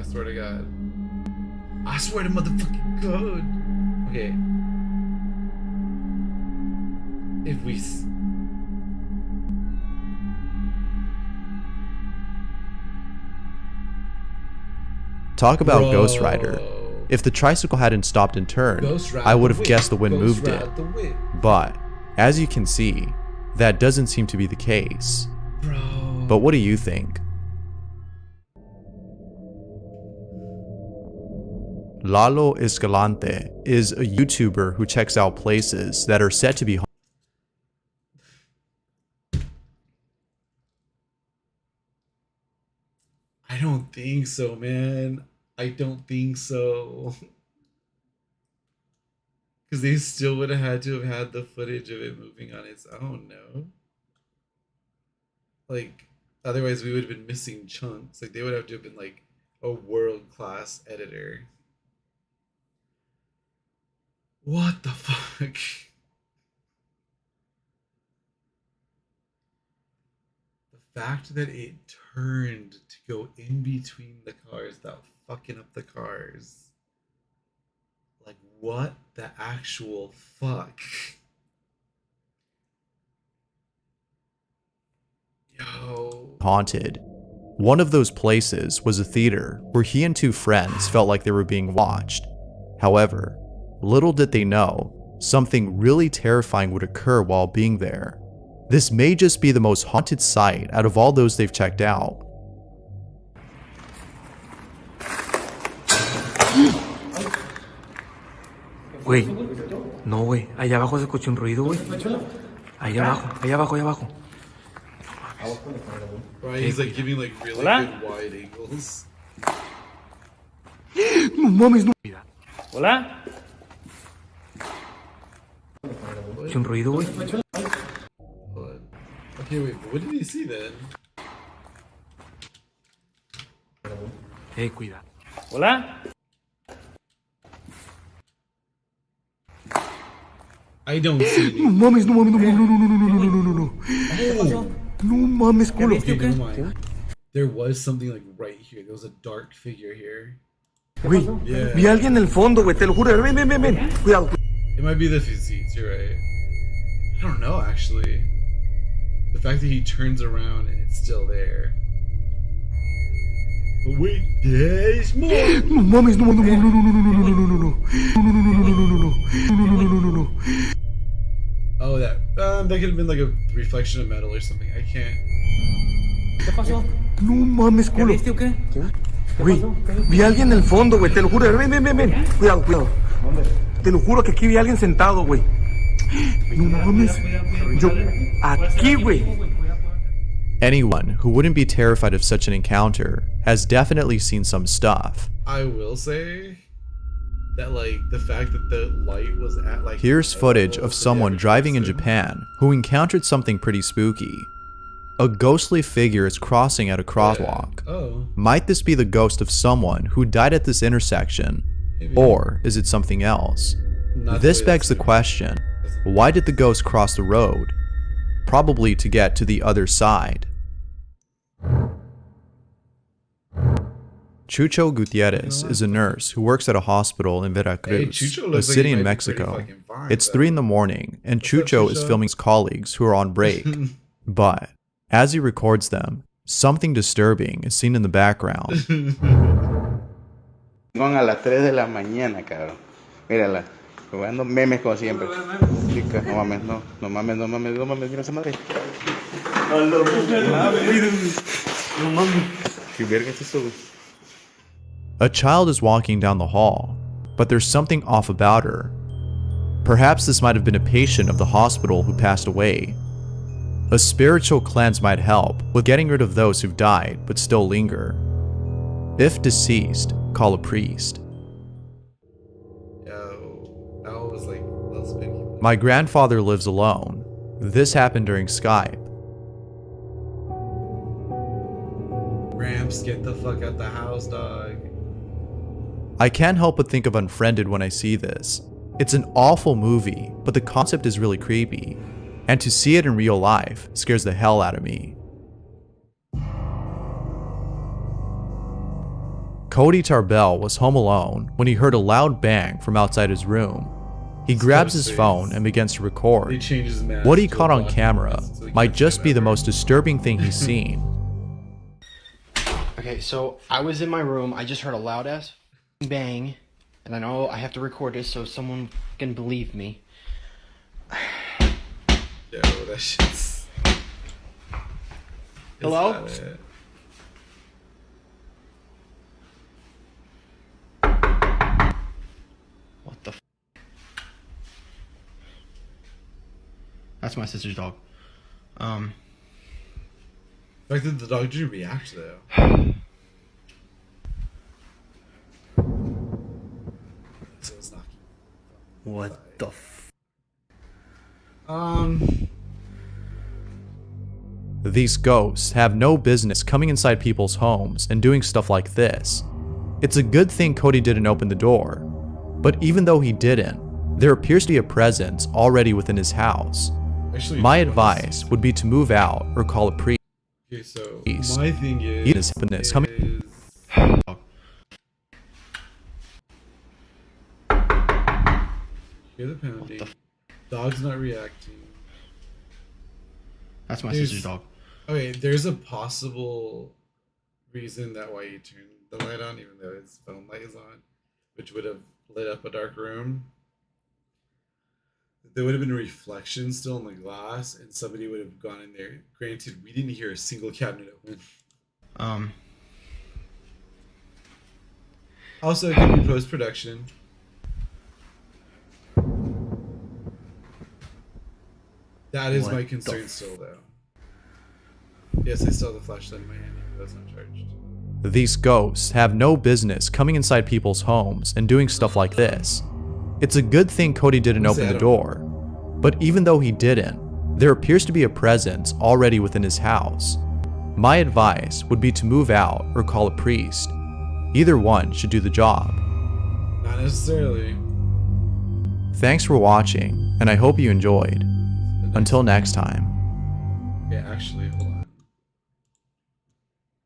I swear to God. I swear to motherfucking God. Okay. If we... Talk about Bro. Ghost Rider. If the tricycle hadn't stopped and turned, Ghost ride I would the have whip. guessed the wind Ghost moved it. ride the whip. But, as you can see, that doesn't seem to be the case. Bro. But what do you think? Lalo Escalante is a YouTuber who checks out places that are said to be I don't think so, man. I don't think so. Because they still would have had to have had the footage of it moving on its own, no? Like, otherwise we would have been missing chunks. Like, they would have to have been like a world-class editor. What the fuck? The fact that it turned to go in between the cars without fucking up the cars. Like, what the actual fuck? Yo. haunted. One of those places was a theater where he and two friends felt like they were being watched. However, little did they know, something really terrifying would occur while being there. This may just be the most haunted site out of all those they've checked out. Güey, no, güey. Allá abajo se escucha un ruido, güey. Allá abajo, allá abajo, allá abajo. Right, he's like giving like really good wide angles. No mames, no. Hola. Escucha un ruido, güey. Okay, wait, but what did he see then? Cuidado. Hola. I don't see No mames, no mames, no mames, no, no, no, no, no, no, no, no. No mames, culo. Okay, never mind. There was something like right here. There was a dark figure here. Güey, Yeah. vi a alguien en el fondo, güey, te lo juro. Ven, ven, ven, ven. Cuidado. It might be the seats, you're right. I don't know, actually. The fact that he turns around and it's still there. But wait, there's more! No mames, no, no, no, no, no, no, no, no, no, no, no, no. No, no, no, no, no, no, no, no. No, no, no, no, no, no. Oh, that could have been like a reflection of metal or something. I can't. No mames, culo. Güey, vi a alguien en el fondo, güey, te lo juro. Ven, ven, ven, ven. Cuidado, cuidado. Te lo juro que aquí vi a alguien sentado, güey. No mames. Yo, aquí, güey. Anyone who wouldn't be terrified of such an encounter has definitely seen some stuff. I will say that like the fact that the light was at like Here's footage of someone driving in Japan who encountered something pretty spooky. A ghostly figure is crossing at a crosswalk. Yeah. Oh. Might this be the ghost of someone who died at this intersection? Maybe. Or is it something else? Not This the way begs the that's question, why did the ghost cross the road? Probably to get to the other side. Chucho Gutierrez is a nurse who works at a hospital in Veracruz, Chucho a looks like city he in might be pretty Mexico. fucking fine, It's though. 3 in the morning, and What's up, Chucho is Chucho? filming his colleagues who are on break. But, as he records them, something disturbing is seen in the background. A las 3 de la mañana, cabrón. Mírala, jugando memes como siempre. Chica, no mames, no mames, no mames, no mames, mira esa madre. No mames. ¿Qué verga es eso, güey? A child is walking down the hall, but there's something off about her. Perhaps this might have been a patient of the hospital who passed away. A spiritual cleanse might help with getting rid of those who've died but still linger. If deceased, call a priest. Yo, that was like a little spinny. My grandfather lives alone. This happened during Skype. Gramps, get the fuck out the house, dog. I can't help but think of Unfriended when I see this. It's an awful movie, but the concept is really creepy. And to see it in real life scares the hell out of me. Cody Tarbell was home alone when he heard a loud bang from outside his room. He grabs his phone and begins to record. He changes his mask What he to a caught on black camera mask so he might can't just say be that the word. most disturbing thing he's seen. Aquí Okay, so I was in my room. I just heard a loud ass bang, and I know I have to record this so someone can believe me. Yo, that shit's... Hello? What the f? That's my sister's dog. The fact that the dog didn't react though. So it's not. What the f? These ghosts have no business coming inside people's homes and doing stuff like this. It's a good thing Cody didn't open the door, but even though he didn't, there appears to be a presence already within his house. Actually, my advice would be to move out or call a priest. Okay, so my thing is coming. Hear the pounding. Dog's not reacting. That's my sister's dog. Okay, there's a possible reason that why he turned the light on, even though his phone light is on, which would have lit up a dark room. There would have been a reflection still in the glass, and somebody would have gone in there. Granted, we didn't hear a single cabinet open. Also, it could be post-production. That is my concern still, though. Yes, I still have the flashlight in my hand, even though it's not charged. These ghosts have no business coming inside people's homes and doing stuff like this. It's a good thing Cody didn't open the door, but even though he didn't, there appears to be a presence already within his house. My advice would be to move out or call a priest. Either one should do the job. Not necessarily. Thanks for watching, and I hope you enjoyed. Until next time. Okay, actually, hold on.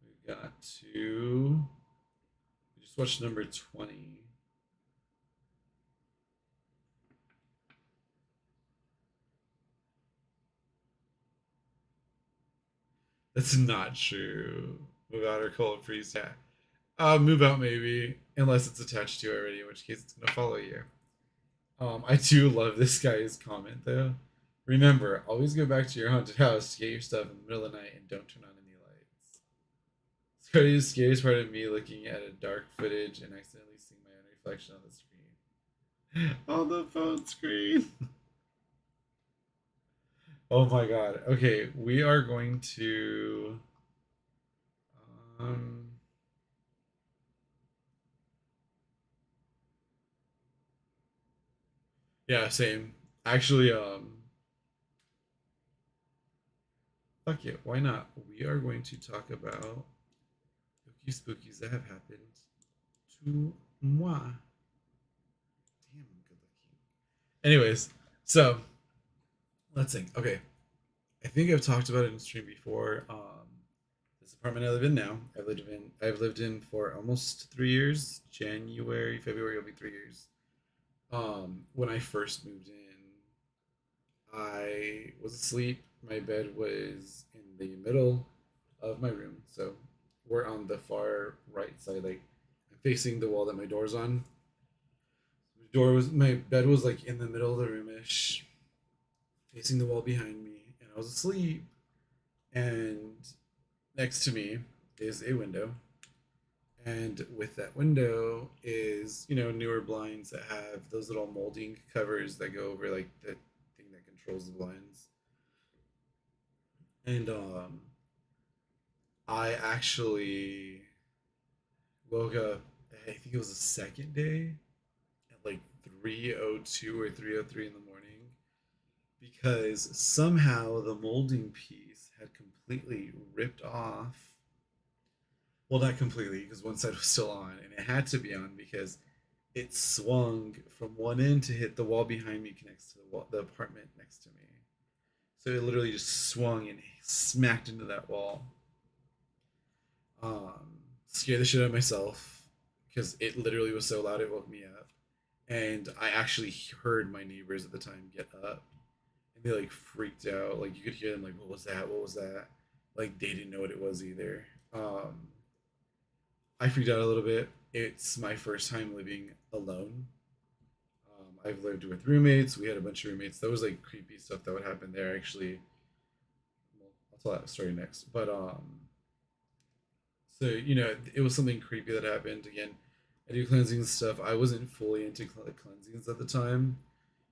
We got to... We just watched number 20. That's not true. Move out or call a priest. Yeah. Move out maybe, unless it's attached to you already, in which case it's gonna follow you. I do love this guy's comment though. Remember, always go back to your haunted house to get your stuff in the middle of the night and don't turn on any lights. It's probably the scariest part of me looking at a dark footage and accidentally seeing my own reflection on the screen. On the phone screen. Oh my god. Okay, we are going to yeah, same. Actually, fuck it, why not? We are going to talk about spooky spookies that have happened to moi. Damn, I'm good looking. Anyways, so let's think. Okay, I think I've talked about it in stream before. This apartment I live in now, I've lived in for almost 3 years. January, February will be 3 years. When I first moved in, I was asleep. My bed was in the middle of my room, so we're on the far right side, like I'm facing the wall that my door's on. My bed was like in the middle of the room-ish, facing the wall behind me, and I was asleep. And next to me is a window, and with that window is, you know, newer blinds that have those little molding covers that go over like the thing that controls the blinds. And I actually woke up, I think it was the second day at like 3:02 or 3:03 in the morning, because somehow the molding piece had completely ripped off. Well, not completely, because one side was still on, and it had to be on because it swung from one end to hit the wall behind me, connects to the apartment next to me. So it literally just swung and smacked into that wall. Scared the shit out of myself because it literally was so loud it woke me up. And I actually heard my neighbors at the time get up, and they like freaked out. Like you could hear them like, "What was that? What was that?" Like they didn't know what it was either. I freaked out a little bit. It's my first time living alone. I've lived with roommates. We had a bunch of roommates. That was like creepy stuff that would happen there. Actually, well, I'll tell that story next. But so it was something creepy that happened. Again, I do cleansing stuff. I wasn't fully into cleansings at the time,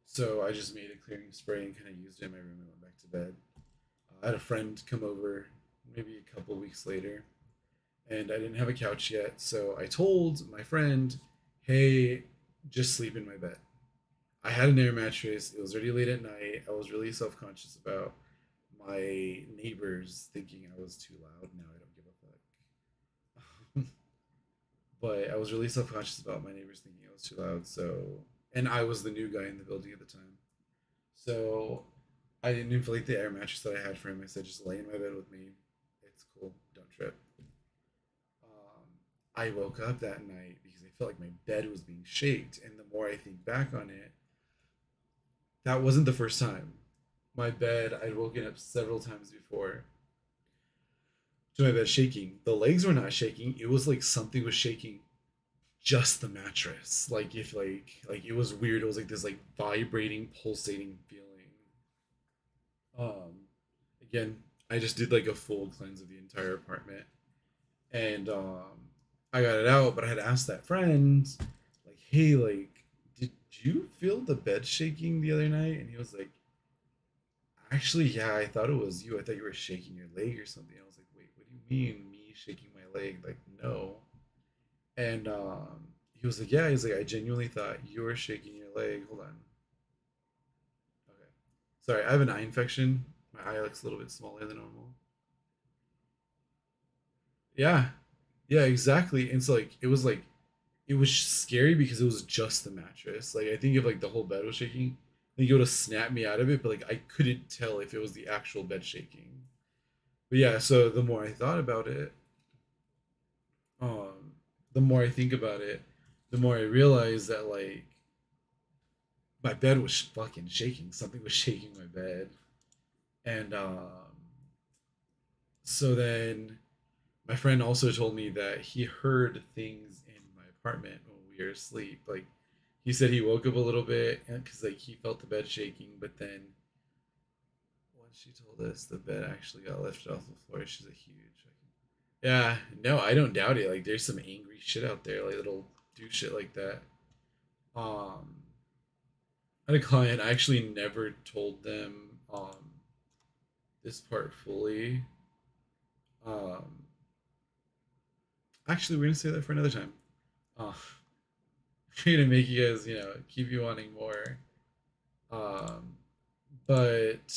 so I just made a clearing spray and kind of used it in my room and went back to bed. I had a friend come over maybe a couple weeks later, and I didn't have a couch yet, so I told my friend, "Hey, just sleep in my bed." I had an air mattress. It was already late at night. I was really self conscious about my neighbors thinking I was too loud. Now I don't give a fuck. But I was really self conscious about my neighbors thinking I was too loud. So, and I was the new guy in the building at the time. So I didn't inflate the air mattress that I had for him. I said, just lay in my bed with me. It's cool. Don't trip. I woke up that night because I felt like my bed was being shaked. And the more I think back on it, that wasn't the first time. My bed, I'd woken up several times before to my bed shaking. The legs were not shaking. It was like something was shaking just the mattress. Like if like it was weird. It was like this like vibrating, pulsating feeling. Again, I just did like a full cleanse of the entire apartment. And I got it out, but I had asked that friend, like, hey, like, did you feel the bed shaking the other night? And he was like, actually, yeah, I thought it was you. I thought you were shaking your leg or something. I was like, wait, what do you mean me shaking my leg? Like, no. And he was like, yeah, he's like, I genuinely thought you were shaking your leg. Hold on. Okay. Sorry, I have an eye infection. My eye looks a little bit smaller than normal. Yeah. Yeah, exactly. And so like it was scary because it was just the mattress. Like I think if like the whole bed was shaking, I think it would have snapped me out of it, but like I couldn't tell if it was the actual bed shaking. But yeah, so the more I thought about it, um, the more I think about it, the more I realize that like my bed was fucking shaking. Something was shaking my bed. And so then my friend also told me that he heard things in my apartment when we were asleep. Like he said he woke up a little bit because like he felt the bed shaking, but then once she told us the bed actually got lifted off the floor, she's a huge yeah, no, I don't doubt it. Like there's some angry shit out there like that'll do shit like that. Um I had a client, I actually never told them this part fully. Um Actually, we're gonna say that for another time. Uh, we're gonna make you guys, keep you wanting more. Um, but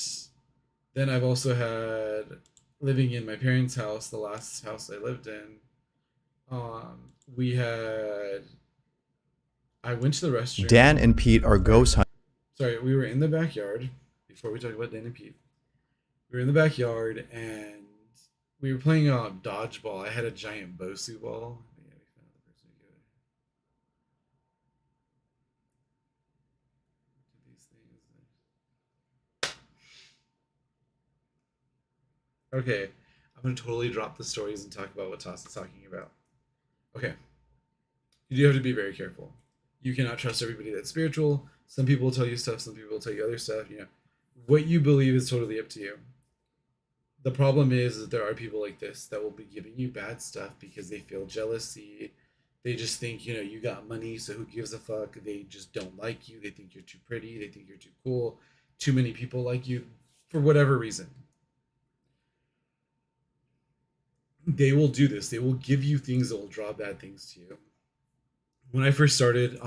then I've also had living in my parents' house, the last house I lived in. We had. I went to the restroom. Dan and Pete are ghost hunters. Sorry, we were in the backyard before we talk about Dan and Pete. We were in the backyard and we were playing dodgeball. I had a giant Bosu ball. Okay, I'm gonna totally drop the stories and talk about what Toss is talking about. Okay, you do have to be very careful. You cannot trust everybody that's spiritual. Some people will tell you stuff. Some people will tell you other stuff. What you believe is totally up to you. The problem is that there are people like this that will be giving you bad stuff because they feel jealousy. They just think, you got money, so who gives a fuck? They just don't like you. They think you're too pretty. They think you're too cool. Too many people like you for whatever reason. They will do this. They will give you things that will draw bad things to you. When I first started,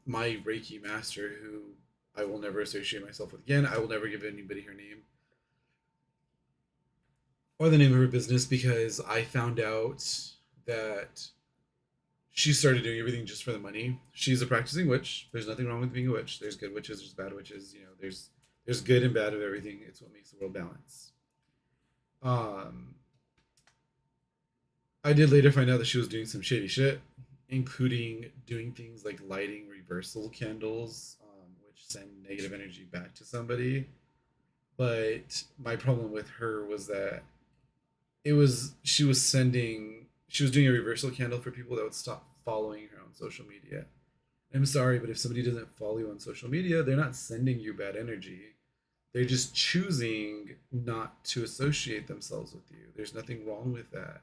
my Reiki master, who I will never associate myself with again, I will never give anybody her name or the name of her business because I found out that she started doing everything just for the money. She's a practicing witch. There's nothing wrong with being a witch. There's good witches, there's bad witches. There's good and bad of everything. It's what makes the world balance. I did later find out that she was doing some shady shit, including doing things like lighting reversal candles, which send negative energy back to somebody. But my problem with her was that she was sending she was doing a reversal candle for people that would stop following her on social media. I'm sorry, but if somebody doesn't follow you on social media, they're not sending you bad energy. They're just choosing not to associate themselves with you. There's nothing wrong with that.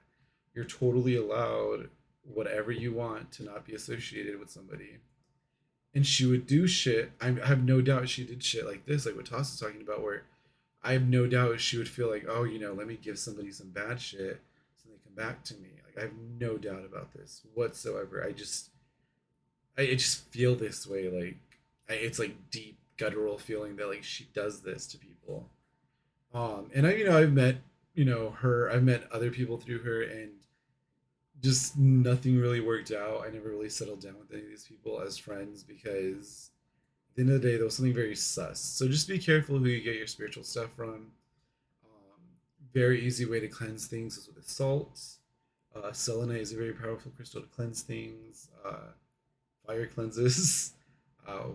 You're totally allowed whatever you want to not be associated with somebody. And she would do shit. I have no doubt she did shit like this, like what Toss is talking about, where I have no doubt she would feel like, oh, let me give somebody some bad shit so they come back to me. Like, I have no doubt about this whatsoever. I just feel this way. Like, it's like deep guttural feeling that like she does this to people. And I've met, her, I've met other people through her, and just nothing really worked out. I never really settled down with any of these people as friends because at the end of the day, there was something very sus. So just be careful who you get your spiritual stuff from. Very easy way to cleanse things is with salt. Selenite is a very powerful crystal to cleanse things. Fire cleanses.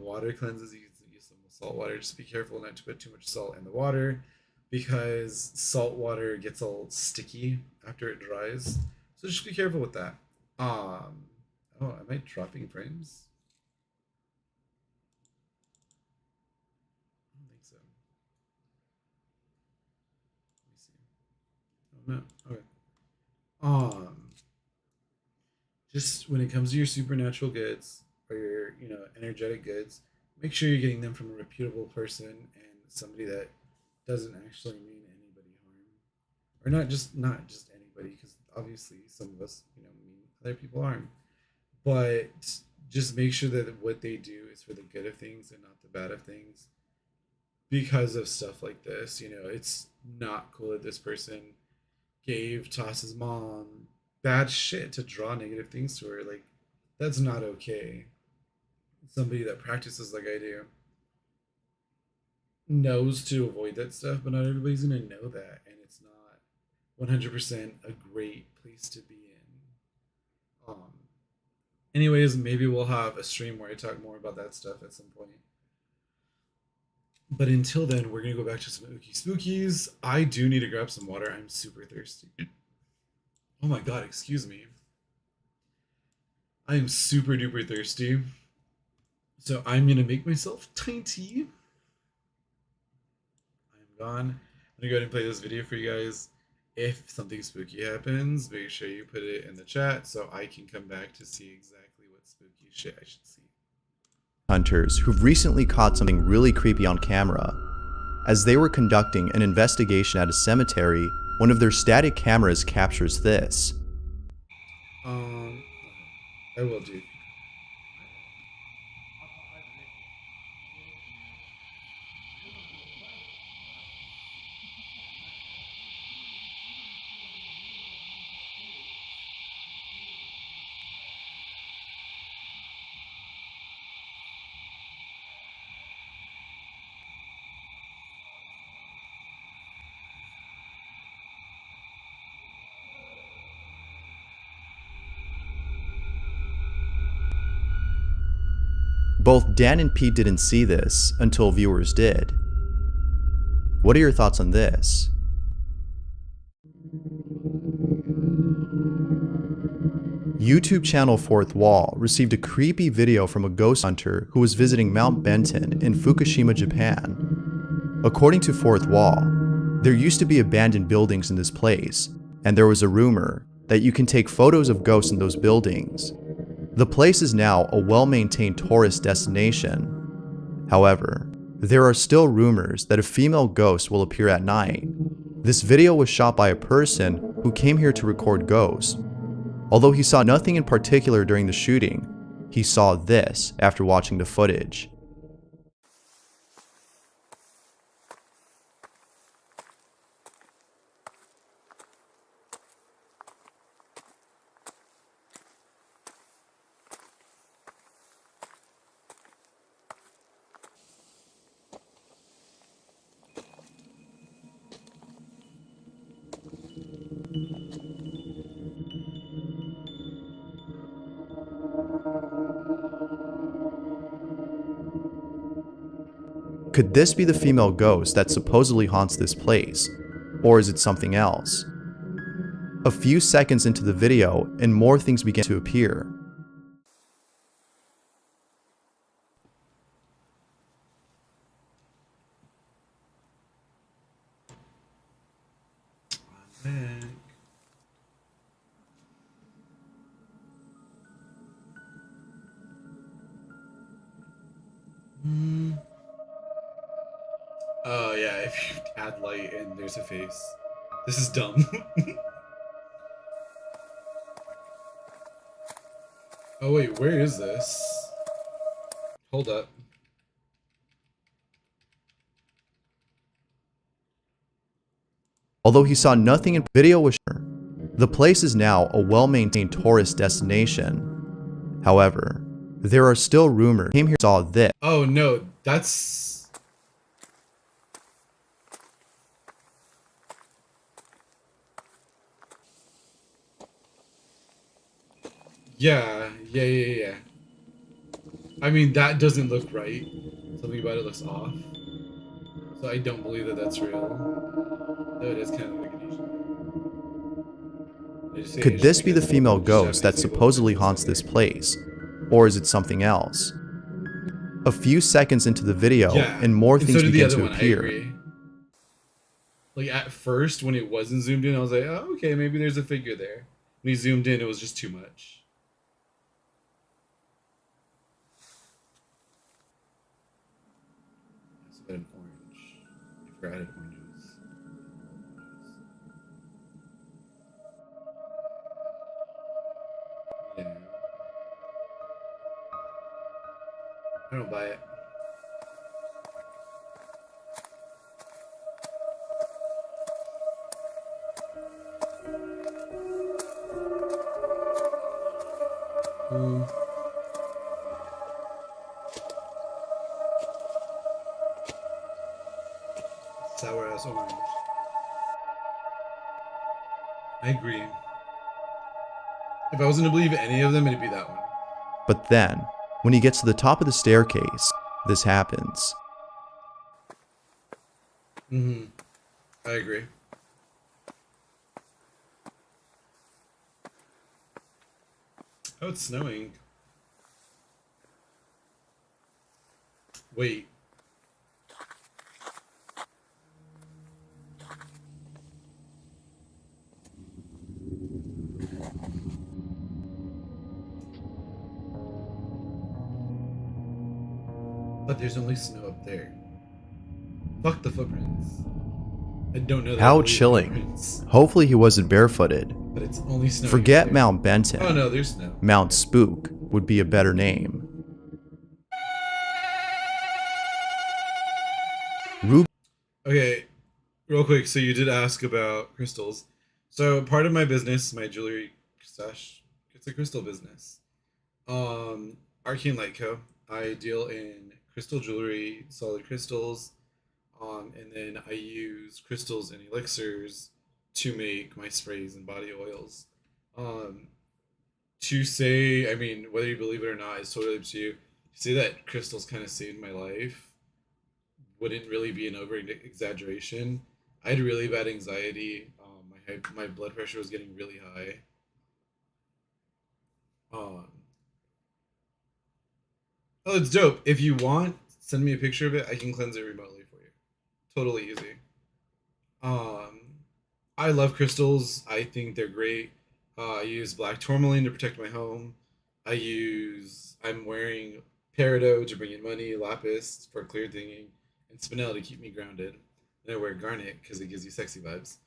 Water cleanses. You can use some salt water. Just be careful not to put too much salt in the water because salt water gets all sticky after it dries. So just be careful with that. Oh, am I dropping frames? I don't think so. Let me see. Oh no. Okay. Just when it comes to your supernatural goods or your, energetic goods, make sure you're getting them from a reputable person and somebody that doesn't actually mean anybody harm, or not just anybody, because obviously some of us, mean other people harm, but just make sure that what they do is for the good of things and not the bad of things. Because of stuff like this, it's not cool that this person gave Toss's mom bad shit to draw negative things to her. Like, that's not okay. Somebody that practices like I do knows to avoid that stuff, but not everybody's gonna know that, and it's not 100% a great place to be in. Anyways, maybe we'll have a stream where I talk more about that stuff at some point. But until then, we're gonna go back to some Ookie Spookies. I do need to grab some water. I'm super thirsty. Oh my god, excuse me. I am super duper thirsty. So I'm gonna make myself tiny. I'm gone. I'm gonna go ahead and play this video for you guys. If something spooky happens, make sure you put it in the chat so I can come back to see exactly what spooky shit I should see. Hunters who've recently caught something really creepy on camera. As they were conducting an investigation at a cemetery, one of their static cameras captures this. I will do. Both Dan and Pete didn't see this until viewers did. What are your thoughts on this? YouTube channel Fourth Wall received a creepy video from a ghost hunter who was visiting Mount Benton in Fukushima, Japan. According to Fourth Wall, there used to be abandoned buildings in this place, and there was a rumor that you can take photos of ghosts in those buildings. The place is now a well-maintained tourist destination. However, there are still rumors that a female ghost will appear at night. This video was shot by a person who came here to record ghosts. Although he saw nothing in particular during the shooting, he saw this after watching the footage. Could this be the female ghost that supposedly haunts this place? Or is it something else? A few seconds into the video, and more things began to appear. Oh yeah, if you add light and there's a face. This is dumb. Oh wait, where is this? Hold up. Although he saw nothing in video was sure. The place is now a well-maintained tourist destination. However, there are still rumors he came here saw this. Oh no, that's... Yeah. I mean, that doesn't look right. Something about it looks off. So I don't believe that that's real. Though it is kind of like an Asian. Could this be the female ghost that supposedly haunts this place? Or is it something else? A few seconds into the video, and more things begin to appear. Like at first, when it wasn't zoomed in, I was like, oh, okay, maybe there's a figure there. When he zoomed in, it was just too much. It's a bit of orange. If we're added oranges. Yeah. I don't buy it. Sour ass orange. I agree. If I wasn't to believe any of them, it'd be that one. But then, when he gets to the top of the staircase, this happens. I agree. Oh, it's snowing. Wait. But there's only snow up there. Fuck the footprints. I don't know that. How chilling. Hopefully he wasn't barefooted. But it's only snow. Forget Mount Benton. Oh no, there's snow. Mount Spook would be a better name. Okay, real quick. So you did ask about crystals. So part of my business, my jewelry stash, it's a crystal business. Arcane Light Co. I deal in crystal jewelry, solid crystals, and then I use crystals and elixirs to make my sprays and body oils. To say, I mean, whether you believe it or not, is totally up to you. To say that crystals kind of saved my life wouldn't really be an over exaggeration. I had really bad anxiety. My blood pressure was getting really high. Oh, it's dope. If you want, send me a picture of it. I can cleanse it remotely for you. Totally easy. I love crystals. I think they're great. I use black tourmaline to protect my home. I'm wearing peridot to bring in money, lapis for clear thinking, and spinel to keep me grounded. And I wear garnet because it gives you sexy vibes.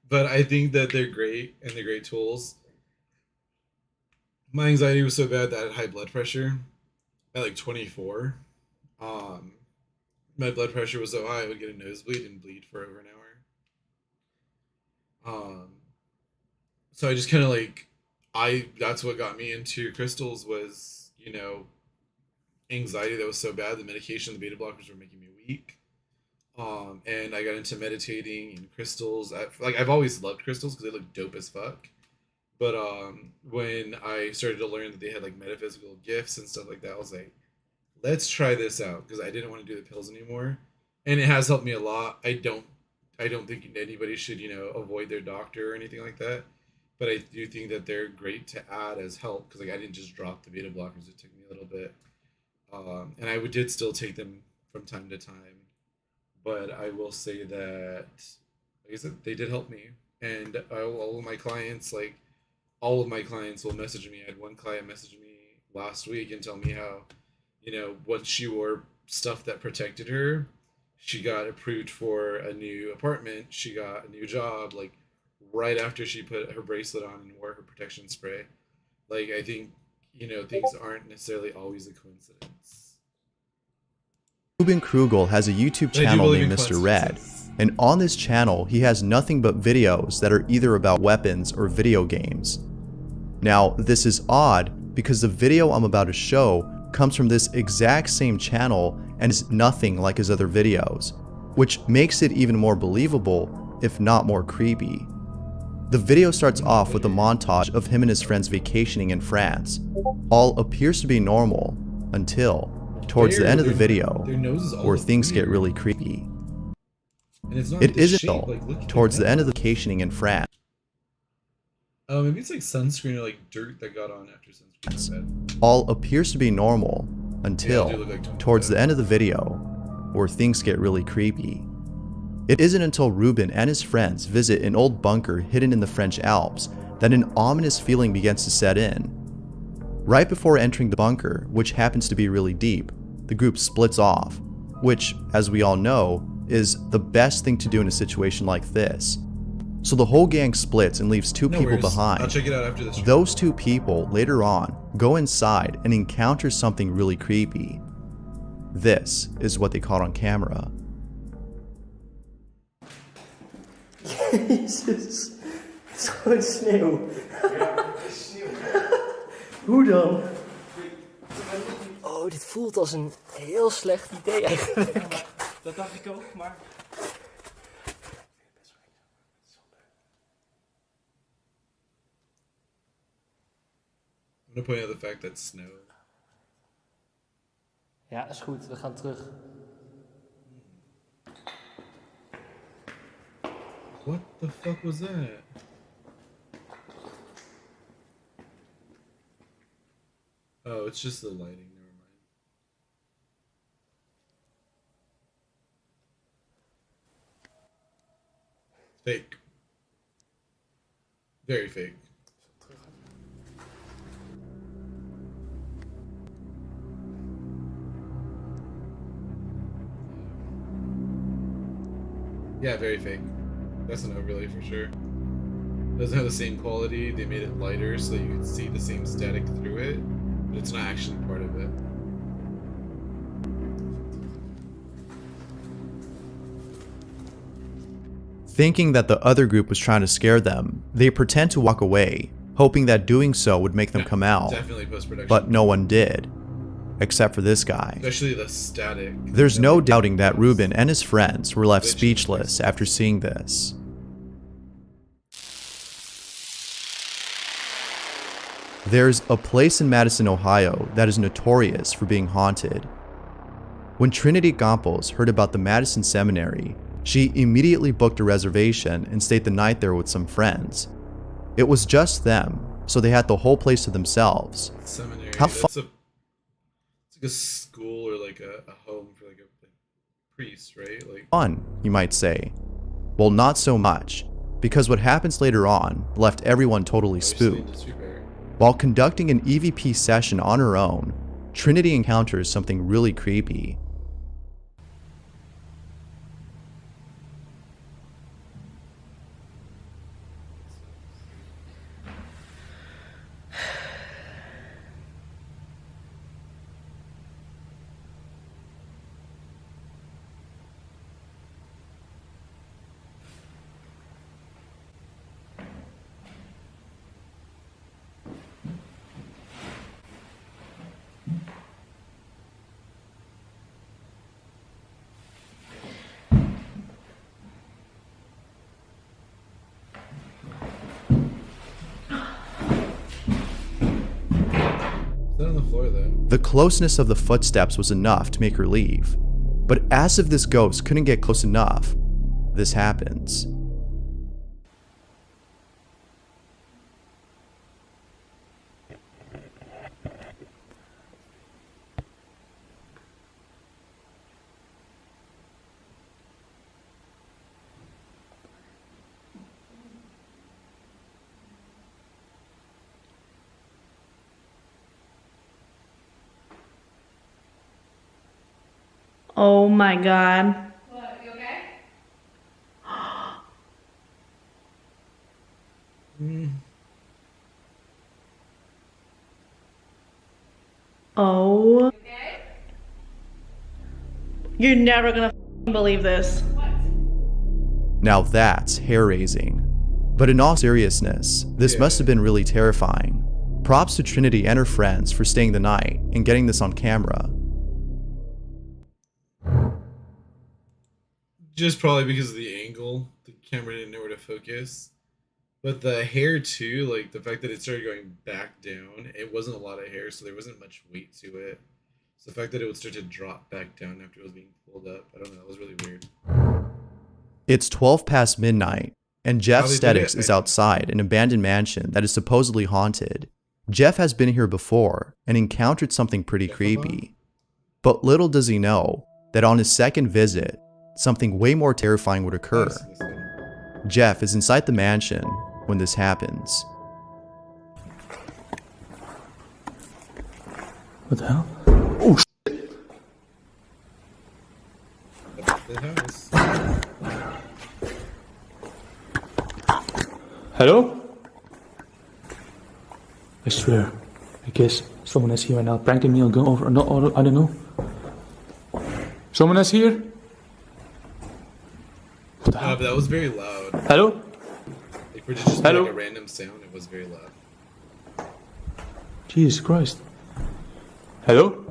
But I think that they're great and they're great tools. My anxiety was so bad that I had high blood pressure at like 24. My blood pressure was so high I would get a nosebleed and bleed for over an hour. So I just kind of like, that's what got me into crystals was, anxiety that was so bad. The medication, the beta blockers were making me weak. And I got into meditating and crystals. I've always loved crystals because they look dope as fuck. But when I started to learn that they had like metaphysical gifts and stuff like that, I was like, let's try this out because I didn't want to do the pills anymore. And it has helped me a lot. I don't I don't think anybody should, avoid their doctor or anything like that. But I do think that they're great to add as help because like I didn't just drop the beta blockers. It took me a little bit, and did still take them from time to time. But I will say that, like I said, they did help me, and all of my clients, all of my clients will message me. I had one client message me last week and tell me how, once she wore stuff that protected her, she got approved for a new apartment. She got a new job, like right after she put her bracelet on and wore her protection spray. Like, I think, things aren't necessarily always a coincidence. Ruben Krugel has a YouTube channel named Mr. Red, and on this channel he has nothing but videos that are either about weapons or video games. Now, this is odd because the video I'm about to show comes from this exact same channel and is nothing like his other videos, which makes it even more believable, if not more creepy. The video starts off with a montage of him and his friends vacationing in France. All appears to be normal until towards the end of the video, where things get really creepy. It isn't though, towards the end of the vacationing in France. Oh, maybe it's like sunscreen or like dirt that got on after sunscreen. All appears to be normal until towards the end of the video, where things get really creepy. It isn't until Ruben and his friends visit an old bunker hidden in the French Alps that an ominous feeling begins to set in. Right before entering the bunker, which happens to be really deep, the group splits off, which, as we all know, is the best thing to do in a situation like this. So the whole gang splits and leaves two people behind. I'll check it out after this. Those two people, later on, go inside and encounter something really creepy. This is what they caught on camera. Jezus, het is gewoon sneeuw. Hoe dan? Oh, dit voelt als een heel slecht idee eigenlijk. Dat dacht ik ook, maar... I'm gonna point out the fact that snow. Ja, is goed. We gaan terug. What the fuck was that? Oh, it's just the lighting. Never mind. Fake. Very fake. Yeah, very fake. That's an overlay for sure. Doesn't have the same quality. They made it lighter so you can see the same static through it, but it's not actually part of it. Thinking that the other group was trying to scare them, they pretend to walk away, hoping that doing so would make them come out. Definitely post-production. But no one did, except for this guy. Especially the static. There's no doubting that Ruben and his friends were left speechless after seeing this. There's a place in Madison, Ohio that is notorious for being haunted. When Trinity Campos heard about the Madison Seminary, she immediately booked a reservation and stayed the night there with some friends. It was just them, so they had the whole place to themselves. Seminary. How It's like a school or like a home for like a priest, right? Like fun, you might say. Well, not so much, because what happens later on left everyone totally spooked. While conducting an EVP session on her own, Trinity encounters something really creepy. on the floor though. The closeness of the footsteps was enough to make her leave. But as if this ghost couldn't get close enough, this happens. Oh my god. What, you okay? Oh. You're never gonna believe this. Now that's hair-raising. But in all seriousness, this must have been really terrifying. Props to Trinity and her friends for staying the night and getting this on camera. Just probably because of the angle. The camera didn't know where to focus. But the hair too, like the fact that it started going back down, it wasn't a lot of hair, so there wasn't much weight to it. So the fact that it would start to drop back down after it was being pulled up, I don't know, it was really weird. It's 12 past midnight, and Jeff How they did Stedix it, is outside an abandoned mansion that is supposedly haunted. Jeff has been here before and encountered something pretty creepy. But little does he know that on his second visit, something way more terrifying would occur. Jeff is inside the mansion when this happens. What the hell? Oh shit! Hello? I swear, I guess someone is here right now pranking me or going over. No, or, I don't know. Someone is here? But that was very loud. Hello? Like for just Hello? like a random sound, it was very loud. Jesus Christ. Hello?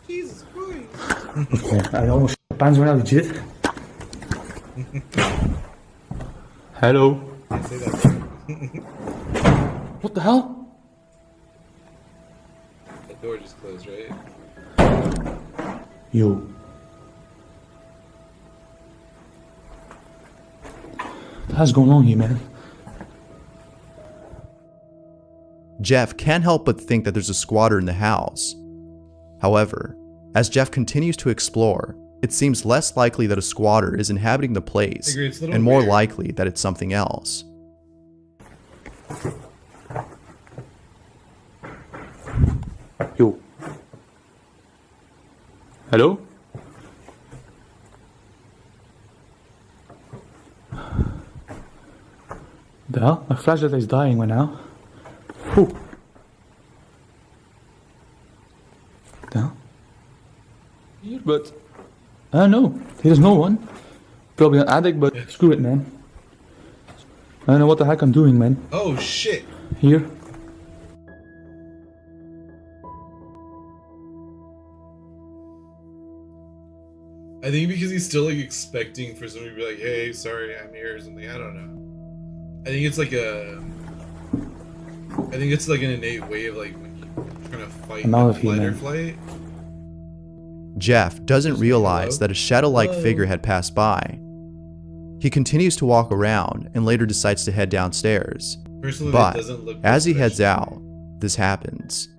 Jesus Christ. Okay, I almost shit my pants right now, legit. Hello? Can't say that. What the hell? The door just closed, right? Yo. What's going on here, man? Jeff can't help but think that there's a squatter in the house. However, as Jeff continues to explore, it seems less likely that a squatter is inhabiting the place and more likely that it's something else. Yo. Hello? The hell? My flashlight is dying right now. Whew. The hell? Here, but I don't know. There's no one. Probably an addict, but screw it, man. I don't know what the heck I'm doing, man. Oh shit. Here. I think because he's still like expecting for somebody to be like, "Hey, sorry, I'm here" or something. I don't know. I think it's like an innate way of like when you're trying to fight fight or flight. Jeff doesn't realize that a shadow-like figure had passed by. He continues to walk around and later decides to head downstairs. Personally, But that doesn't look as he heads out, this happens.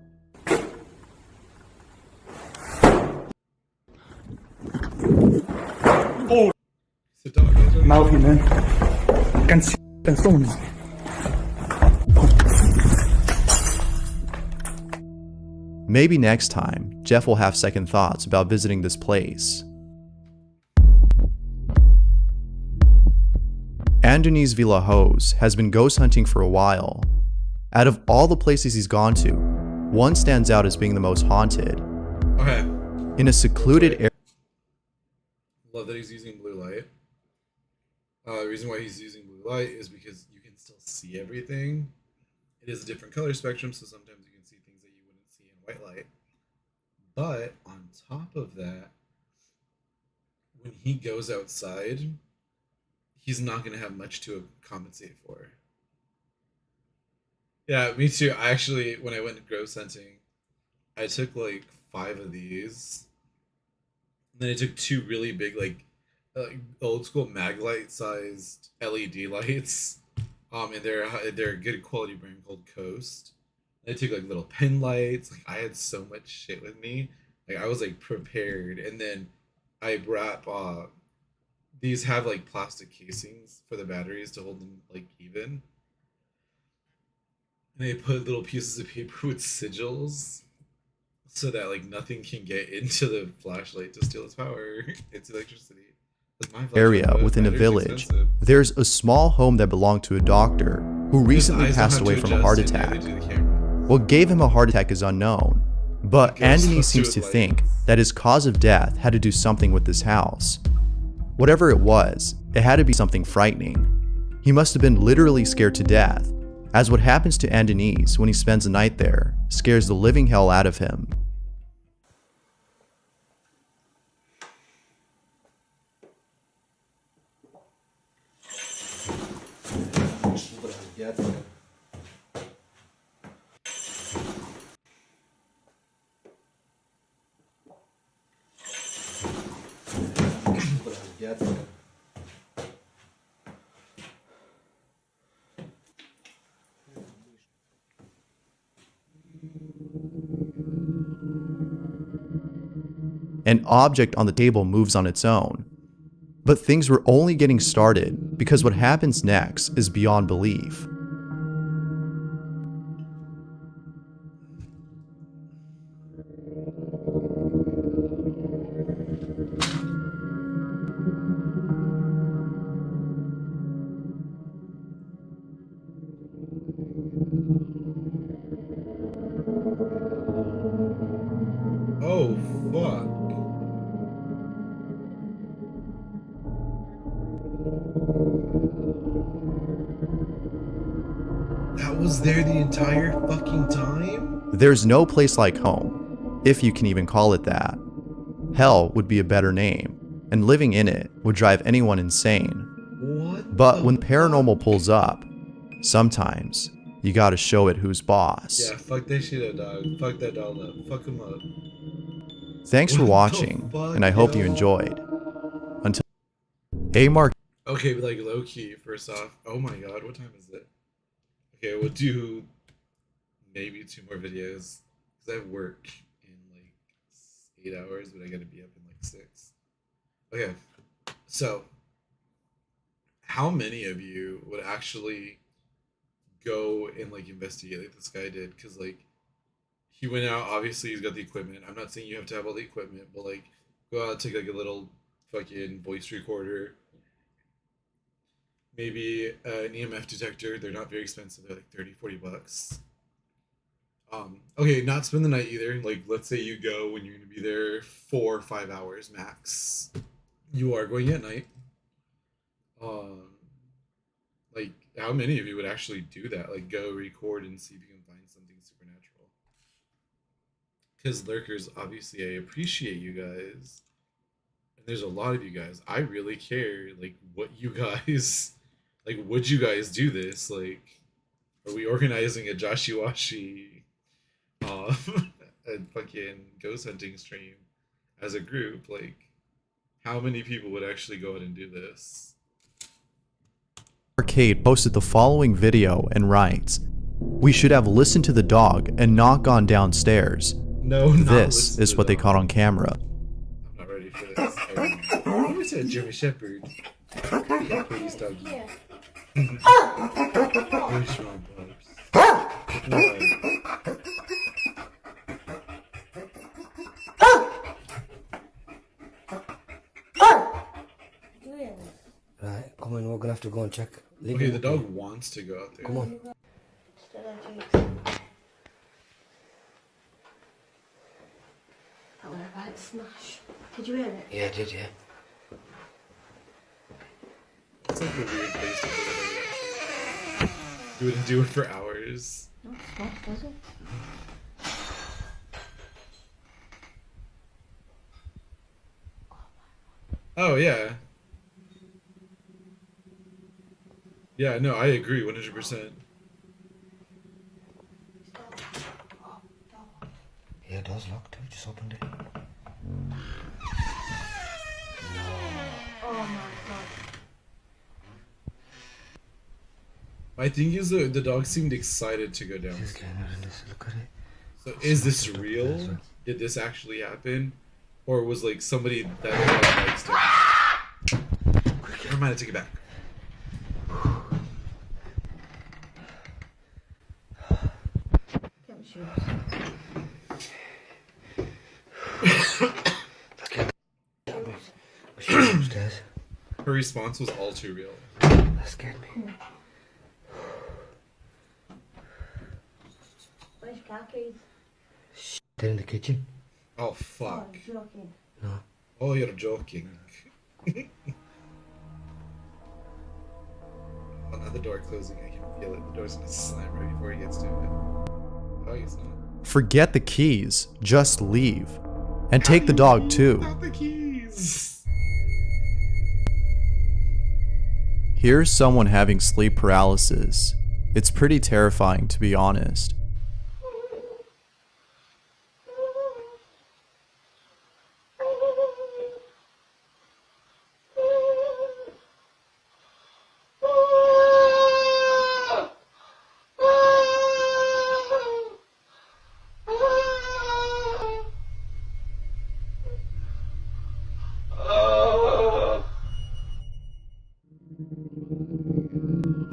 Oh! Mouthy, man. I can see the stones. Maybe next time, Jeff will have second thoughts about visiting this place. Andoniz Villajos has been ghost hunting for a while. Out of all the places he's gone to, one stands out as being the most haunted. Okay. In a secluded area. Love that he's using blue light. The reason why he's using blue light is because you can still see everything. It is a different color spectrum, so sometimes you can see things that you wouldn't see in white light. But on top of that, when he goes outside, he's not going to have much to compensate for. Yeah, me too. I actually, when I went ghost hunting, I took like 5 of these. And then I took 2 really big, like, old school Maglite sized LED lights. And they're a good quality brand called Coast. They took like little pin lights. Like I had so much shit with me. Like I was like prepared, and then I wrap. These have like plastic casings for the batteries to hold them like even. And they put little pieces of paper with sigils so that like nothing can get into the flashlight to steal its power. It's electricity. Area within a village, there's a small home that belonged to a doctor who recently passed away from a heart attack. What gave him a heart attack is unknown, but Anthony seems to think that his cause of death had to do something with this house. Whatever it was, it had to be something frightening. He must have been literally scared to death, as what happens to Andenise when he spends the night there scares the living hell out of him. An object on the table moves on its own. But things were only getting started because what happens next is beyond belief. Oh, fuck. That was there the entire fucking time? There's no place like home, if you can even call it that. Hell would be a better name, and living in it would drive anyone insane. What? But when paranormal pulls up, sometimes you gotta show it who's boss. Yeah, fuck that shit up, dog. Fuck that doll up. Fuck him up. Thanks for watching, and I hope you enjoyed. Until Mark. Okay, but like low key, first off. Oh my god, what time is it? Okay, we'll do maybe 2 more videos. Because I have work in like 8 hours, but I gotta be up in like 6. Okay, so how many of you would actually go and like investigate like this guy did? Because like he went out, obviously he's got the equipment. I'm not saying you have to have all the equipment, but like go out, take like a little fucking voice recorder, maybe an EMF detector. They're not very expensive. They're like 30-40 bucks. Okay, not spend the night either. Like let's say you go when you're gonna be there 4 or 5 hours max. You are going at night. Like how many of you would actually do that? Like go record and see if you can find something supernatural. Because lurkers, obviously I appreciate you guys. And there's a lot of you guys. I really care like what you guys like, would you guys do this? Like, are we organizing a Joshiwashi a fucking ghost hunting stream as a group? Like, how many people would actually go out and do this? Arcade posted the following video and writes, "We should have listened to the dog and not gone downstairs. No, not this is what they caught on camera." I'm not ready for this. I wish I had Jimmy Shepherd. Yeah, please, doggy. Yeah. Very strong pups. Right, come on, we're gonna have to go and check. Okay, the dog wants to go out there. Come on. That was a right smash. Did you hear it? Yeah, I did, yeah. It's like a weird place to put it, actually. You wouldn't do it for hours. No, it's not, does it? Oh, yeah. Yeah, no, I agree 100%. Yeah, it does lock too, just opened it. Oh My thing is the dog seemed excited to go down. So is this real? Did this actually happen? Or was like somebody that likes to... Never mind, I take it back. Her response was all too real. That scared me. Where's khakis? They're in the kitchen. Oh fuck. Oh, you're joking. No. Oh, you're joking. Oh, now the door closing. I can feel it. The door's gonna slam right before he gets to it. Oh, he's not. Forget the keys. Just leave. And take the dog too. Not the keys. Here's someone having sleep paralysis. It's pretty terrifying, to be honest.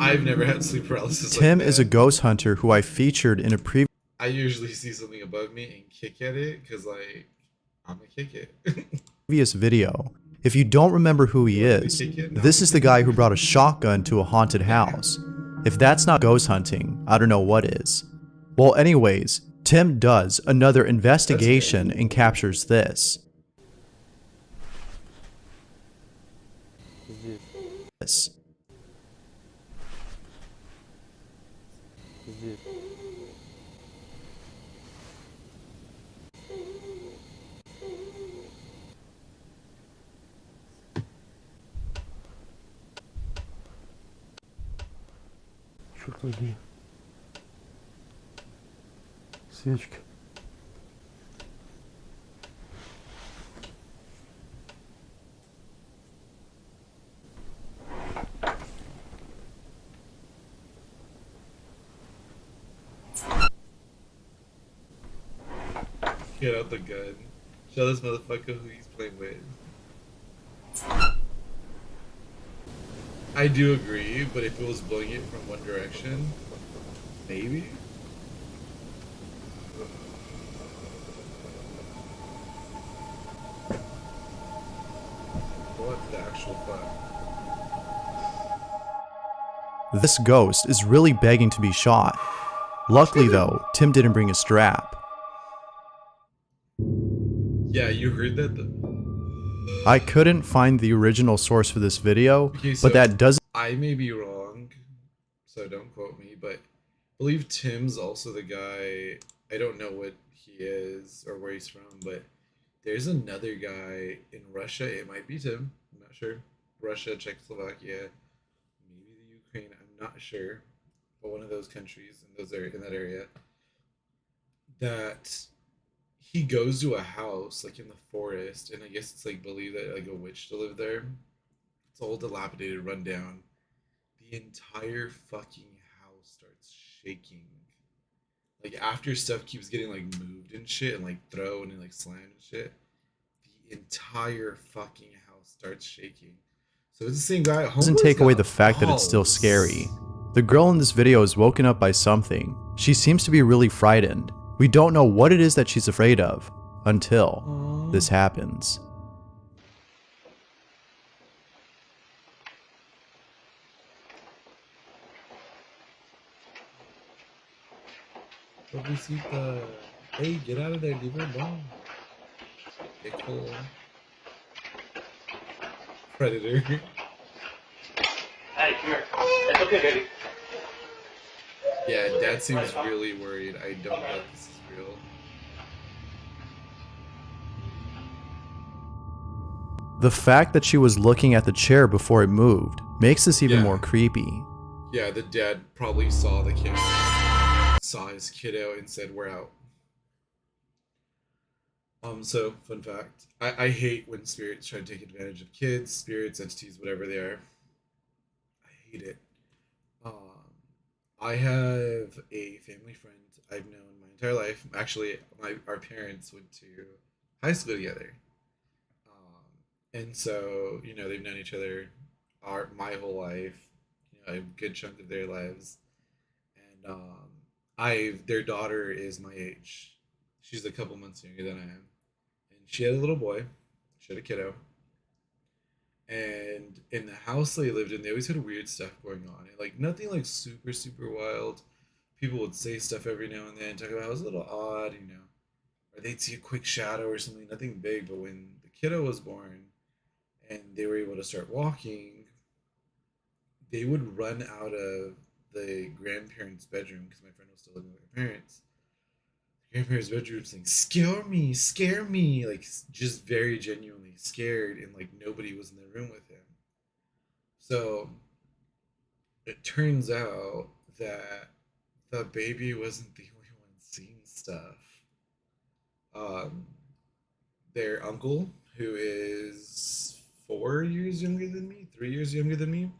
I've never had sleep paralysis. Tim like is a ghost hunter who I featured in a I usually see something above me and kick at it because, like, I'm gonna kick it. previous video. If you don't remember who he is, this is the guy who brought a shotgun to a haunted house. If that's not ghost hunting, I don't know what is. Well, anyways, Tim does another investigation and captures this. Черт возьми. Свечка. Get out the gun. Show this motherfucker who he's playing with. I do agree, but if it was blowing it from one direction, maybe? What the actual fuck? This ghost is really begging to be shot. Luckily though, Tim didn't bring a strap. Yeah, you heard that? I couldn't find the original source for this video, Okay, so but that doesn't... I may be wrong, so don't quote me, but I believe Tim's also the guy. I don't know what he is or where he's from, but there's another guy in Russia. It might be Tim. I'm not sure. Russia, Czechoslovakia, maybe the Ukraine. I'm not sure, but one of those countries in that area. That he goes to a house like in the forest, and I guess it's like believed that like a witch to live there. It's all dilapidated, run down. The entire fucking house starts shaking. Like after stuff keeps getting like moved and shit and like thrown and like slammed and shit, the entire fucking house starts shaking. So it's the same guy. Doesn't take away the fact that it's still scary. The girl in this video is woken up by something. She seems to be really frightened. We don't know what it is that she's afraid of until this happens. Pobrecita. Hey, get out of there, leave her alone. Get cool. Predator. Hey, come here. It's okay, baby. Yeah, Dad seems really worried. I don't know if this is real. The fact that she was looking at the chair before it moved makes this even more creepy. Yeah, the dad probably saw the kid, saw his kiddo and said, "We're out." So, fun fact. I hate when spirits try to take advantage of kids, spirits, entities, whatever they are. I hate it. I have a family friend I've known my entire life. Actually, our parents went to high school together, and so they've known each other my whole life, a good chunk of their lives, and I their daughter is my age. She's a couple months younger than I am, and she had a little boy. She had a kiddo, and in the house they lived in, they always had weird stuff going on. And, like nothing like super super wild. People would say stuff every now and then, talk about how it was a little odd, or they'd see a quick shadow or something, nothing big. But when the kiddo was born and they were able to start walking, they would run out of the grandparents' bedroom because my friend was still living with her parents. The grandparents' bedroom saying, scare me," like just very genuinely scared, and like nobody was in the room with him. So it turns out that the baby wasn't the only one seeing stuff. Um, their uncle, who is 4 years younger than me, 3 years younger than me,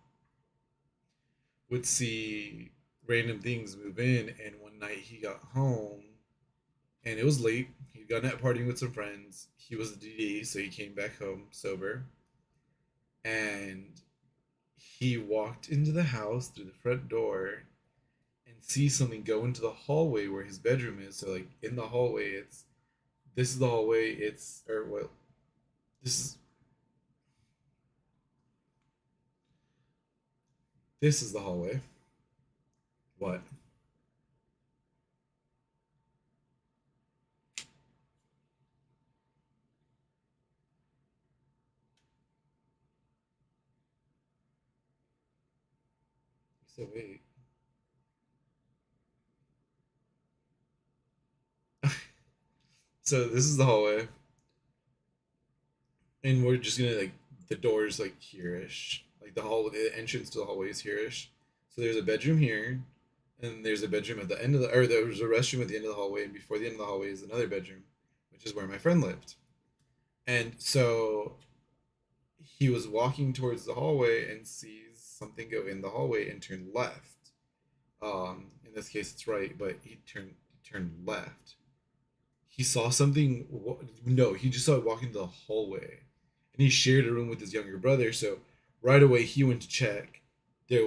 would see random things move in. And one night he got home and it was late. He'd gone out partying with some friends. He was a DD, so he came back home sober. And he walked into the house through the front door and see something go into the hallway where his bedroom is. So like in the hallway, this is the hallway. It's or what this is this is the hallway. What? So wait. So this is the hallway, and we're just gonna like the doors like here-ish, like the entrance to the hallway is here-ish. So there's a bedroom here, and there's a bedroom at the end of the, or there's a restroom at the end of the hallway, and before the end of the hallway is another bedroom, which is where my friend lived. And so he was walking towards the hallway and sees something go in the hallway and turn left. In this case, it's right, but he turned left. He saw something. No, he just saw it walking to the hallway, and he shared a room with his younger brother. So right away, he went to check. The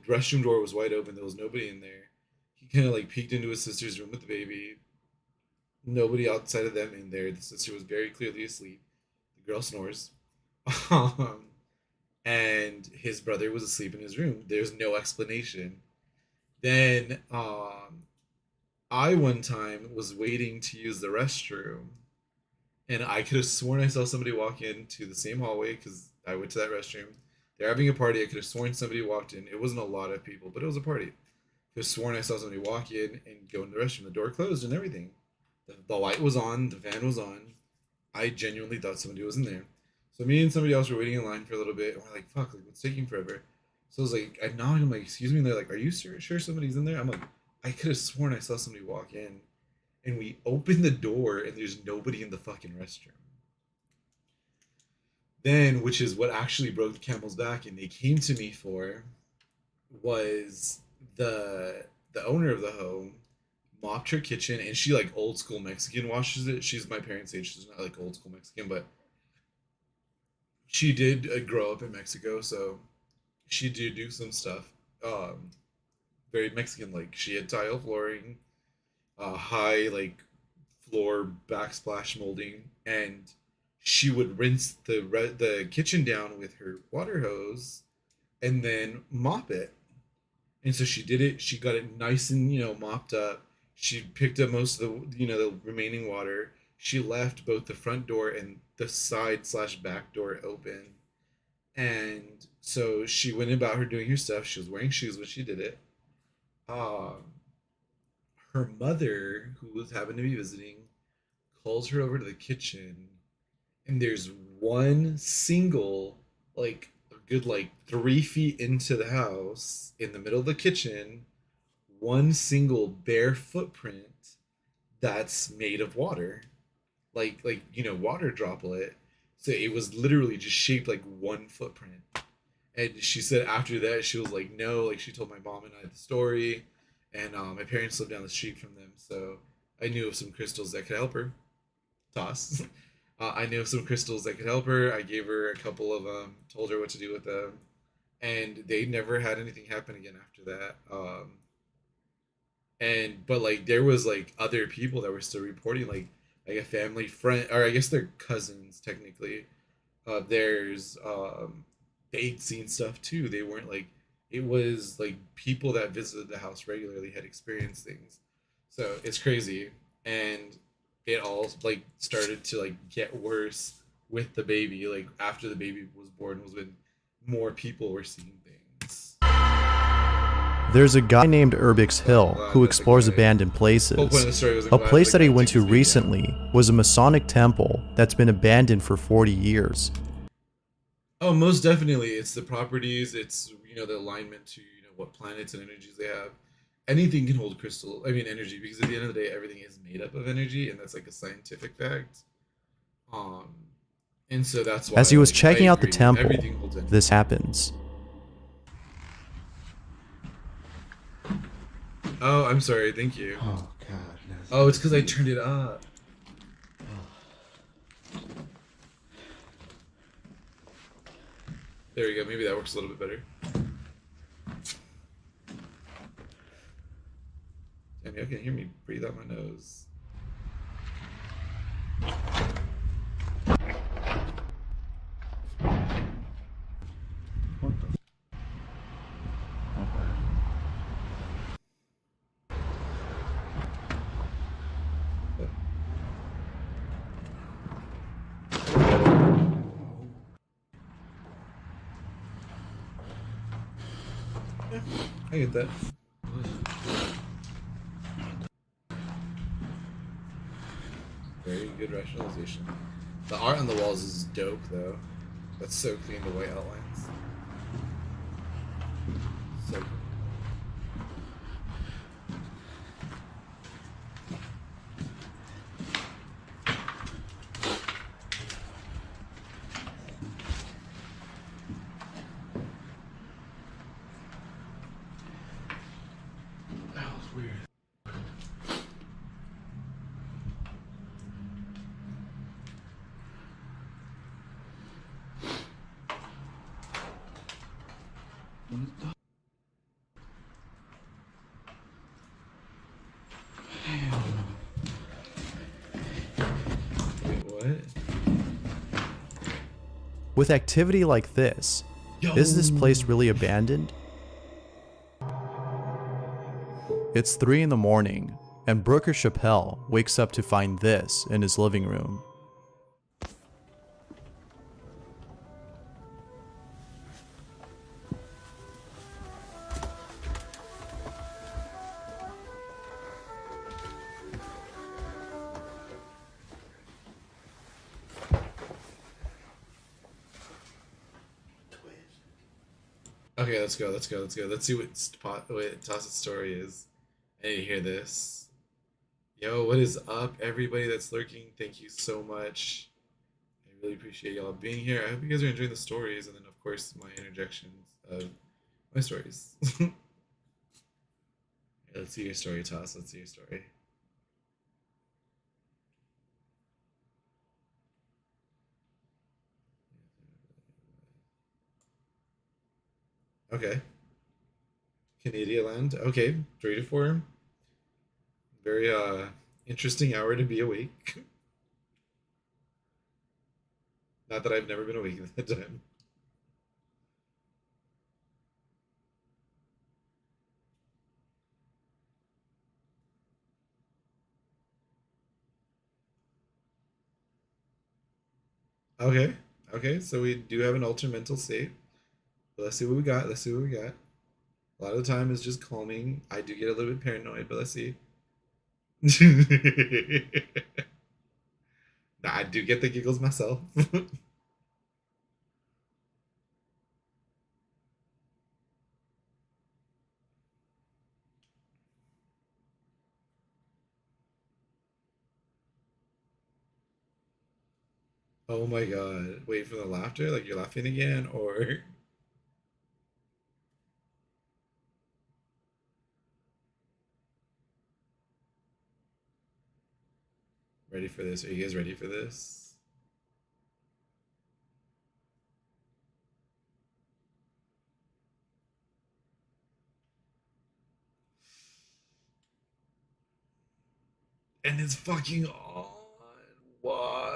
restroom door was wide open. There was nobody in there. He kind of like peeked into his sister's room with the baby. Nobody outside of them in there. The sister was very clearly asleep. The girl snores. Um, and his brother was asleep in his room. There's no explanation. Then I one time was waiting to use the restroom, and I could have sworn I saw somebody walk into the same hallway because I went to that restroom. They're having a party. I could have sworn somebody walked in. It wasn't a lot of people, but it was a party. I could have sworn I saw somebody walk in and go in the restroom. The door closed and everything. The light was on. The fan was on. I genuinely thought somebody was in there. So me and somebody else were waiting in line for a little bit, and we're like, "Fuck, like, what's taking forever?" So I was like, I knocked. I'm like, "Excuse me." And they're like, "Are you sure somebody's in there?" I'm like, I could have sworn I saw somebody walk in, and we open the door, and there's nobody in the fucking restroom. Then, which is what actually broke the camel's back, and they came to me for, was the owner of the home mopped her kitchen, and she like old school Mexican washes it. She's my parents' age. She's not like old school Mexican, but she did grow up in Mexico, so she did do some stuff. Um, Very Mexican like. She had tile flooring, high like floor backsplash molding, and she would rinse the kitchen down with her water hose and then mop it. And so she did it. She got it nice and mopped up. She picked up most of the remaining water. She left both the front door and the side slash back door open. And so she went about her doing her stuff. She was wearing shoes when she did it. Um, Her mother, who was happened to be visiting, calls her over to the kitchen, and there's one single, like a good like 3 feet into the house, in the middle of the kitchen, one single bare footprint that's made of water, like water droplet. So it was literally just shaped like one footprint, And she said after that, she was like, no, like she told my mom and I the story, and my parents lived down the street from them, so I knew of some crystals that could help her. Toss. I knew of some crystals that could help her. I gave her a couple of them, told her what to do with them, and they never had anything happen again after that. And but like there was like other people that were still reporting, like a family friend, or I guess they're cousins technically. There's they'd seen stuff too. They weren't like, it was like people that visited the house regularly had experienced things. So it's crazy, and it all like started to like get worse with the baby. Like after the baby was born was when more people were seeing things. There's a guy named Urbix Hill who explores abandoned places. A place that he went to recently was a Masonic temple that's been abandoned for 40 years. Oh, most definitely. It's the properties. It's, the alignment to, what planets and energies they have. Anything can hold crystal. I mean, energy, because at the end of the day, everything is made up of energy, and that's like a scientific fact. And so that's why. As he was like, checking out the agree, temple, everything holds energy. this happens. Oh, I'm sorry. Thank you. Oh God. Oh, it's because I turned it up. There we go. Maybe that works a little bit better. Damn, y'all can hear me breathe out my nose. What the? Okay. Yeah, I get that. Very good rationalization. The art on the walls is dope, though. That's so clean, the white outlines. So cool. That was weird. What the hell? Wait, what? With activity like this, is this place really abandoned? It's 3 in the morning, and Brooker Chappelle wakes up to find this in his living room. Okay, let's go. Let's see what Toss's story is. I need to hear this. Yo, what is up, everybody that's lurking? Thank you so much. I really appreciate y'all being here. I hope you guys are enjoying the stories, and then, of course, my interjections of my stories. Yeah, let's see your story, Toss. Let's see your story. Okay. Canadian land. Okay, 3 to 4. Very interesting hour to be awake. Not that I've never been awake at that time. Okay. Okay, so we do have an altered mental state. But let's see what we got. Let's see what we got. A lot of the time is just calming. I do get a little bit paranoid, but let's see. Nah, I do get the giggles myself. Oh my god. Wait for the laughter? Like you're laughing again? Or. ready for this? Are you guys ready for this? And it's fucking on. Why?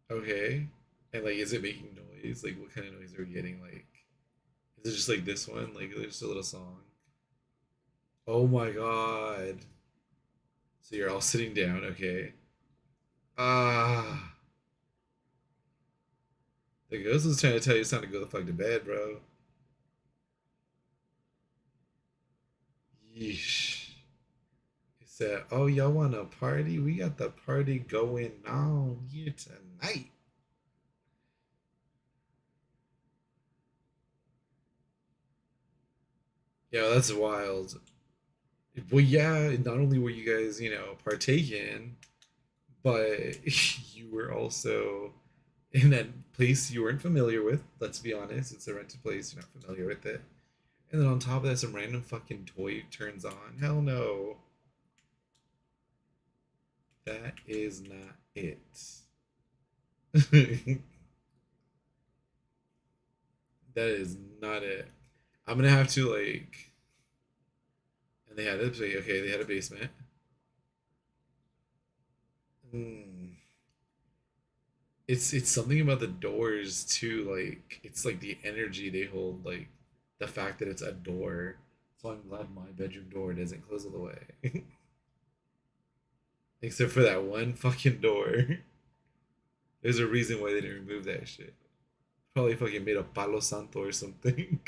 Okay. And like, is it making noise? Like, what kind of noise are we getting? Like, is it just like this one? Like, just a little song? Oh my god. So you're all sitting down, okay. Ah. The ghost was trying to tell you it's time to go the fuck to bed, bro. Yeesh. He said, oh, y'all want a party? We got the party going on here tonight. Yeah, that's wild. Well, yeah, not only were you guys, partaking, but you were also in that place you weren't familiar with. Let's be honest, it's a rented place, you're not familiar with it. And then on top of that, some random fucking toy turns on. Hell no. That is not it. That is not it. I'm gonna have to like. And they had it. Okay, they had a basement. It's something about the doors too. Like it's like the energy they hold. Like the fact that it's a door. So I'm glad my bedroom door doesn't close all the way. Except for that one fucking door. There's a reason why they didn't remove that shit. Probably fucking made a Palo Santo or something.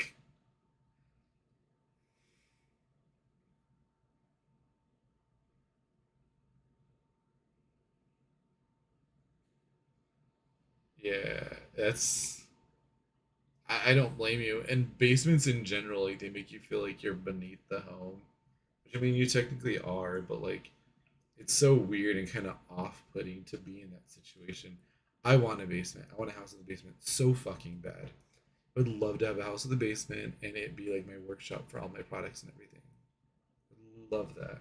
Yeah, that's. I don't blame you. And basements in general, like they make you feel like you're beneath the home. Which I mean, you technically are, but like, it's so weird and kind of off-putting to be in that situation. I want a basement. I want a house with a basement so fucking bad. I would love to have a house with a basement and it be like my workshop for all my products and everything. Would love that.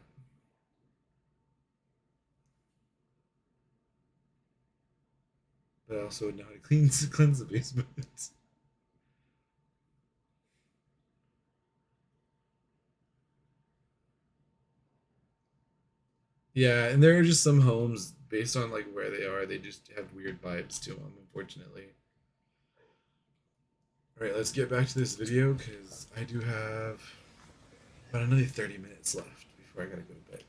But I also would know how to cleanse the basement. Yeah, and there are just some homes based on like where they are, they just have weird vibes to them, unfortunately. All right, let's get back to this video because I do have about another 30 minutes left before I gotta go to bed.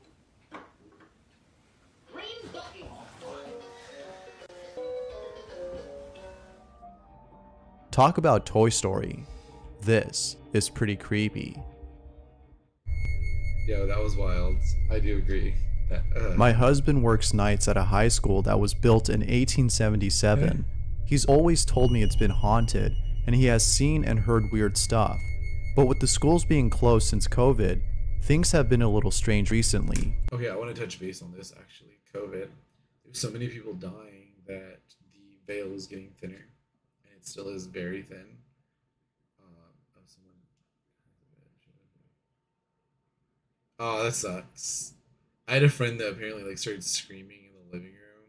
Talk about Toy Story. This is pretty creepy. Yeah, that was wild. I do agree. My husband works nights at a high school that was built in 1877. He's always told me it's been haunted, and he has seen and heard weird stuff. But with the schools being closed since COVID, things have been a little strange recently. Okay, I want to touch base on this actually. COVID. There's so many people dying that the veil is getting thinner, and it still is very thin. Oh, that sucks. I had a friend that apparently like started screaming in the living room.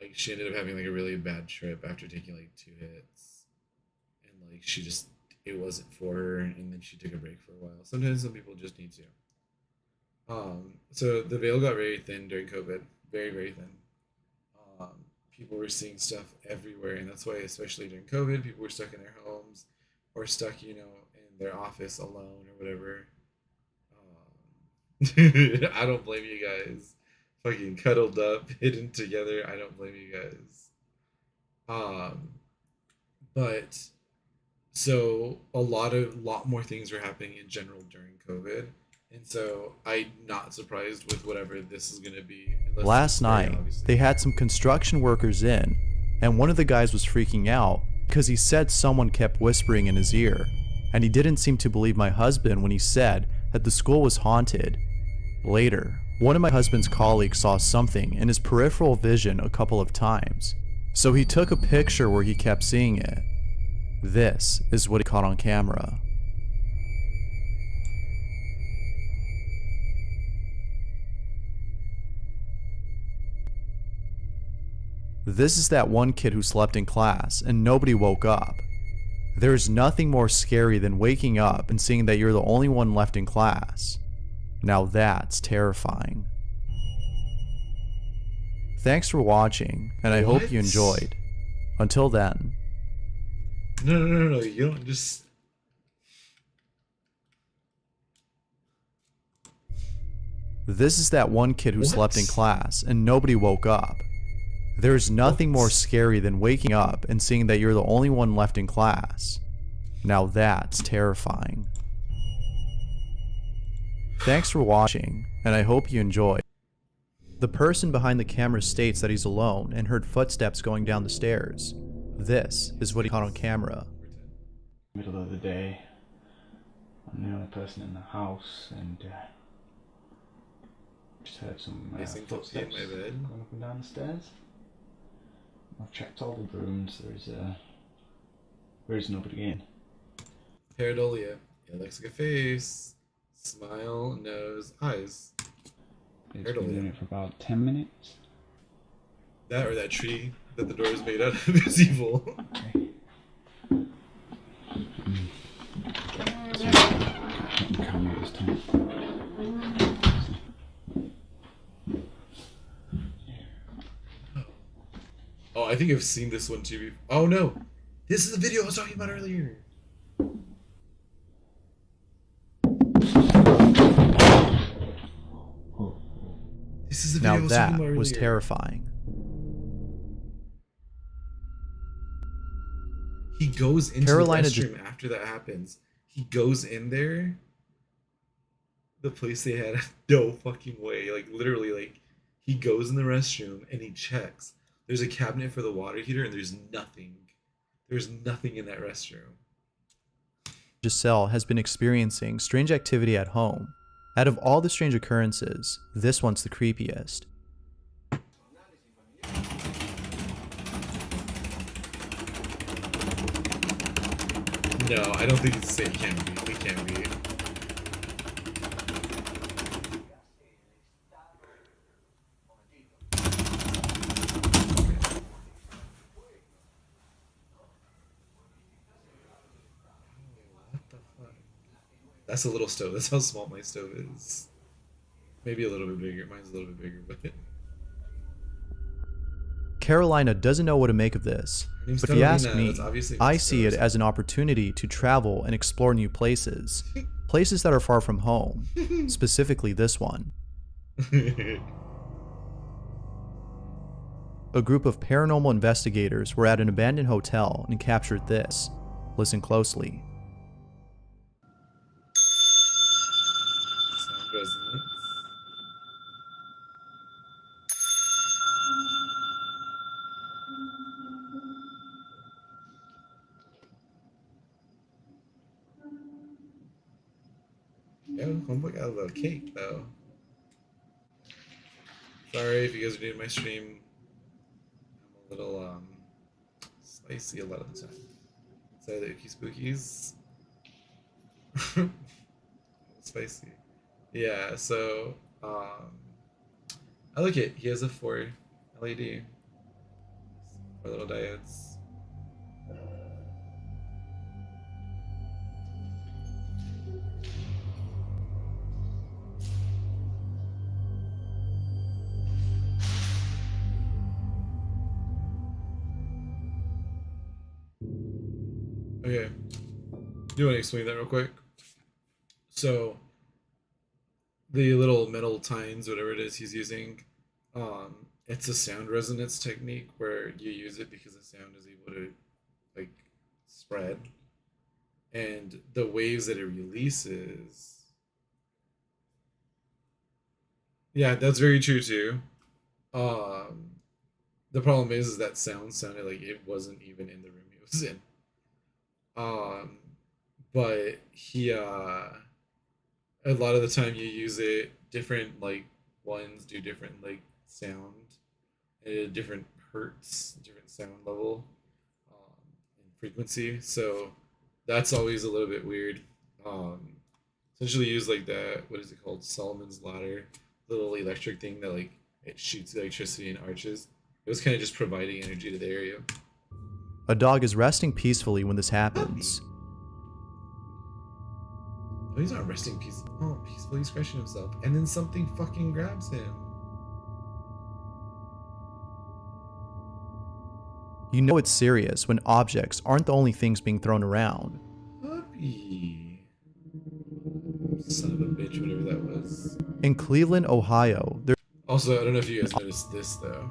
Like she ended up having like a really bad trip after taking like 2 hits, and like she just it wasn't for her, and then she took a break for a while. Sometimes some people just need to. So the veil got very thin during COVID, very very thin. People were seeing stuff everywhere, and that's why especially during COVID, people were stuck in their homes or stuck, in their office alone or whatever. I don't blame you guys. Fucking cuddled up, hidden together. I don't blame you guys. But so a lot more things are happening in general during COVID, and so I'm not surprised with whatever this is gonna be. Last night, they had some construction workers in, and one of the guys was freaking out because he said someone kept whispering in his ear, and he didn't seem to believe my husband when he said that the school was haunted. Later, one of my husband's colleagues saw something in his peripheral vision a couple of times, so he took a picture where he kept seeing it. This is what he caught on camera. This is that one kid who slept in class and nobody woke up. There's nothing more scary than waking up and seeing that you're the only one left in class. Now that's terrifying. Thanks for watching, and I hope you enjoyed. Until then. No, you don't just... This is that one kid who slept in class and nobody woke up. There's nothing more scary than waking up and seeing that you're the only one left in class. Now that's terrifying. Thanks for watching, and I hope you enjoyed. The person behind the camera states that he's alone and heard footsteps going down the stairs. This is what he caught on camera. Middle of the day, I'm the only person in the house, and just heard some footsteps going up and down the stairs. I've checked all the rooms. There is nobody in. Pareidolia. It looks like a face. Smile, nose, eyes. It's been doing it for about 10 minutes. That or that tree that the door is made out of is evil. Okay. Camera this time. Oh, I think I've seen this one too. Oh no! This is the video I was talking about earlier! This is the video I was talking about earlier. Now that was terrifying. He goes into the restroom after that happens. He goes in there. The place they had no fucking way. Like literally, like he goes in the restroom and he checks. There's a cabinet for the water heater and there's nothing. There's nothing in that restroom. Giselle has been experiencing strange activity at home. Out of all the strange occurrences, this one's the creepiest. No, I don't think it's the same. It can't be. It can't be. That's a little stove. That's how small my stove is. Maybe a little bit bigger. Mine's a little bit bigger, but... Carolina doesn't know what to make of this, but if you ask me, I see it as an opportunity to travel and explore new places. Places that are far from home, specifically this one. A group of paranormal investigators were at an abandoned hotel and captured this. Listen closely. Yo, homeboy got a little cake though. Sorry if you guys are new to my stream. I'm a little spicy a lot of the time. Say the ookie spookies. Spicy. Yeah, so I look at he has a 4 LED. 4 little diodes. Okay, do you want to explain that real quick? So, the little metal tines, whatever it is he's using, it's a sound resonance technique where you use it because the sound is able to, like, spread. And the waves that it releases... Yeah, that's very true too. The problem is that sound sounded like it wasn't even in the room he was in. But he, a lot of the time you use it, different, like, ones do different, like, sound, at a different hertz, different sound level, and frequency, so that's always a little bit weird. Essentially use, like, that, what is it called, Solomon's ladder, little electric thing that, like, it shoots electricity in arches. It was kind of just providing energy to the area. A dog is resting peacefully when this happens. Oh, he's not resting peacefully, he's scratching himself. And then something fucking grabs him. You know it's serious when objects aren't the only things being thrown around. Puppy. Son of a bitch, whatever that was. In Cleveland, Ohio, there. Also, I don't know if you guys noticed this though.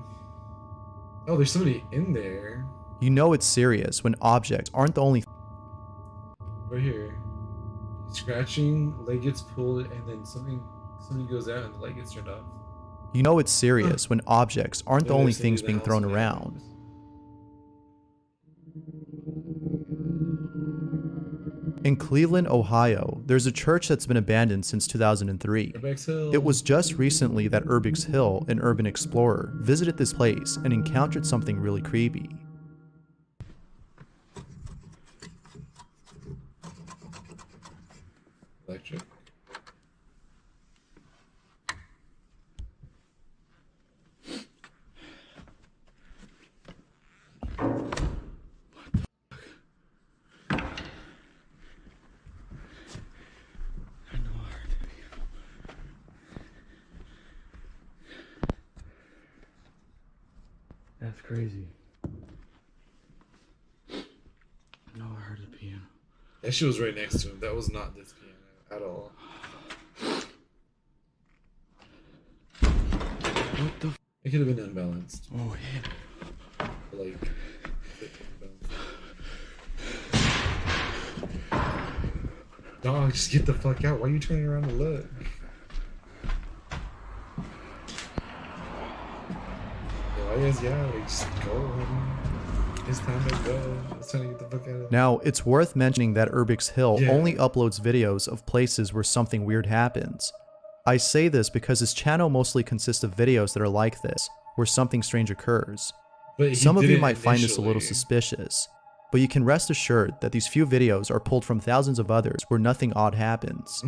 Oh, there's somebody in there. You know it's serious when objects aren't the only. Right here. Scratching, leg gets pulled, and then something goes out and the light gets turned off. You know it's serious when objects aren't the only things being thrown around. In Cleveland, Ohio, there's a church that's been abandoned since 2003. It was just recently that Urbix Hill, an urban explorer, visited this place and encountered something really creepy. Electric. That's crazy. No, I heard the piano. That shit was right next to him. That was not this piano at all. What the? It could have been unbalanced. Oh yeah. Like. Dog, just get the fuck out. Why are you turning around to look? Like, just go. It's time to go. It's time to get the fuck out of here. Now, it's worth mentioning that Urbix Hill only uploads videos of places where something weird happens. I say this because his channel mostly consists of videos that are like this, where something strange occurs. Some of you might find this a little suspicious, but you can rest assured that these few videos are pulled from thousands of others where nothing odd happens.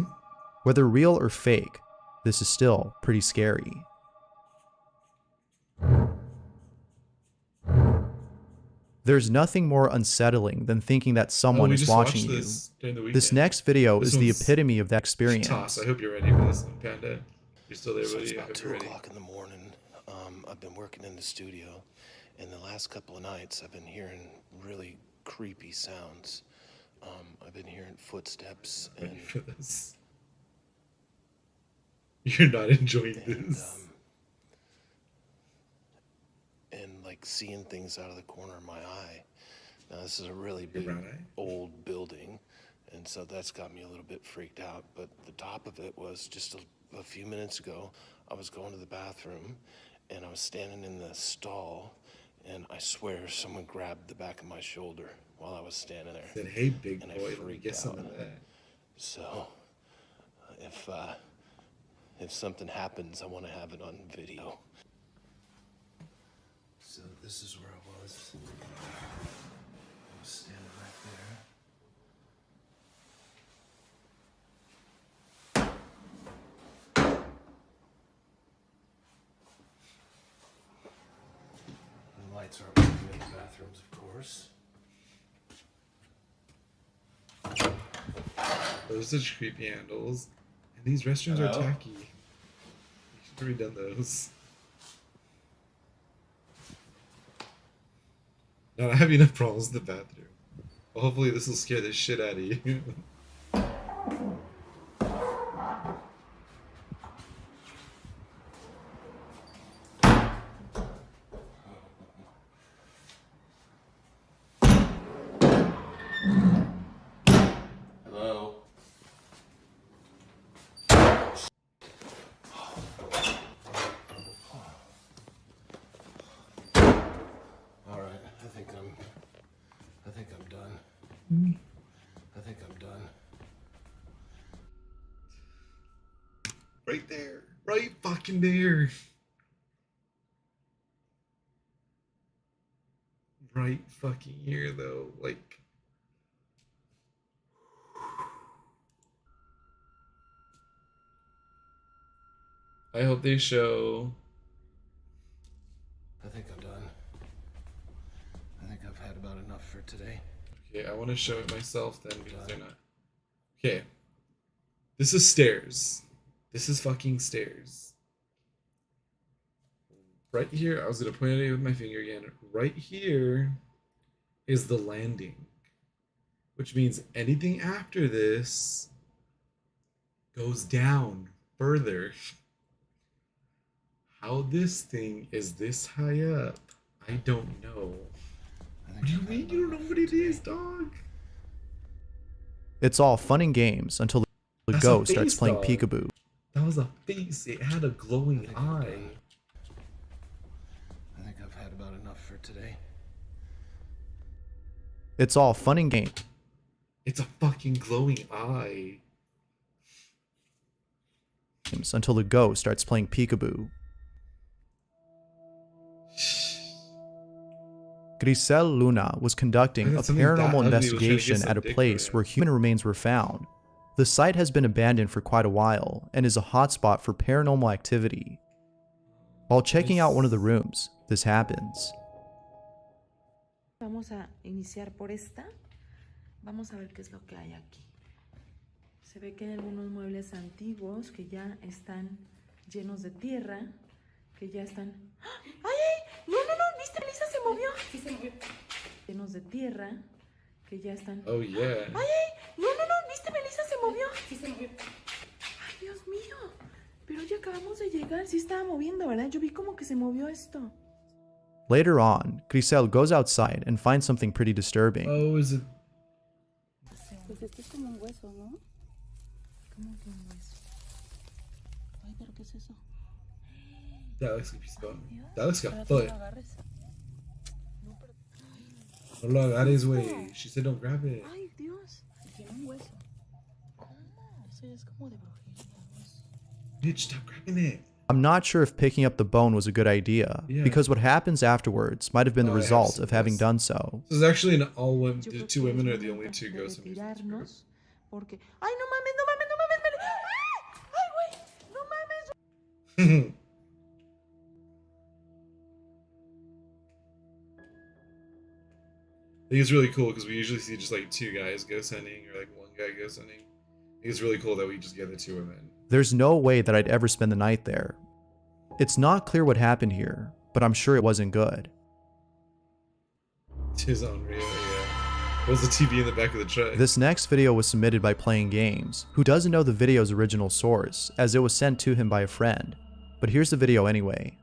Whether real or fake, this is still pretty scary. There's nothing more unsettling than thinking that someone is watching you. This next video is the epitome of that experience. Toss. I hope you're ready for this one, Panda. You're still there, buddy? It's about I hope 2 you're ready. o'clock in the morning. I've been working in the studio, and the last couple of nights I've been hearing really creepy sounds. I've been hearing footsteps and... For this. You're not enjoying this. And like seeing things out of the corner of my eye. Now this is a really big old building, and so that's got me a little bit freaked out. But the top of it was just a few minutes ago, I was going to the bathroom and I was standing in the stall, and I swear someone grabbed the back of my shoulder while I was standing there. Said, "Hey, big boy, let me get some of that." So if something happens, I want to have it on video. So this is where I was. I was standing right there. The lights are up in the bathrooms, of course. Those are such creepy handles. And these restrooms are tacky. You should have redone those. Not having enough problems with the bathroom. Well, hopefully this will scare the shit out of you. Hello? All right, I think I'm done. I think I'm done. Right there. Right fucking there. Right fucking here, though. Like... I hope they show... I think I'm done. enough for today. Okay, I want to show it myself then because they're not. Okay. This is stairs. This is fucking stairs. Right here, I was going to point at it with my finger again. Right here is the landing. Which means anything after this goes down further. How this thing is this high up, I don't know. What do you mean you don't know what it is, dog? It's all fun and games until the That's ghost a starts face, playing dog. peekaboo. That was a face. It had a glowing eye. I think I've had about enough for today. It's all fun and games. It's a fucking glowing eye. Until the ghost starts playing peekaboo. Grisel Luna was conducting a paranormal investigation at a place where human remains were found. The site has been abandoned for quite a while and is a hotspot for paranormal activity. While checking out one of the rooms, this happens. Vamos a iniciar por esta. Vamos a ver qué es lo que hay aquí. Se ve que hay algunos muebles antiguos que ya están llenos de tierra, que ya están... ¡Ay, ay! ¡No, no, no! ¿Viste? Melissa se movió. Sí, se movió. Llenos de tierra, que ya están... Oh, yeah. ¡Ay, ay! ¡No, no, no! ¿Viste? Melissa se movió. Sí, se movió. ¡Ay, Dios mío! Pero ya acabamos de llegar. Sí estaba moviendo, ¿verdad? Yo vi como que se movió esto. Later on, Grisel goes outside and finds something pretty disturbing. Oh, is it? Pues esto es como un hueso, ¿no? ¿Cómo que un hueso? Ay, pero ¿qué es eso? That looks like a piece of bone. That looks like a Espérate, no foot. lo agarres. No lo agarres, güey. She said don't grab it. Ay, Dios. Tiene un hueso. ¿Cómo? Eso ya es como de brujería. Bitch, stop grabbing it. I'm not sure if picking up the bone was a good idea, Yeah. because what happens afterwards might have been the Oh, I have result seen of having this. done so. This is actually an all women. The two women are the only two ghosts in this group. Porque... ¡Ay, no mames, no mames, no mames! ¡Ay, güey! ¡No mames! I think it's really cool because we usually see just like two guys ghost hunting or like one guy ghost hunting. I think it's really cool that we just get the two women. There's no way that I'd ever spend the night there. It's not clear what happened here, but I'm sure it wasn't good. It is unreal, yeah. What was the TV in the back of the truck? This next video was submitted by Playing Games, who doesn't know the video's original source, as it was sent to him by a friend. But here's the video anyway.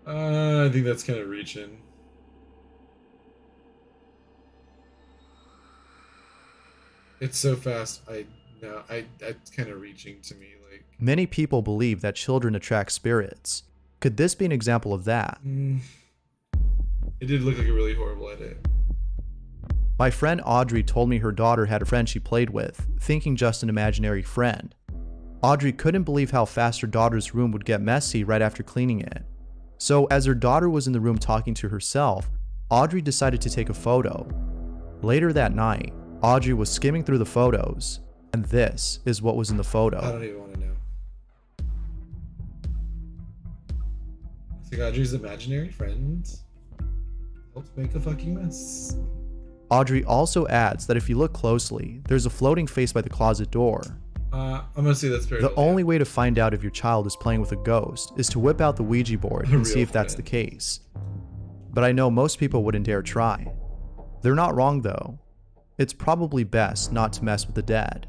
I think that's kind of reaching. It's so fast. It's kind of reaching to me. Like Many people believe that children attract spirits. Could this be an example of that? It did look like a really horrible edit. My friend Audrey told me her daughter had a friend she played with, thinking just an imaginary friend. Audrey couldn't believe how fast her daughter's room would get messy right after cleaning it. So as her daughter was in the room talking to herself, Audrey decided to take a photo. Later that night, Audrey was skimming through the photos, and this is what was in the photo. I don't even want to know. It's like Audrey's imaginary friend helps make a fucking mess. Audrey also adds that if you look closely, there's a floating face by the closet door. I'm gonna say that's very. The only way to find out if your child is playing with a ghost is to whip out the Ouija board and see if that's the case. But I know most people wouldn't dare try. They're not wrong though. It's probably best not to mess with the dead.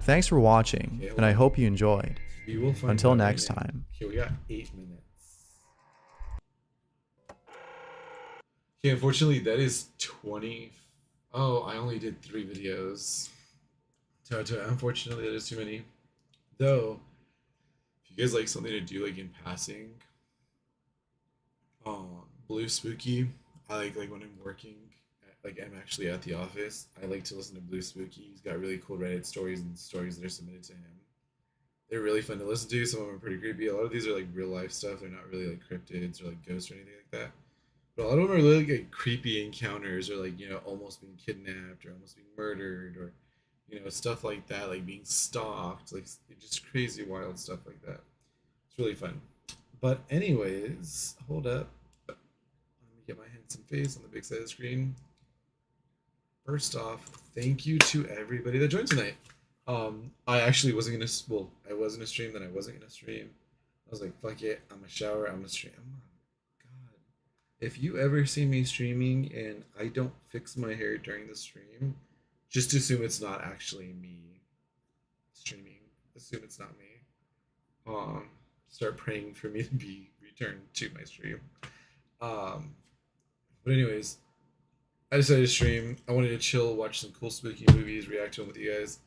Thanks for watching, and I hope you enjoyed. We will find Until out next right now. time. Okay, we got 8 minutes. Okay, unfortunately, that is 20. Oh, I only did 3 videos. Unfortunately, that is too many. Though, if you guys like something to do like in passing, Blue Spooky, I like when I'm working, like I'm actually at the office, I like to listen to Blue Spooky. He's got really cool Reddit stories and stories that are submitted to him. They're really fun to listen to. Some of them are pretty creepy. A lot of these are like real life stuff. They're not really like cryptids or like ghosts or anything like that. But a lot of them are really like creepy encounters, or like, you know, almost being kidnapped or almost being murdered, or, you know, stuff like that, like being stalked, like just crazy wild stuff like that. It's really fun. But anyways, hold up. Let me get my handsome face on the big side of the screen. First off, thank you to everybody that joined tonight. I actually wasn't gonna. Well, I was gonna stream, then I wasn't gonna stream. I was like, fuck it, I'm gonna shower, I'm gonna stream. Oh my god! If you ever see me streaming and I don't fix my hair during the stream, just assume it's not actually me streaming. Assume it's not me. Start praying for me to be returned to my stream. But anyways, I decided to stream. I wanted to chill, watch some cool spooky movies, react to them with you guys.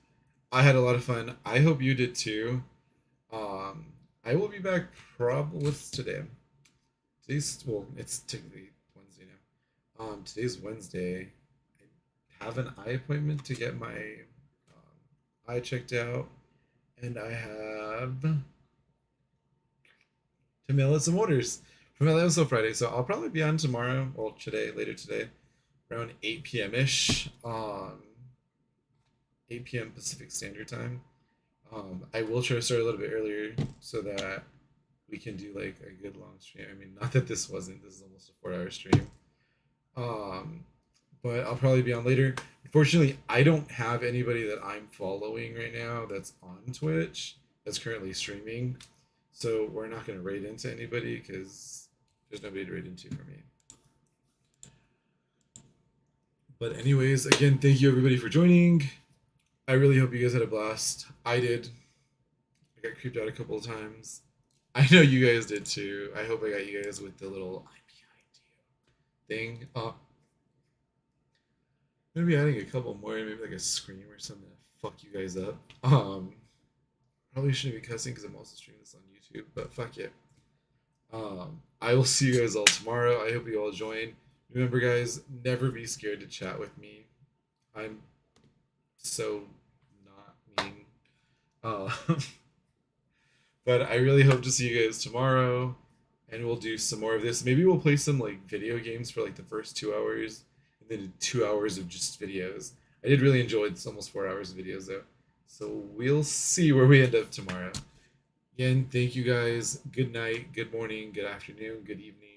I had a lot of fun. I hope you did too. I will be back probably what's today. Well, it's technically Wednesday now. Today's Wednesday. I have an eye appointment to get my eye checked out, and I have to mail out some orders for my Lifestyle Friday. So I'll probably be on tomorrow, well, today, later today, around 8 p.m. ish. 8 p.m. Pacific Standard Time. I will try to start a little bit earlier so that we can do like a good long stream. I mean, not that this wasn't. This is almost a 4-hour stream. But I'll probably be on later. Unfortunately, I don't have anybody that I'm following right now that's on Twitch that's currently streaming. So we're not going to raid into anybody because there's nobody to raid into for me. But anyways, again, thank you everybody for joining. I really hope you guys had a blast. I did. I got creeped out a couple of times. I know you guys did too. I hope I got you guys with the little I'm behind you thing. I'm gonna be adding a couple more, maybe like a scream or something to fuck you guys up. Probably shouldn't be cussing because I'm also streaming this on YouTube, but fuck it. I will see you guys all tomorrow. I hope you all join. Remember, guys, never be scared to chat with me. I'm so not mean. But I really hope to see you guys tomorrow, and we'll do some more of this. Maybe we'll play some like video games for like the first 2 hours, and then 2 hours of just videos. I did really enjoy this almost 4 hours of videos though. So we'll see where we end up tomorrow. Again, thank you guys. Good night, good morning, good afternoon, good evening.